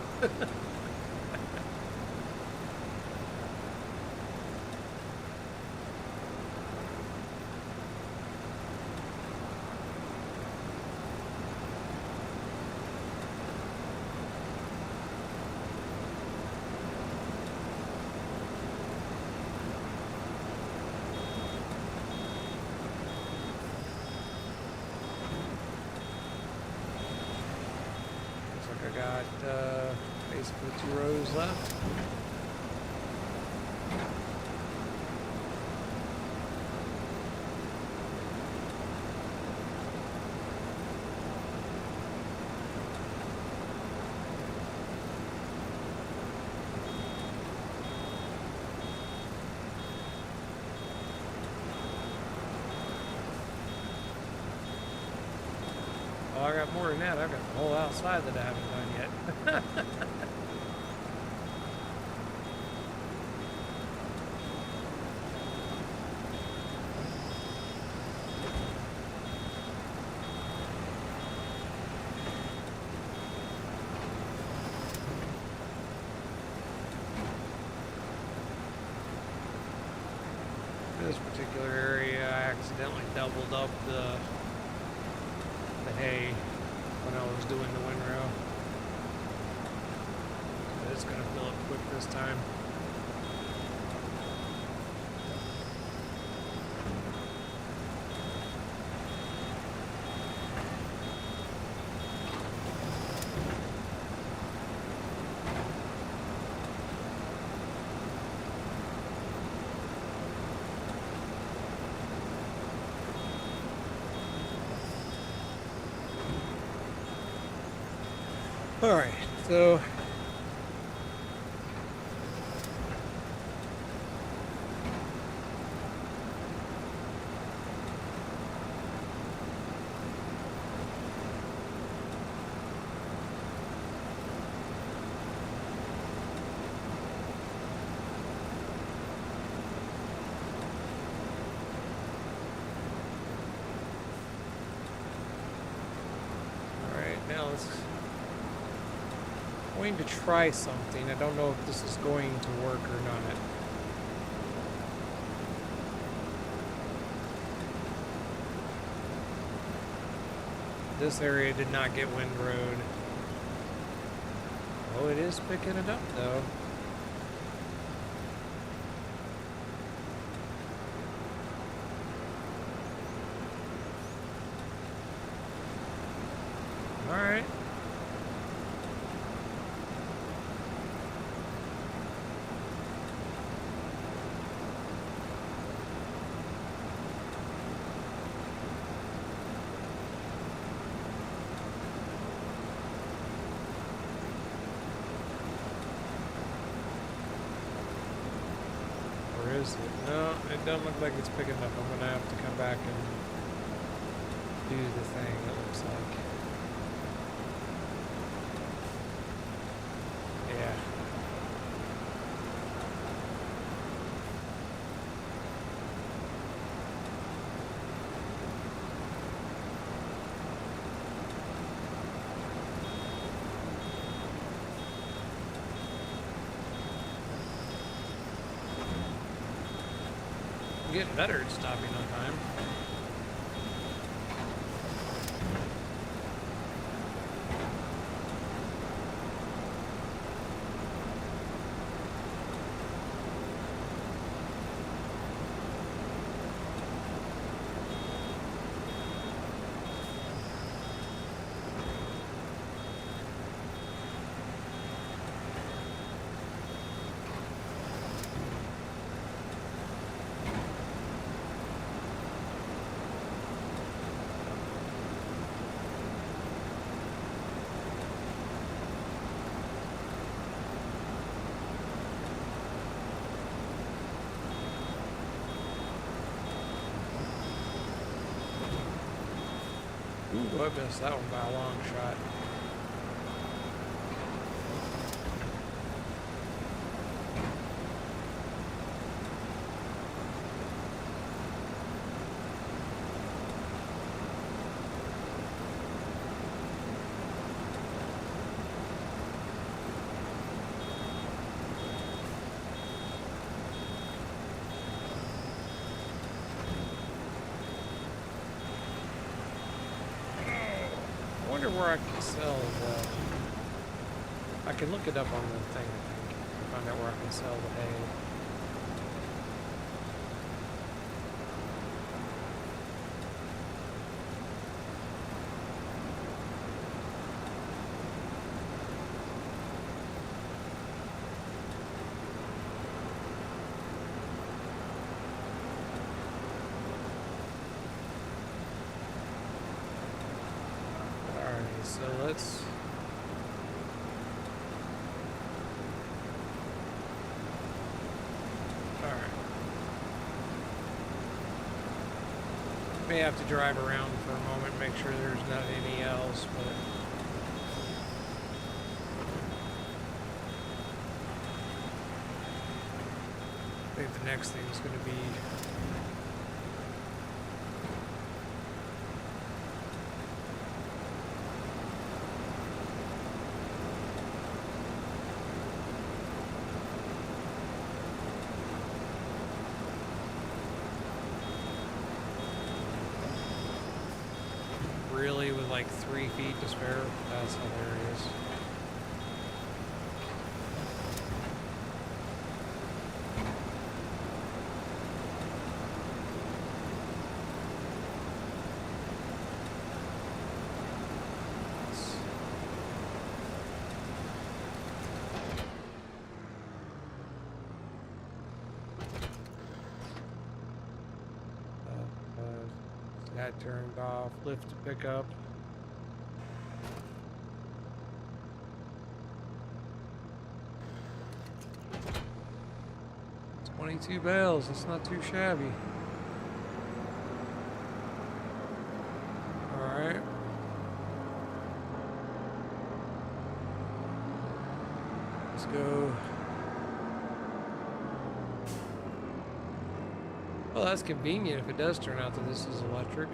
I got basically 2 rows left. Oh, I got more than that. I've got the whole outside that I haven't done yet. This particular area, I accidentally doubled up the hay when I was doing the windrow. So it's gonna fill up quick this time. All right, so now let's going to try something. I don't know if this is going to work or not. This area did not get windrowed. Oh, it is picking it up though. All right. Where is it? No, it doesn't look like it's picking up. I'm gonna have to come back and do the thing, it looks like. Yeah. I'm getting better at stopping on time. Ooh, I missed that one by a long shot. wonder where I can sell the... I can look it up on the thing, I think. Find out where I can sell the hay. Alright, so let's... May have to drive around for a moment, make sure there's not any else, but I think the next thing is going to be really with like 3 feet to spare. That's hilarious. That turned off, lift to pick up. It's 22 bales, it's not too shabby. Alright. Let's go. Well, that's convenient if it does turn out that this is electric.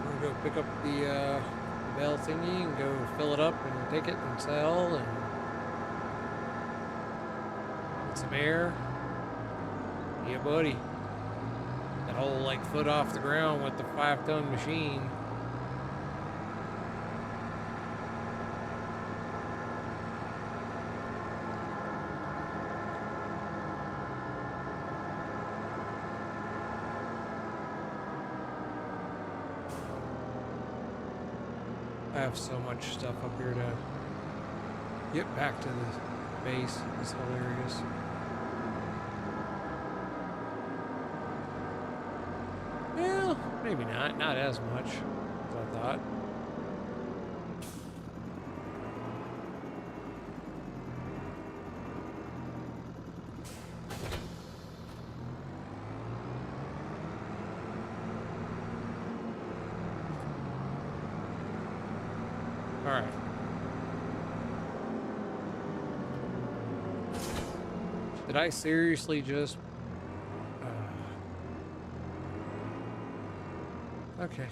We're gonna go pick up the bell thingy and go fill it up and take it and sell and get some air. Yeah, buddy. That whole like foot off the ground with the 5-ton machine. I have so much stuff up here to get back to the base. It's hilarious. Maybe not as much as I thought. All right. Did I seriously just... Okay.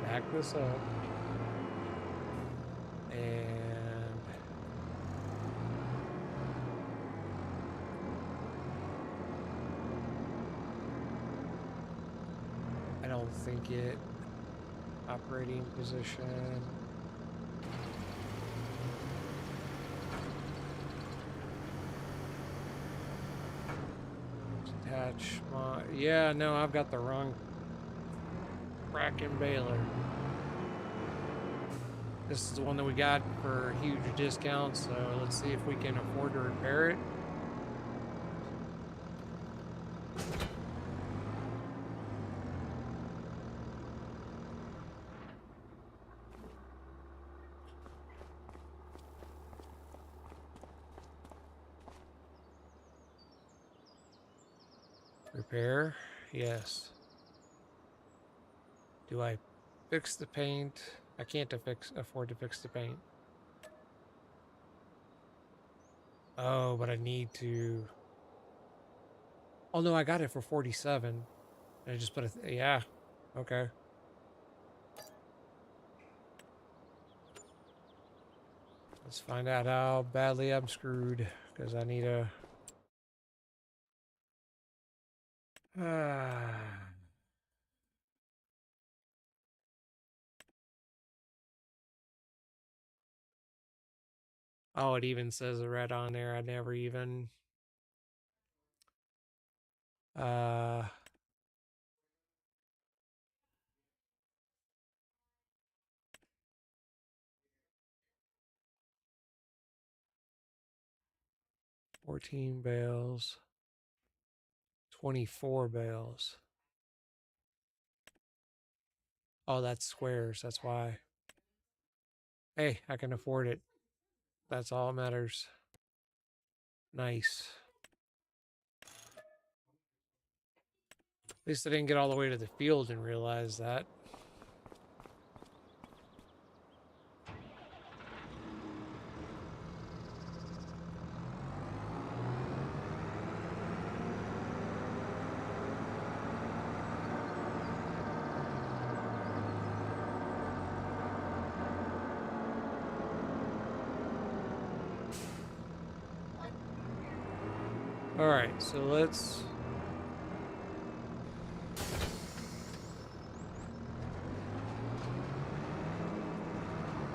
Back this up. And... I don't think it... Operating position... Attach my... Yeah, no, I've got the wrong fracking baler. This is the one that we got for huge discounts, so let's see if we can afford to repair it. Repair, yes. Do I fix the paint? I can't afford to fix the paint. Oh, but I need to... Oh no, I got it for 47. I just put a yeah. Okay. Let's find out how badly I'm screwed because I need a. Oh, it even says the red on there. I never even. Uh. 14 bales. 24 bales. Oh, that's squares. That's why. Hey, I can afford it. That's all that matters. Nice. At least I didn't get all the way to the field and realize that. All right, so let's.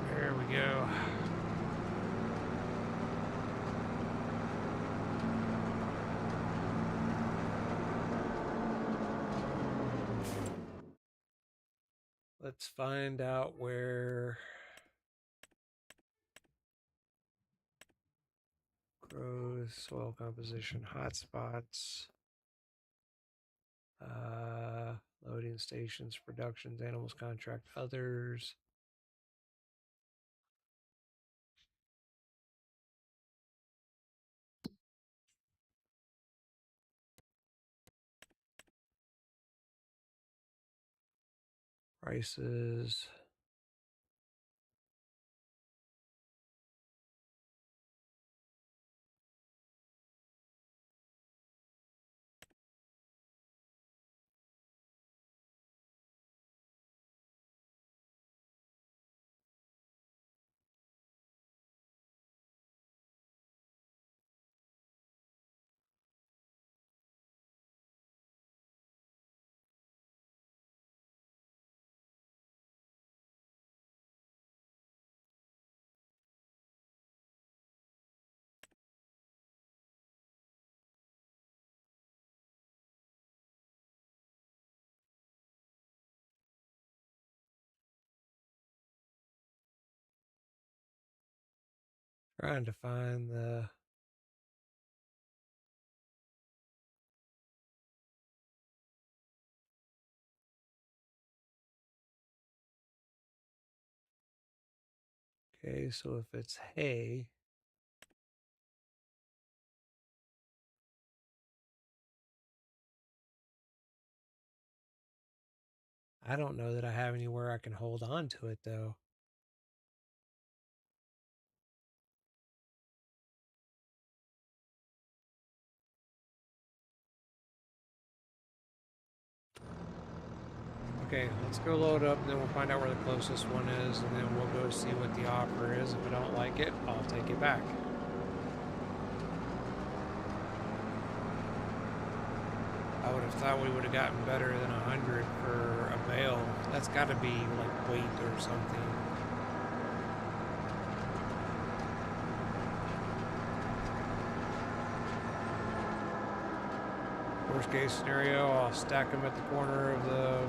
There we go. Let's find out where growth, soil composition, hotspots, loading stations, productions, animals, contract, others. Prices. Trying to find the. Okay, so if it's hay, I don't know that I have anywhere I can hold on to it though. Okay, let's go load up and then we'll find out where the closest one is and then we'll go see what the offer is. If I don't like it, I'll take it back. I would have thought we would have gotten better than 100 for a bale. That's got to be like weight or something. Worst case scenario, I'll stack them at the corner of the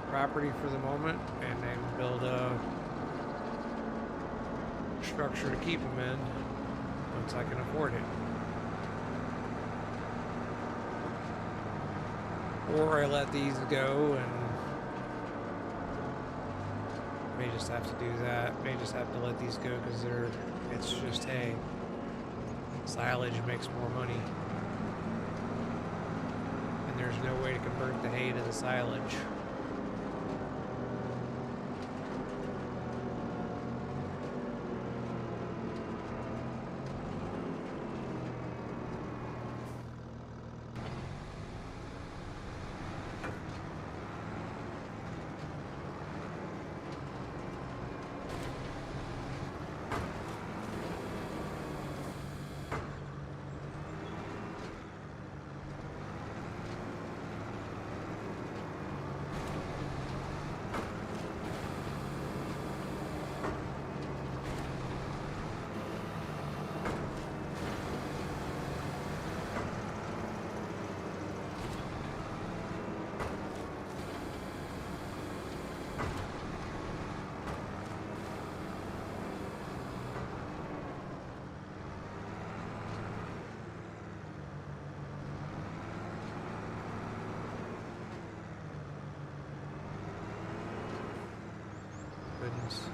property for the moment and then build a structure to keep them in once I can afford it. Or I let these go and may just have to do that. May just have to let these go because it's just hay. Silage makes more money. And there's no way to convert the hay to the silage. happens.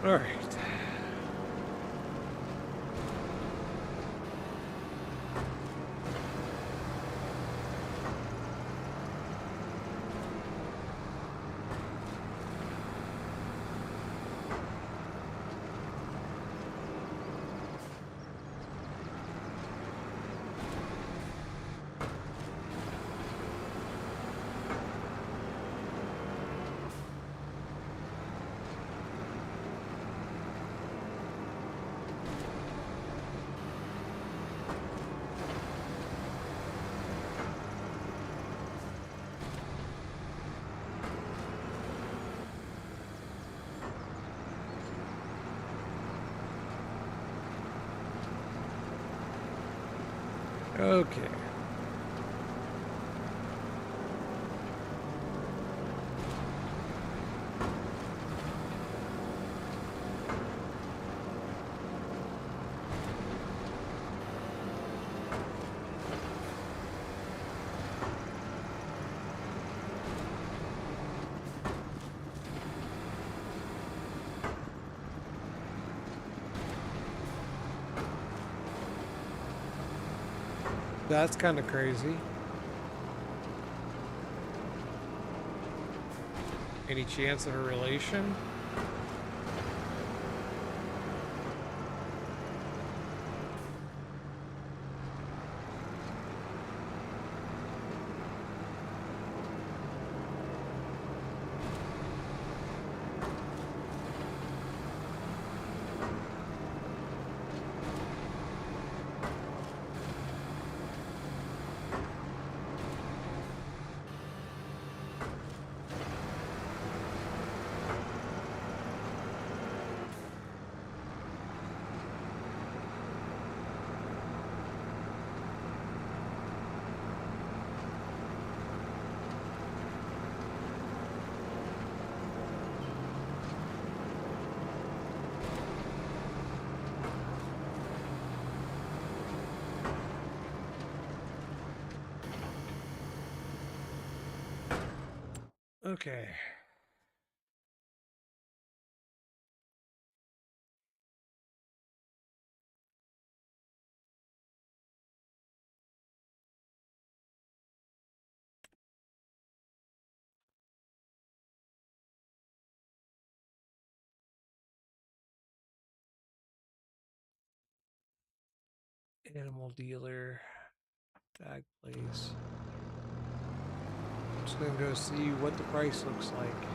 All right. Okay. That's kind of crazy. Any chance of a relation? Okay. Animal dealer. Tag place. Just gonna go see what the price looks like.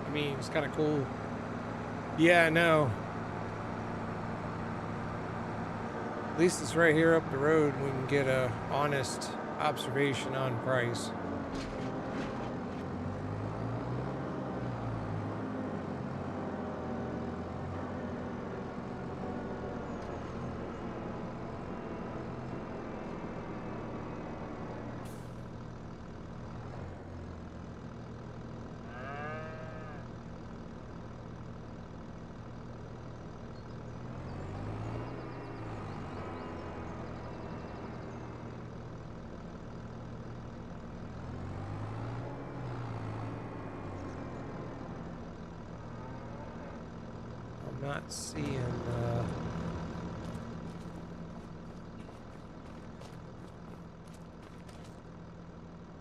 I mean, it's kind of cool. Yeah, I know. At least it's right here up the road. We can get a honest observation on price. not seeing,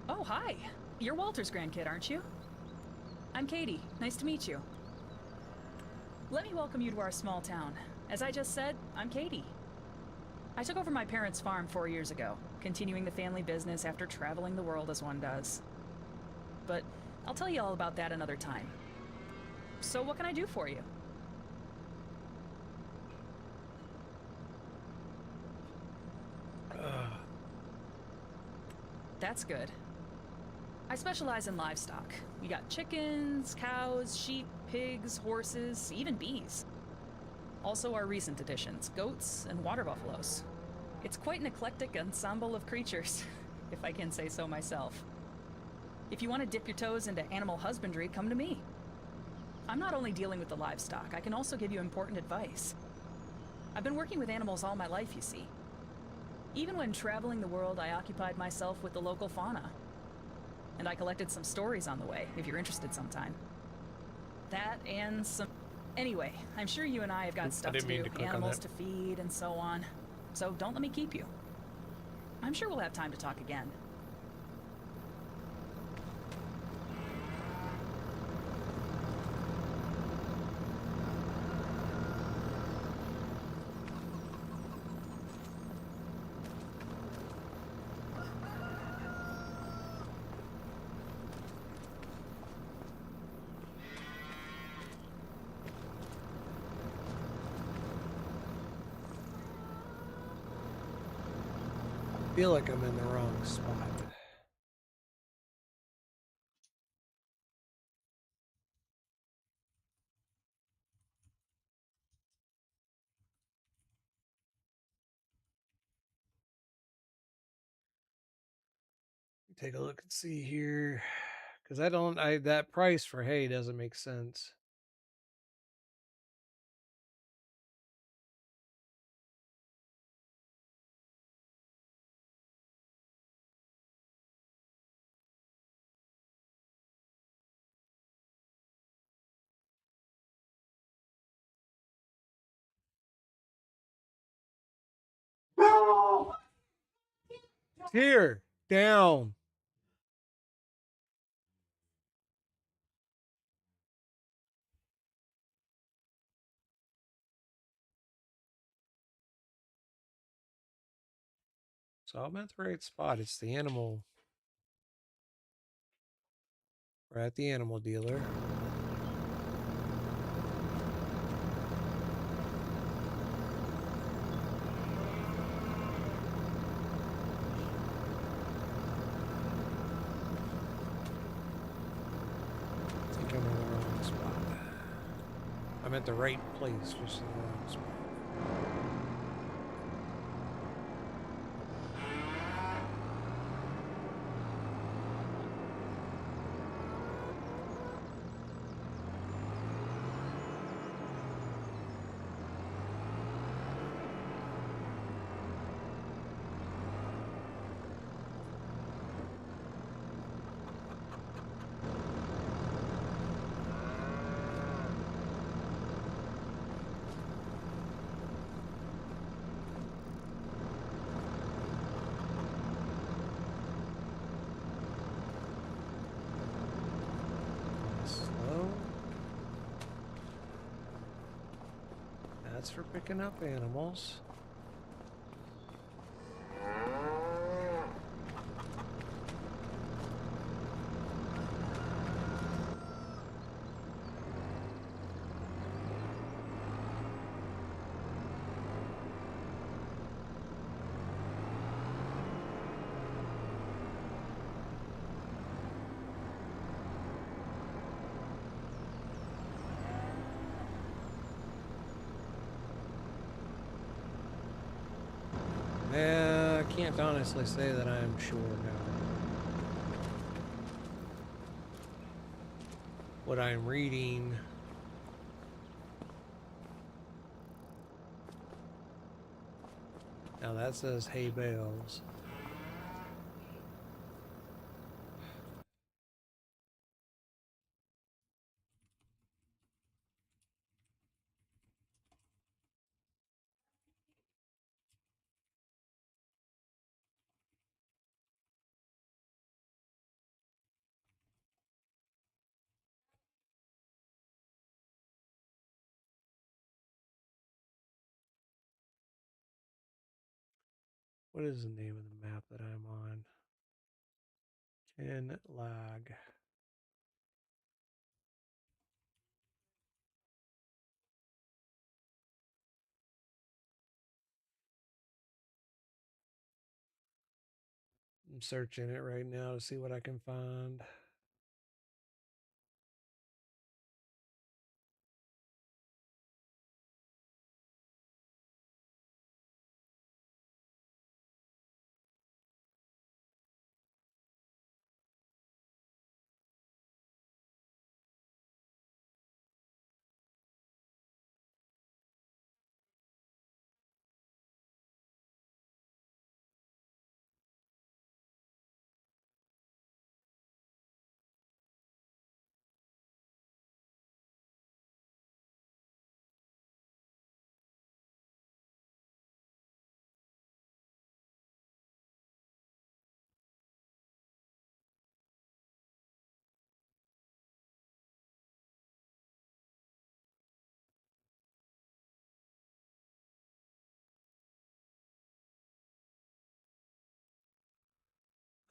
Oh, hi. You're Walter's grandkid, aren't you? I'm Katie. Nice to meet you. Let me welcome you to our small town. As I just said, I'm Katie. I took over my parents' farm 4 years ago, continuing the family business after traveling the world as one does. But I'll tell you all about that another time. So what can I do for you? That's good. I specialize in livestock. We got chickens, cows, sheep, pigs, horses, even bees. Also our recent additions, goats and water buffaloes. It's quite an eclectic ensemble of creatures, if I can say so myself. If you want to dip your toes into animal husbandry, come to me. I'm not only dealing with the livestock, I can also give you important advice. I've been working with animals all my life, you see. Even when traveling the world, I occupied myself with the local fauna. And I collected some stories on the way, if you're interested sometime. That and some... Anyway, I'm sure you and I have got stuff to do, animals to feed and so on. So don't let me keep you. I'm sure we'll have time to talk again. I feel like I'm in the wrong spot. Take a look and see here. Because that price for hay doesn't make sense. Here, down. So I'm at the right spot. It's the animal. We're at the animal dealer. I think I'm in the wrong spot. I'm at the right place, just in the wrong spot. Slow. That's for picking up animals. I can't honestly say that I am sure now. What I'm reading. Now that says hay bales. What is the name of the map that I'm on? 10 lag. I'm searching it right now to see what I can find.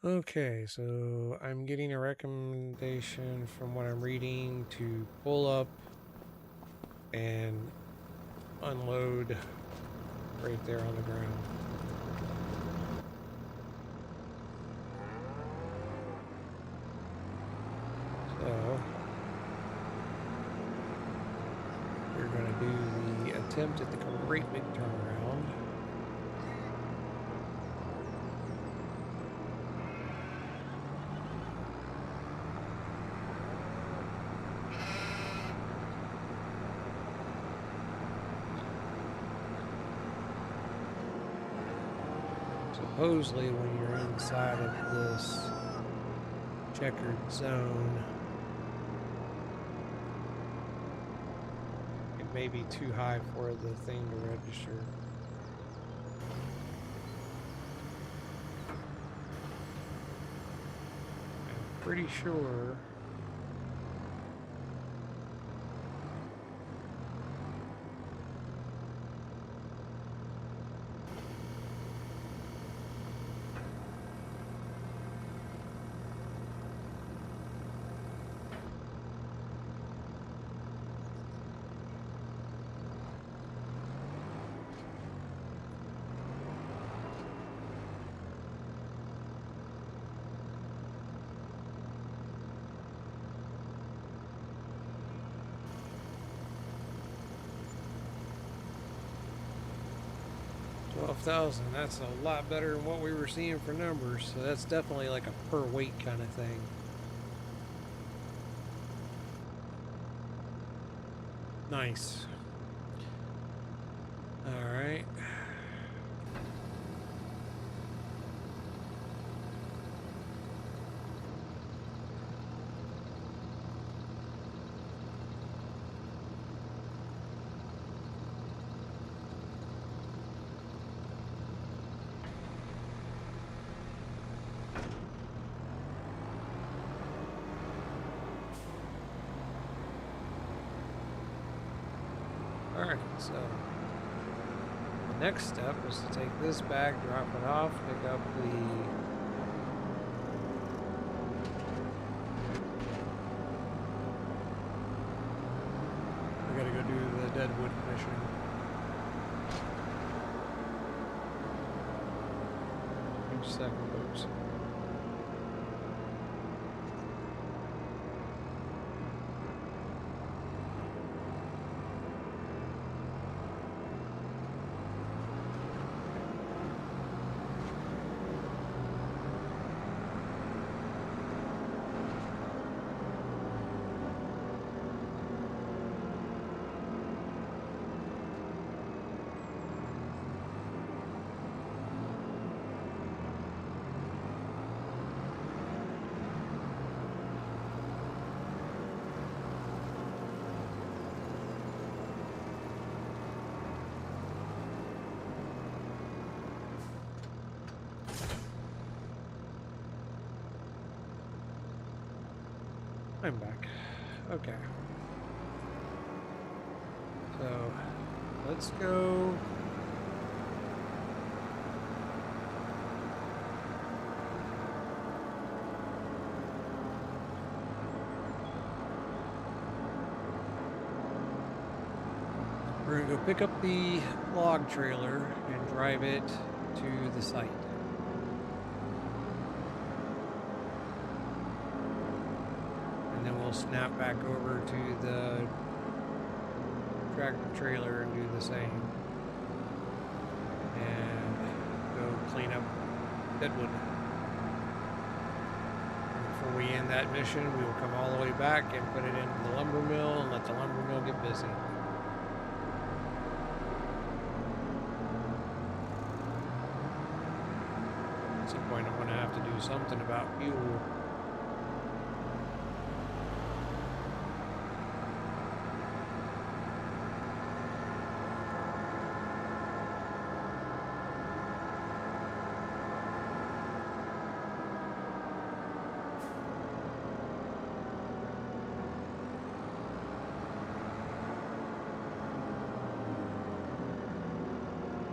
Okay, so I'm getting a recommendation from what I'm reading to pull up and unload right there on the ground. So we're going to do the attempt at the great big turnaround. Supposedly when you're inside of this checkered zone, it may be too high for the thing to register. I'm pretty sure $12,000. That's a lot better than what we were seeing for numbers. So that's definitely like a per weight kind of thing. Nice. All right. Alright, so the next step is to take this back, drop it off, pick up the we gotta go do the Deadwood mission. Each second, folks. I'm back. Okay. So let's go We're gonna go pick up the log trailer and drive it to the site. And then we'll snap back over to the tractor trailer and do the same. And go clean up Deadwood. And before we end that mission, we will come all the way back and put it into the lumber mill and let the lumber mill get busy. At some point, I'm going to have to do something about fuel.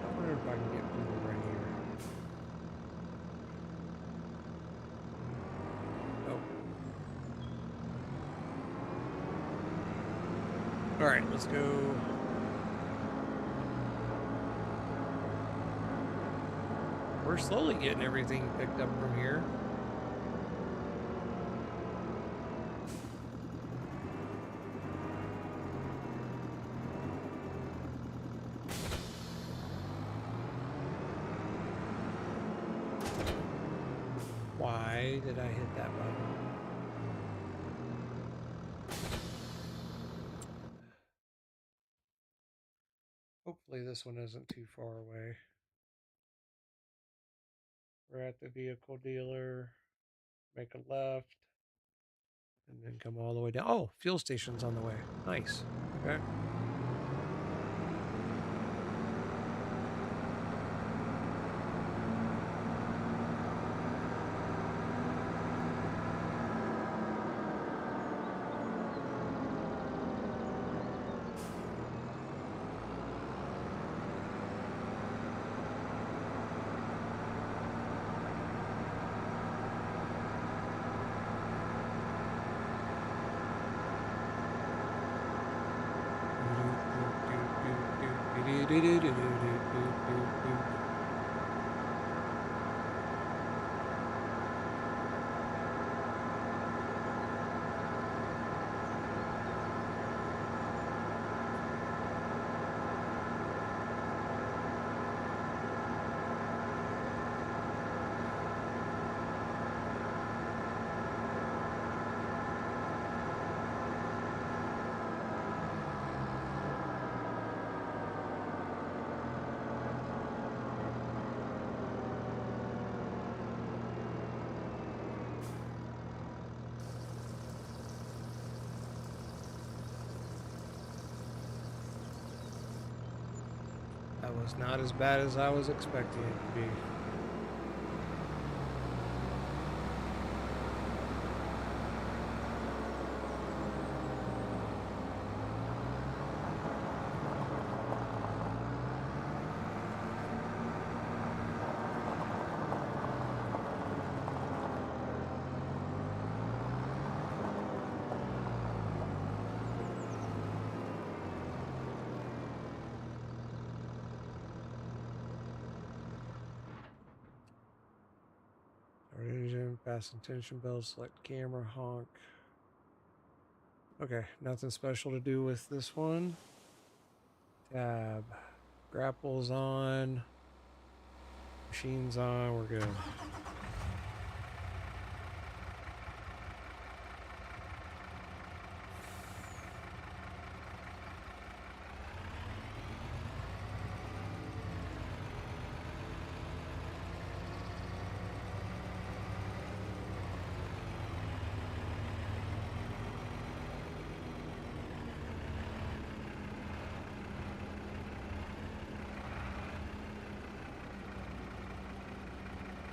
I wonder if I can get fuel right here. Nope. All right, let's go. We're slowly getting everything picked up from here. Why did I hit that button? Hopefully this one isn't too far away. We're at the vehicle dealer, make a left, and then come all the way down. Oh, fuel station's on the way. Nice. Okay. That was not as bad as I was expecting it to be. Engine, fasten tension belt, select camera, honk. Okay, nothing special to do with this one. Tab. Grapples on. Machines on. We're good.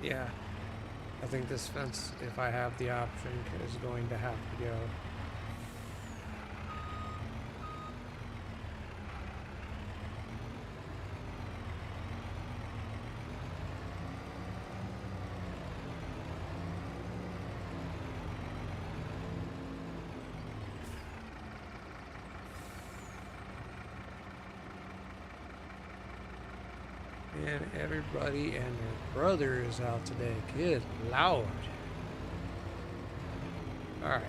Yeah, I think this fence, if I have the option, is going to have to go. And everybody and their brother is out today. Good Lord. Alright.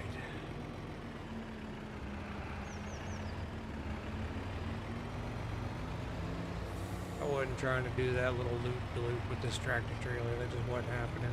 I wasn't trying to do that little loop-de-loop with this tractor trailer. That just wasn't happening.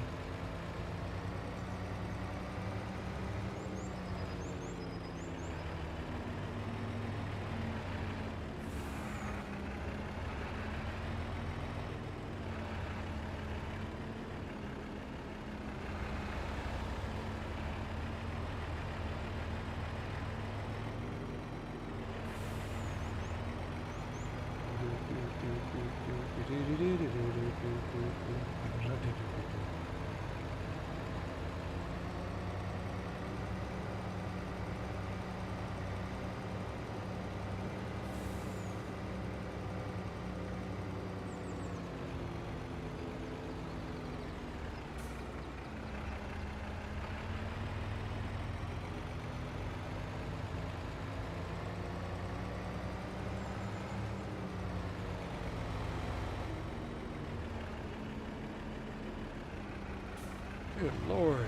Good Lord.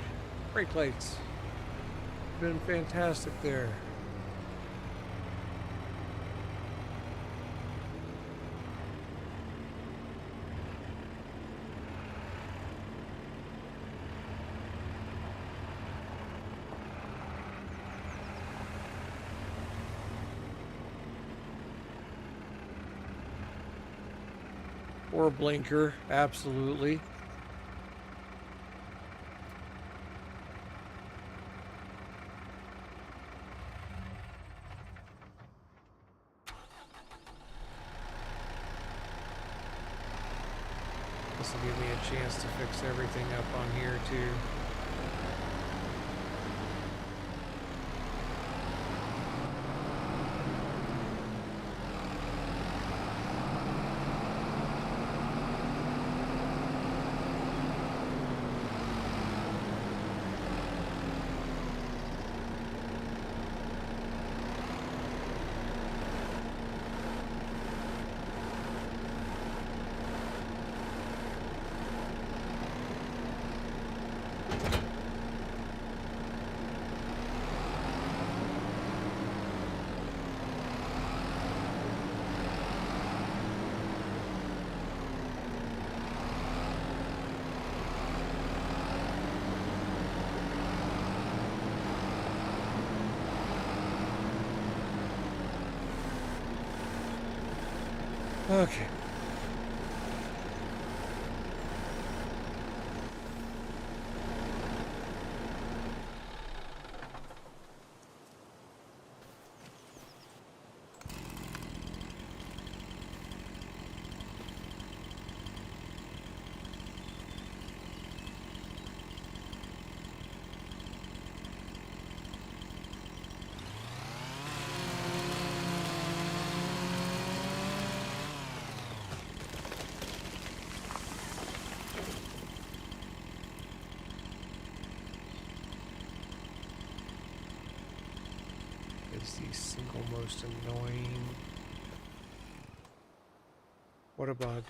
Brake lights. Been fantastic there. Or a blinker, absolutely. This will give me a chance to fix everything up on here too. Okay. Is the single most annoying. What a bug.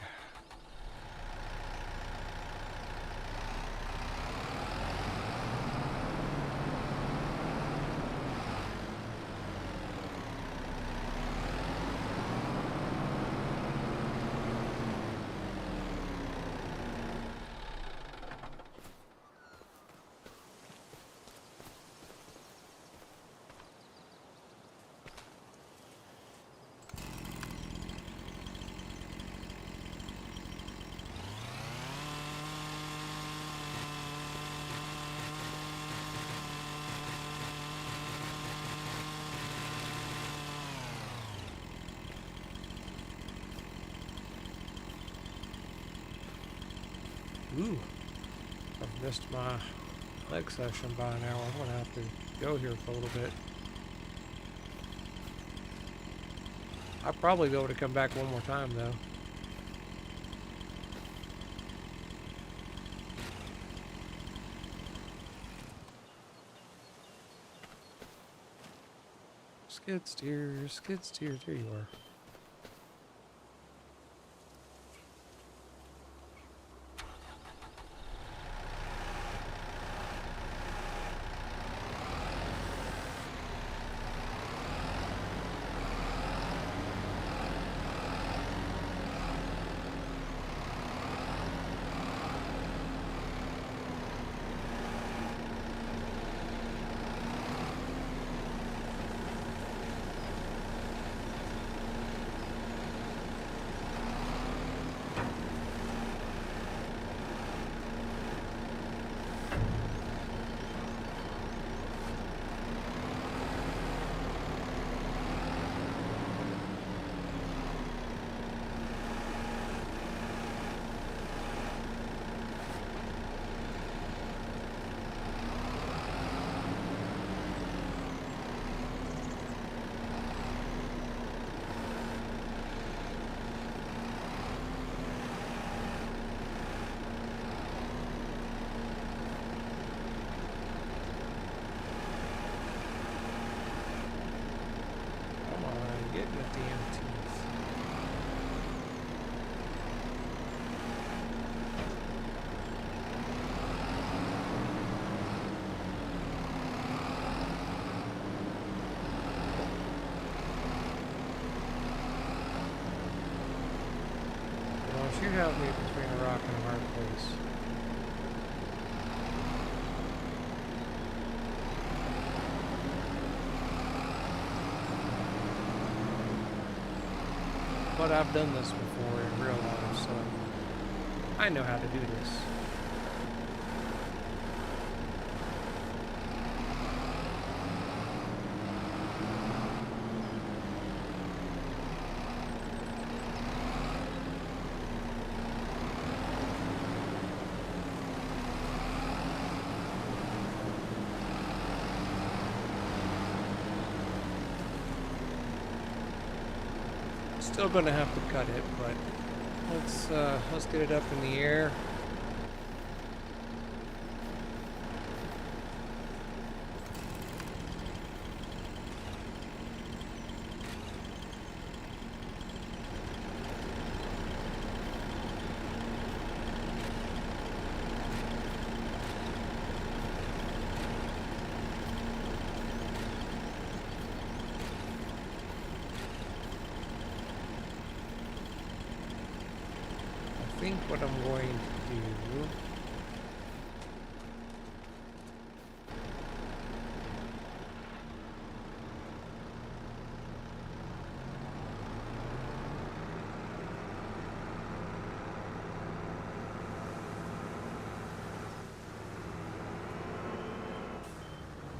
Ooh, I've missed my leg session by an hour. I'm gonna have to go here for a little bit. I'll probably be able to come back one more time though. Skid steer, there you are. have me between a rock and a hard place. But I've done this before in real life, so I know how to do this. Still gonna have to cut it, but let's get it up in the air. I think what I'm going to do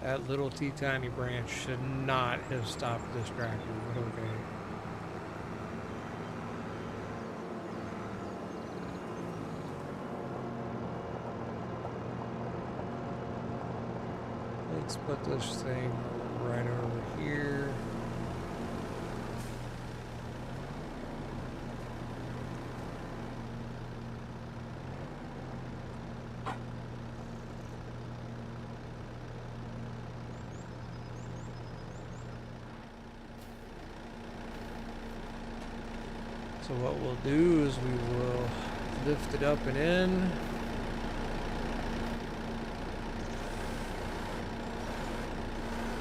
that little teeny branch should not have stopped this tractor, but okay. Let's put this thing right over here. So what we'll do is we will lift it up and in.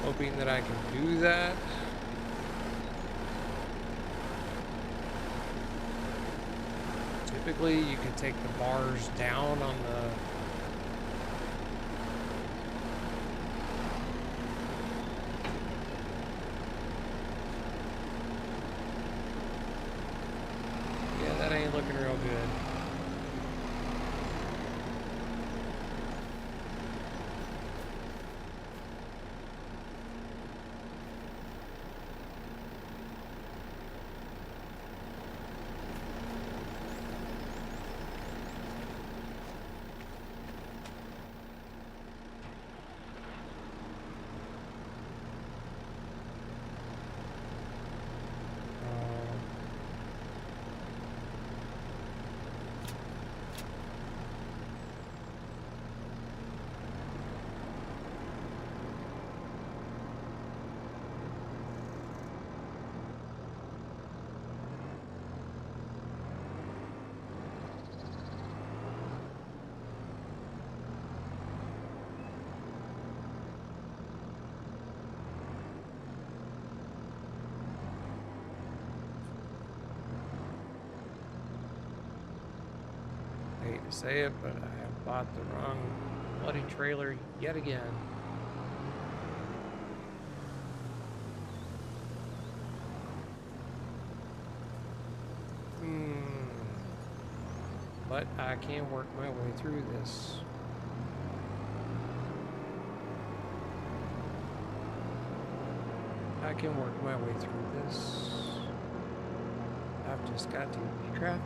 Hoping that I can do that. Typically, you can take the bars down on the that ain't looking real good. I hate to say it, but I have bought the wrong bloody trailer yet again. But I can work my way through this. I can work my way through this. I've just got to be crafty.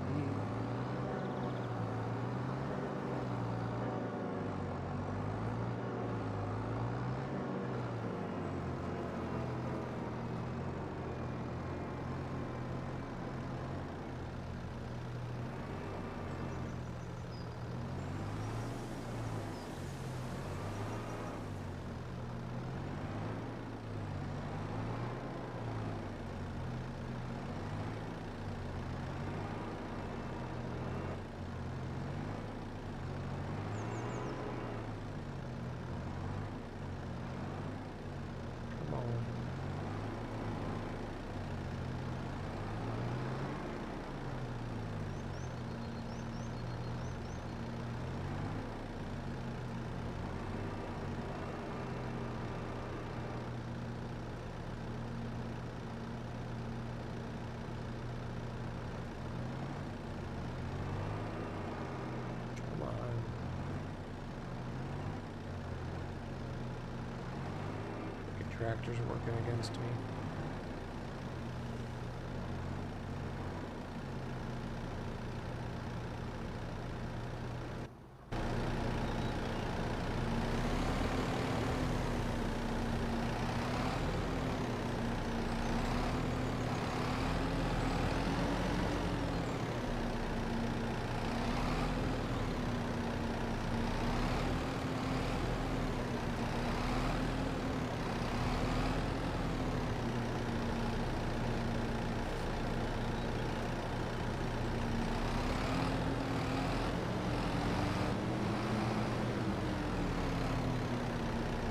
tractors working against me.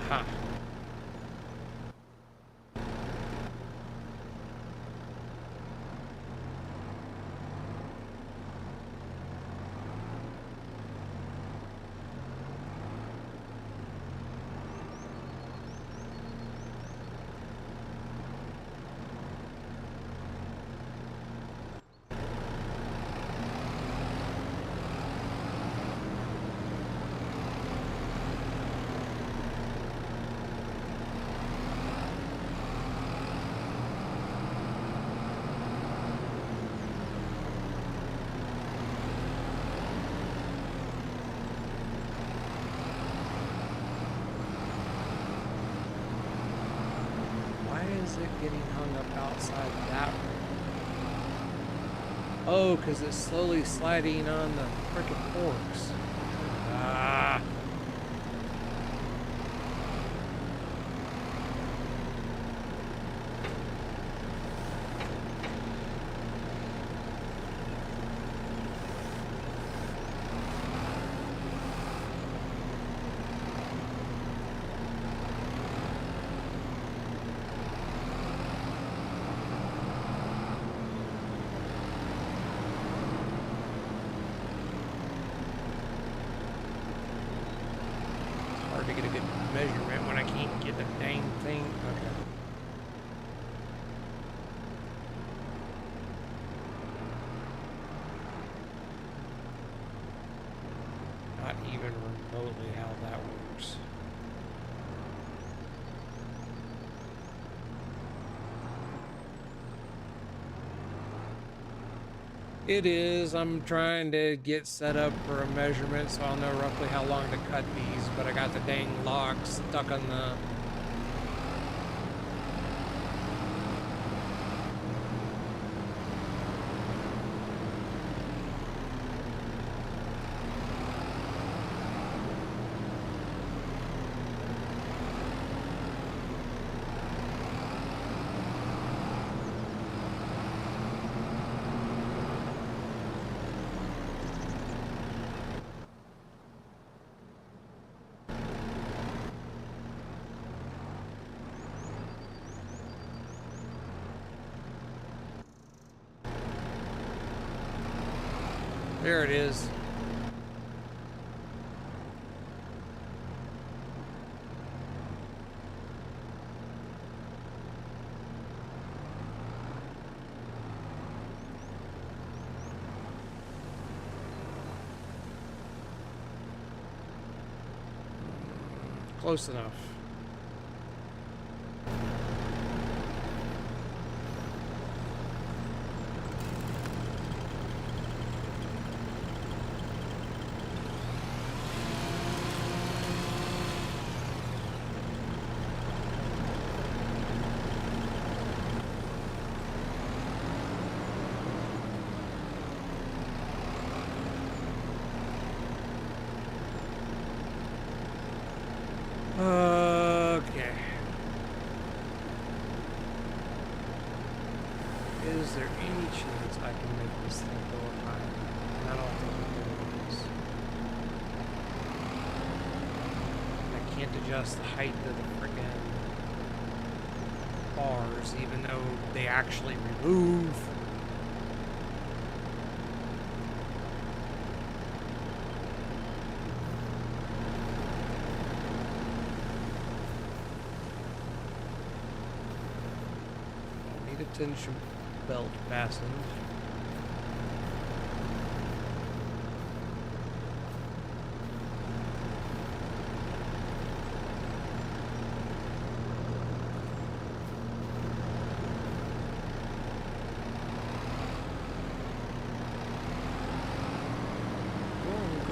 Huh. Why is it getting hung up outside that way? Oh, because it's slowly sliding on the frickin' forks. Ah. Hard to get a good measurement when I can't get the dang thing. Okay. Not even remotely how that works. It is. I'm trying to get set up for a measurement so I'll know roughly how long to cut these, but I got the dang log stuck on the... There it is. Close enough. Okay. Is there any chance I can make this thing go up higher? And I don't think it is. I can't adjust the height of the friggin' bars, even though they actually remove. Tension belt fastened.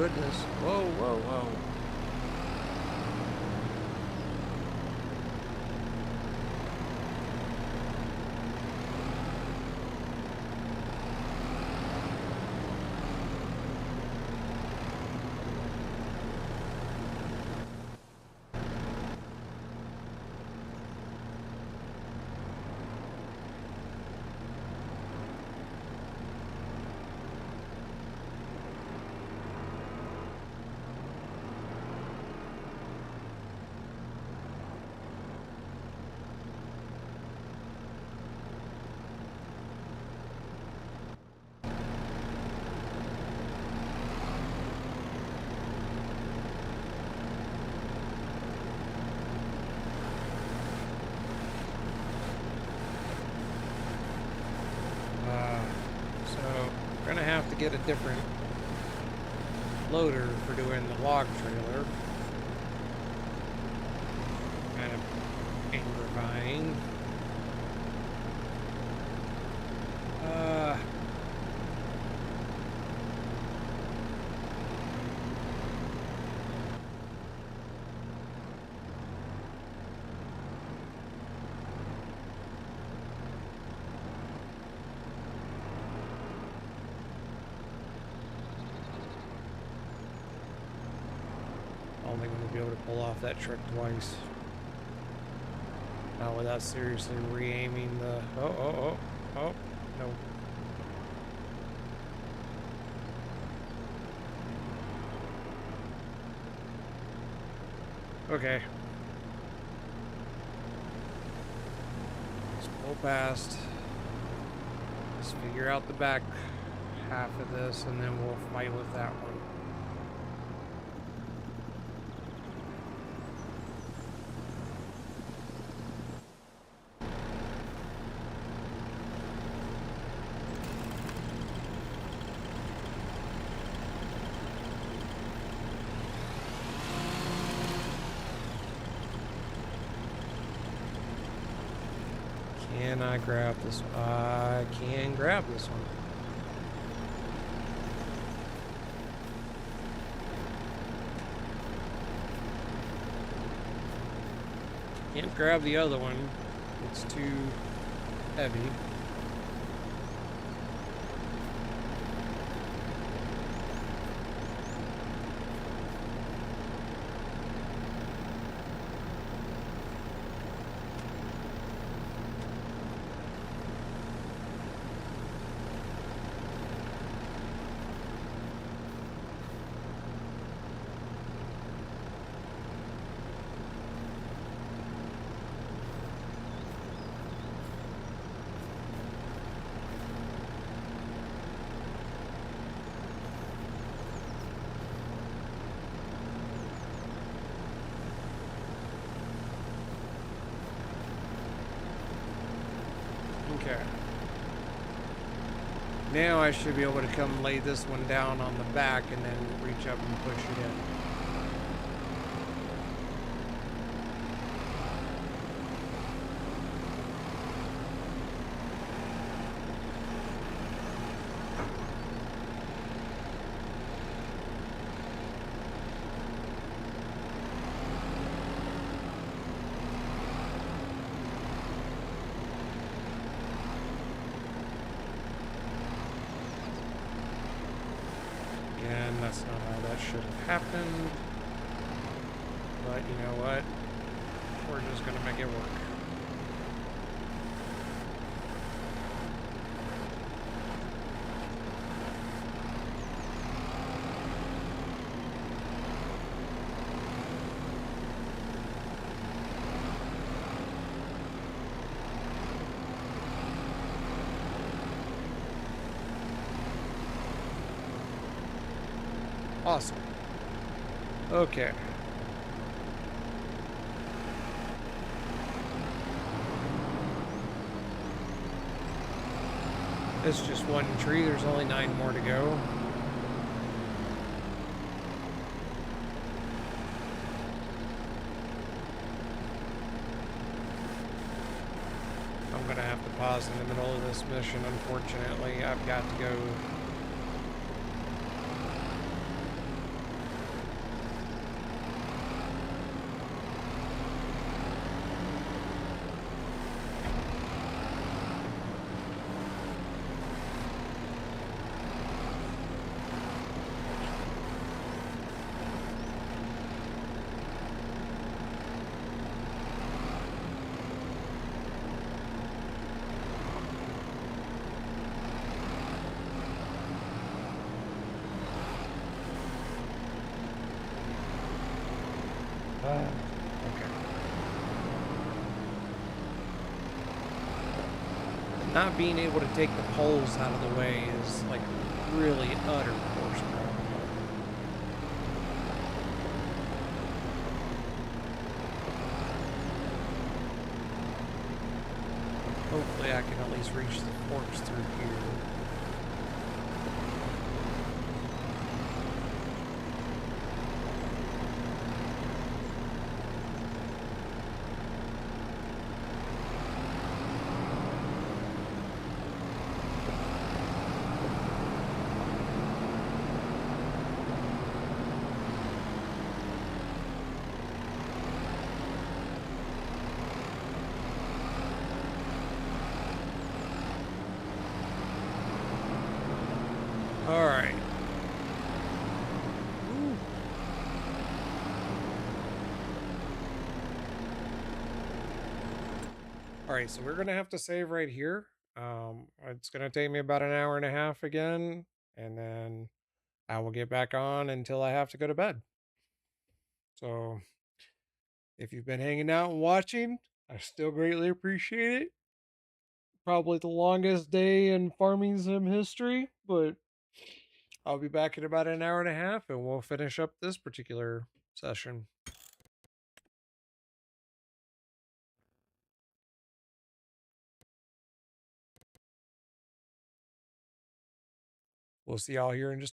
goodness. Whoa, whoa, whoa. We're gonna have to get a different loader for doing the log trailer. Kind of aggravating. Only going to be able to pull off that trick twice. Not without seriously re-aiming the... Oh, no. Okay. Let's pull past. Let's figure out the back half of this, and then we'll fight with that one. Can I grab this? I can grab this one. Can't grab the other one. It's too heavy. Okay. Now I should be able to come lay this one down on the back and then reach up and push it in. And that's not how that should have happened. But you know what? We're just gonna make it work. Awesome. Okay. It's just one tree. There's only 9 more to go. I'm gonna have to pause in the middle of this mission, unfortunately. I've got to go Okay. Not being able to take the poles out of the way is like really utter horsepower. Hopefully I can at least reach the forks through here. All right. Ooh. All right, so we're gonna have to save right here. It's gonna take me about an hour and a half again, and then I will get back on until I have to go to bed. So if you've been hanging out and watching, I still greatly appreciate it. Probably the longest day in farming sim history, but I'll be back in about an hour and a half and we'll finish up this particular session. We'll see y'all here in just